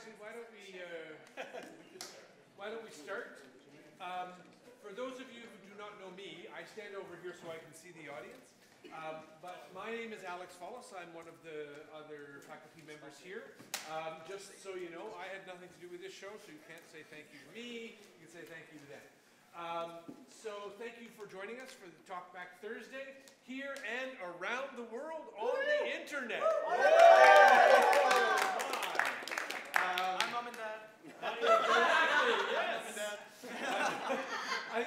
actually, why don't we start? For those of you who do not know me, I stand over here so I can see the audience. But my name is Alex Follis. I'm one of the other faculty members here. Just so you know, I had nothing to do with this show, so you can't say thank you to me. You can say thank you to them. So thank you for joining us for the Talk Back Thursday here and around the world on the internet. Hi, Mom and Dad. Yes. I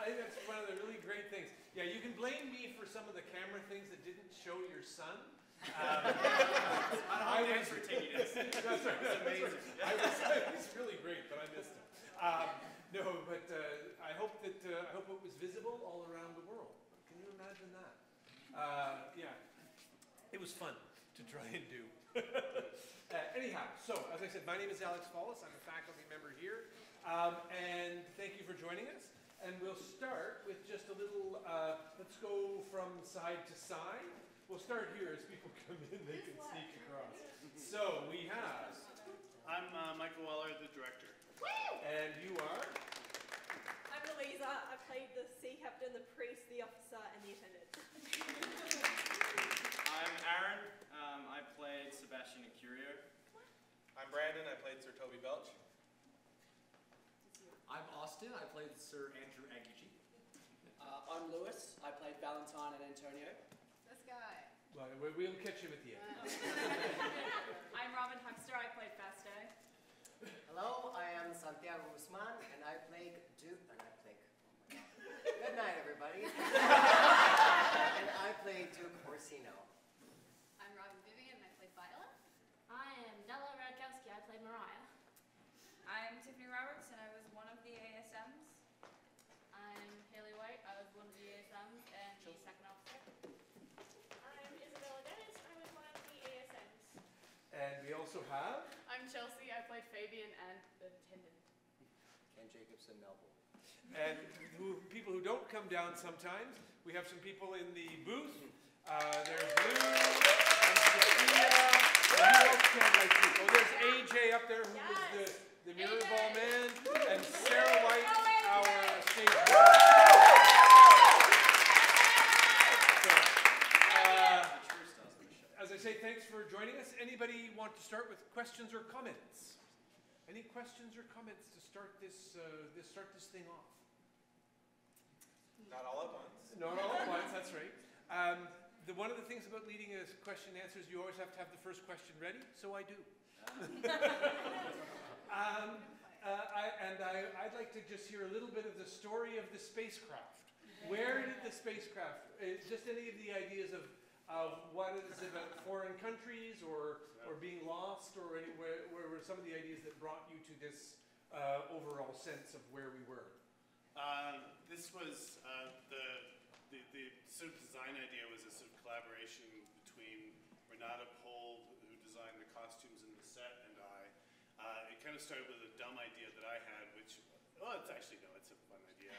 think that's one of the really great things. Yeah, you can blame me for some of the camera things that didn't show your son. I was for taking it. That's right. That's amazing. He's really great, but I missed him. No, but I hope it was visible all around the world. Can you imagine that? Yeah, it was fun to try and do. Anyhow, so as I said, my name is Alex Follis. I'm a faculty member here, and thank you for joining us. And we'll start with just a little. Let's go from side to side. We'll start here as people come in. They can sneak across. So we have. I'm Michael Weller, the director. And you are? I'm Louisa. I played the sea captain, the priest, the officer, and the attendant. I'm Aaron. I played Sebastian and Curio. I'm Brandon. I played Sir Toby Belch. I'm Austin. I played Sir Andrew Aguichi. I'm Lewis. I played Valentine and Antonio. This guy. Well, we'll catch you at the end. I'm Robin Huckster. I played Fasto. Hello, I am Santiago Guzman, and I played Duke. Good night, everybody. And I played Duke Orsino. I'm Robin Vivian, and I played Viola. I am Della Radkowski. I played Mariah. I'm Tiffany Roberts, and I was one of the ASMs. I'm Haley White. I was one of the ASMs and the second officer. I'm Isabella Dennis. I was one of the ASMs. And we also have. I'm Chelsea. I played Fabian and the attendant. Ken Jacobson, Melville. And people who don't come down sometimes, we have some people in the booth. There's Lou and Sophia. And who else can I see? Oh, there's AJ up there who was the mirror ball man. And Sarah White, our stage manager. As I say, thanks for joining us. Anybody want to start with questions or comments? Any questions or comments to start this thing off? Not all at once. Not all at once, that's right. One of the things about leading a question and answers, you always have to have the first question ready, so I do. I'd like to just hear a little bit of the story of the spacecraft. Where did the spacecraft, just any of the ideas of what is it about foreign countries or being lost, or anywhere, where were some of the ideas that brought you to this overall sense of where we were? This was the sort of design idea was a sort of collaboration between Renata Pohl, who designed the costumes and the set, and I. It kind of started with a dumb idea that I had, which, well, it's actually, no, it's a fun idea.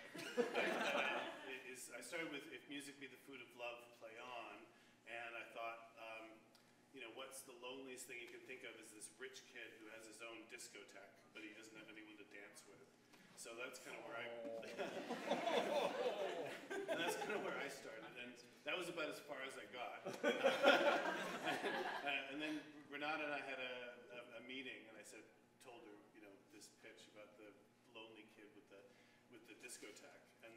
I started with "If music be the food of love, play on," and I thought, what's the loneliest thing you can think of is this rich kid who has his own discotheque, but he doesn't have anyone to dance with. So that's kind of where I started, and that was about as far as I got. And then Renata and I had a meeting, and I told her, this pitch about the lonely kid with the discotheque, and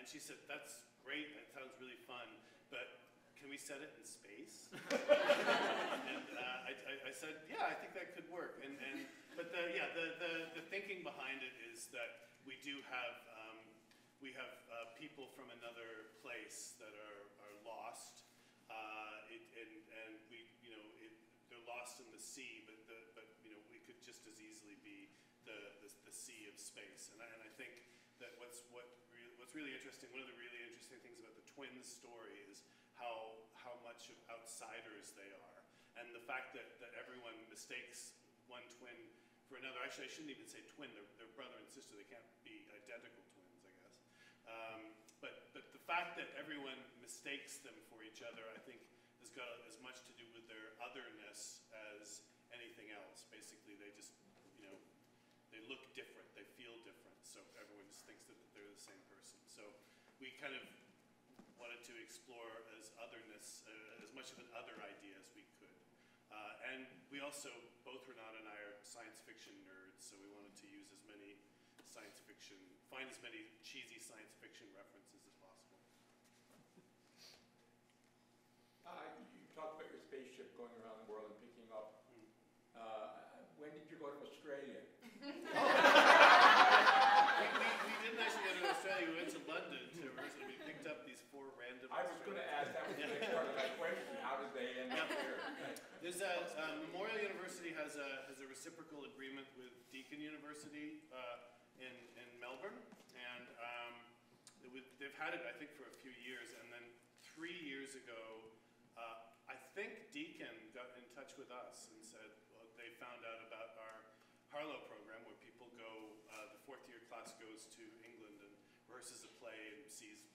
she said, "That's great. That sounds really fun, but can we set it in space?" And I said, "Yeah, I think that could work." But the thinking behind it is that we do have people from another place that are lost, and they're lost in the sea, but we could just as easily be the sea of space. And I think that what's really interesting, one of the really interesting things about the twins story is how much of outsiders they are, and the fact that everyone mistakes one twin for another. Actually, I shouldn't even say twin. They're brother and sister. They can't be identical twins, I guess. But the fact that everyone mistakes them for each other, I think, has got as much to do with their otherness as anything else. Basically, they look different, they feel different, so everyone just thinks that they're the same person. So we kind of wanted to explore as otherness, as much of an other idea as we could. And we also, both Renata and I are science fiction nerds, so we wanted to use as many science fiction, find as many cheesy science fiction references as possible. You talked about your spaceship going around the world and picking up. When did you go to Australia? We didn't actually go to Australia. We went to London to university. We picked up these 4 random. I was going to ask, that was the next part of my question. How did they end up here? There's Memorial University has a reciprocal agreement with Deakin University in Melbourne, and they've had it, I think, for a few years. And then 3 years ago, I think Deakin got in touch with us and said, well, they found out about our Harlow program where people go, the 4th year class goes to England and rehearses a play and sees,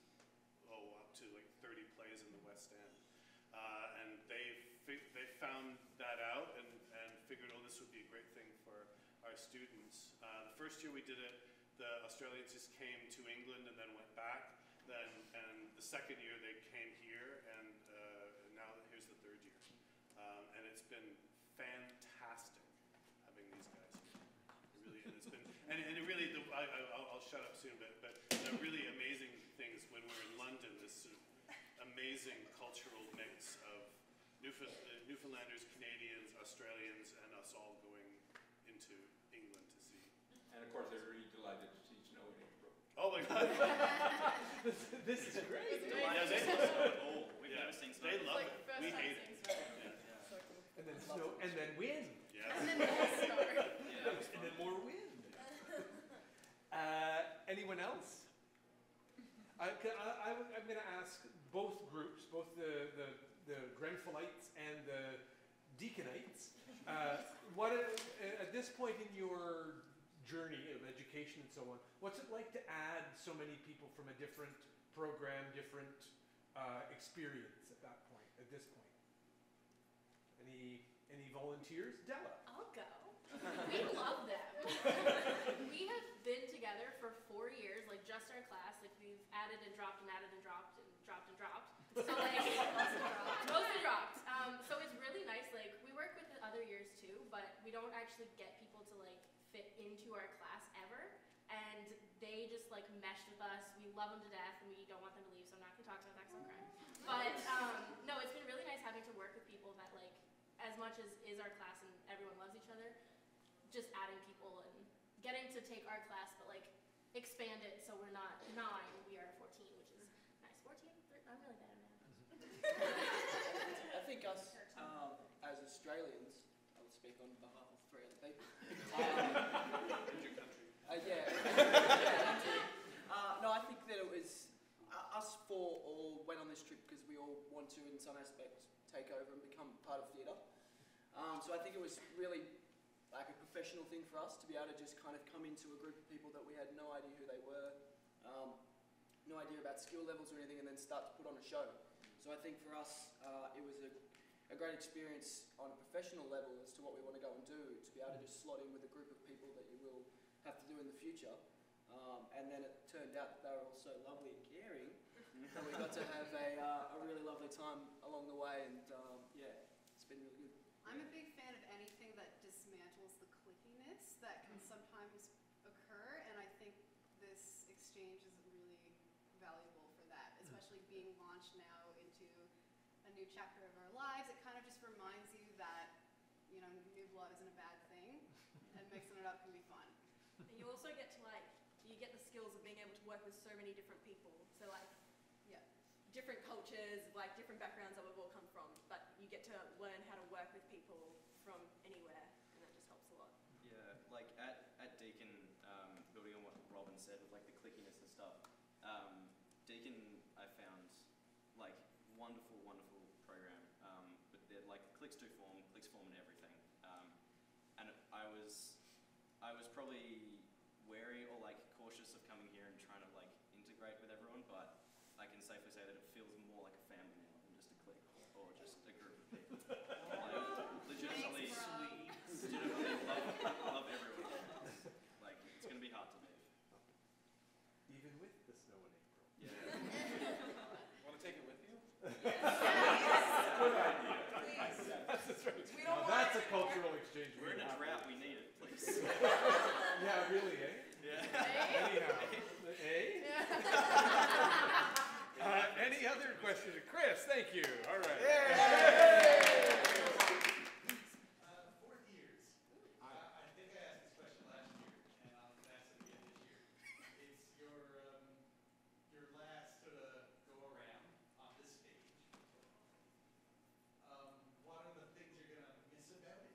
up to like 30 plays in the West End. And they found that out and figured, this would be a great thing for our students. The first year we did it, the Australians just came to England and then went back. And the second year they came here, and now here's the 3rd year. And it's been fantastic having these guys here. It really, and it's been, and it really, I'll shut up soon, but the really amazing things when we're in London, this sort of amazing cultural mix of Newfoundlanders, Canadians, Australians, and us all going into England to see. And of course, they're really delighted to see snow in April. Oh my God! This is great. Yeah, they love it. We've never seen snow. They love it. We hate it. And then snow, and then wind. Yeah. And then more snow. And then more wind. Anyone else? I'm going to ask both groups, both the Grenfellites and the Deaconites, at this point in your journey of education and so on, what's it like to add so many people from a different program, different experience at this point? Any volunteers? Della. I'll go. We love them. We have been together for 4 years, like just our class. Like we've added and dropped and added and dropped and dropped and dropped. So like mostly dropped. So it's really nice. Like we work with the other years too, but we don't actually get people to like fit into our class ever. And they just like mesh with us. We love them to death, and we don't want them to leave. So I'm not gonna talk about that because I'm crying. But no, it's been really nice having to work with people that like, as much as is our class and everyone loves each other, just adding people and getting to take our class, but like expand it so we're not 9, we are 14, which is nice. 14? I'm really bad at math. I think us, as Australians, I will speak on behalf of 3 other people. In your country. No, I think that it was, us 4 all went on this trip because we all want to, in some aspects, take over and become part of theatre. So I think it was really like a professional thing for us to be able to just kind of come into a group of people that we had no idea who they were, no idea about skill levels or anything, and then start to put on a show. So I think for us, it was a great experience on a professional level as to what we want to go and do, to be able to just slot in with a group of people that you will have to do in the future. And then it turned out that they were all so lovely and caring that we got to have a really lovely time along the way, and yeah, it's been really good. I'm a big fan of anything that dismantles the clickiness that can sometimes occur, and I think this exchange is really valuable for that, especially being launched now into a new chapter of our lives. It kind of just reminds you that, new blood isn't a bad thing, and mixing it up can be fun. And you also get to you get the skills of being able to work with so many different people. So yeah, different cultures, different backgrounds that we've all come from, but you get to learn how to work with people from anywhere, and that just helps a lot. Yeah, like at Deakin, building on what Robin said with like the clickiness and stuff, Deakin I found like wonderful program, but they're like clicks form in everything, and I was probably wary or like cautious of coming here and trying to like integrate with everyone, but I can safely say that it feels more like a family now than just a clique or just a group of people. Like, legitimately love everyone. Yeah, really, eh? Yeah. Anyhow, eh? Any other questions? Chris, thank you. All right. Fourth years. I think I asked this question last year, and I'll ask it again this year. It's your last sort of go around on this stage. What are the things you're gonna miss about it?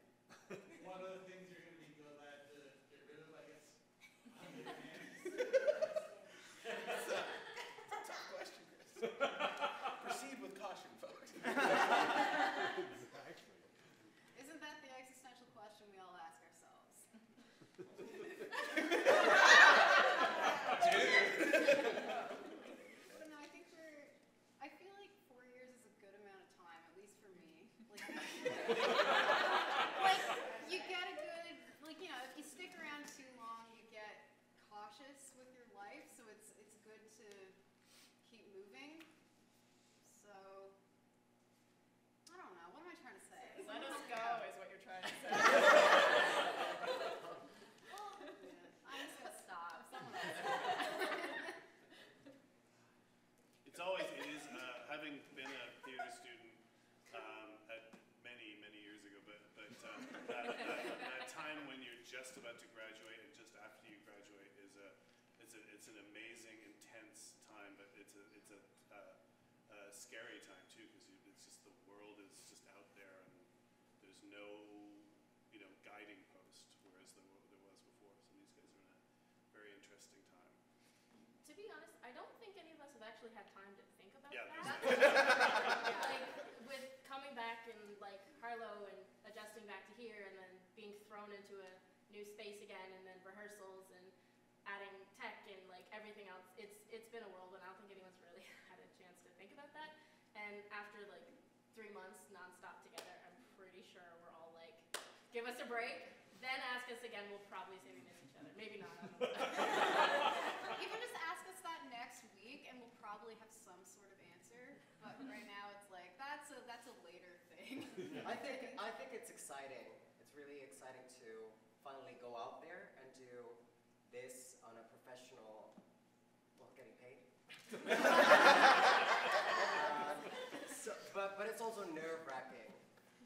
What are the things you're gonna be glad to get rid of, I guess, on the other hand? It's a tough question, Chris. Proceed with caution, folks. Exactly. Isn't that the existential question we all ask ourselves? But no, I feel like 4 years is a good amount of time, at least for me. Like you get a good, if you stick around too long, you get cautious with your life, so it's good to keep moving. So, I don't know, what am I trying to say? Let us go is what you're trying to say. I'm just gonna stop. Someone else. It is, having been a theater student at many years ago, but that time when you're just about to graduate and just after you graduate it's an amazing, intense time, but it's a scary time too, because it's just the world is just out there and there's no guiding post, whereas there was before. So these guys are in a very interesting time. To be honest, I don't think any of us have actually had time to think about Yeah, that. Like, with coming back and Harlow and adjusting back to here and then being thrown into a new space again and then rehearsals and adding tech and everything else, it's been a whirlwind. I don't think anyone's really had a chance to think about that. And after 3 months nonstop together, I'm pretty sure we're all give us a break, then ask us again. We'll probably say we miss each other. Maybe not. Even just ask us that next week, and we'll probably have some sort of answer. But right now, it's that's a later thing. I think it's exciting. It's really exciting to finally go out there and do this on a professional, getting paid. But it's also nerve-wracking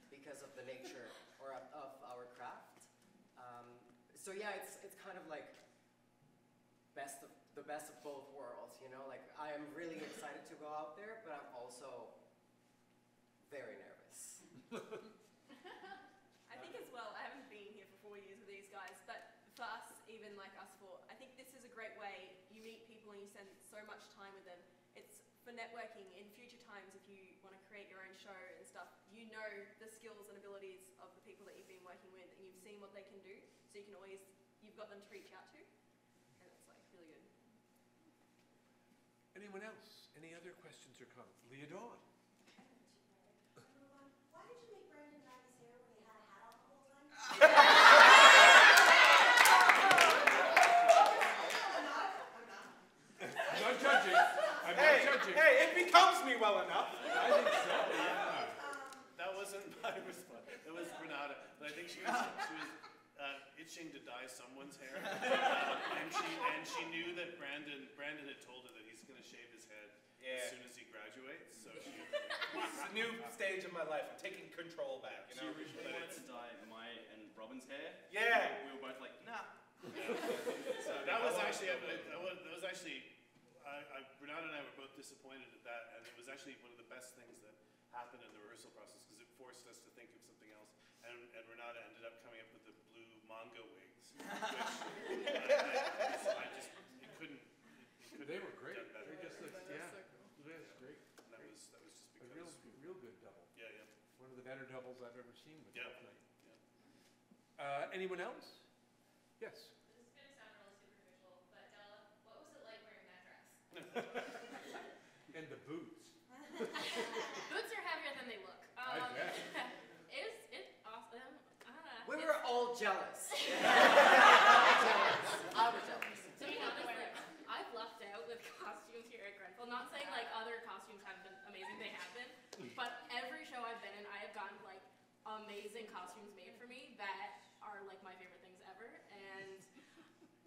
because of the nature of our craft. So yeah, it's kind of like the best of both worlds, I am really excited to go out there, but I'm also very nervous. I think as well, I haven't been here for 4 years with these guys, but for us, even us four, I think this is a great way. You meet people and you spend so much time with them. It's for networking in future times. If you want to create your own show and stuff, you know the skills and abilities of the people that you've been working with, and you've seen what they can do, so you've got them to reach out to, and it's really good. Anyone else? Any other questions or comments? Leah Dawn. Why did you make Brandon dye his hair when he had a hat on the whole time? I'm not judging. I'm not judging. Hey, it becomes me well enough. I think so, yeah. That wasn't my response. It was Renata. But I think she was itching to dye someone's hair, and she knew that Brandon had told her that he's going to shave his head as soon as he graduates. So she. It's a new stage of my life. I'm taking control back. She originally wanted to dye my and Robin's hair. Yeah. We were both like, nah. So that was actually Renata and I were both disappointed at that, and it was actually one of the best things that happened in the rehearsal process because it forced us to think of something else. And Renata ended up coming up with the blue manga wigs, which it couldn't. They were great. Done better. They just looked, yeah. So cool. That's great. And that was just because a real good double. Yeah. One of the better doubles I've ever seen with Yeah. Twelfth. Anyone else? Yes. This is going to sound really superficial, but Della, what was it like wearing that dress? And the boots. Boots are heavier than they look. I bet. It's awesome. We were all jealous. I was jealous. To be honest, I've lucked out with costumes here at Grenfell. Not saying other costumes haven't been amazing, they have been. But every show I've been in, I have gotten amazing costumes made for me that are my favorite things ever. And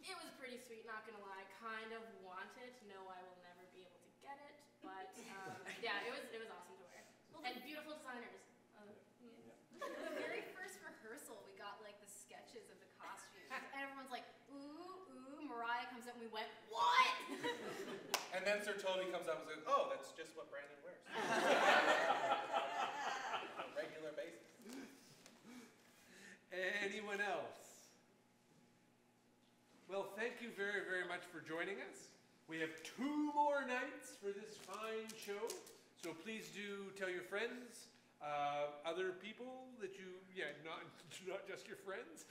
It was pretty sweet, not gonna lie. Kind of want it. No, I will never be able to get it, but yeah, it was awesome to wear. And beautiful designers. The very first rehearsal, we got like the sketches of the costumes, and everyone's like, ooh, ooh. Mariah comes up, and we went, what? And then Sir Toby comes out and says, oh, that's just what Brandon wears. On a regular basis. Anyone else? Well, thank you very, very much for joining us. We have 2 more nights for this fine show, so please do tell your friends, other people that you, not just your friends.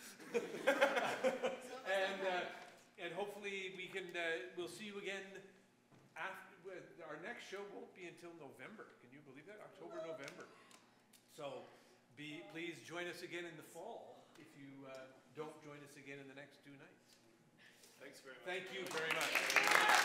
And hopefully we can, we'll see you again after, our next show won't be until November. Can you believe that? October, November. So please join us again in the fall if you don't join us again in the next 2 nights. Thanks very much. Thank you very much.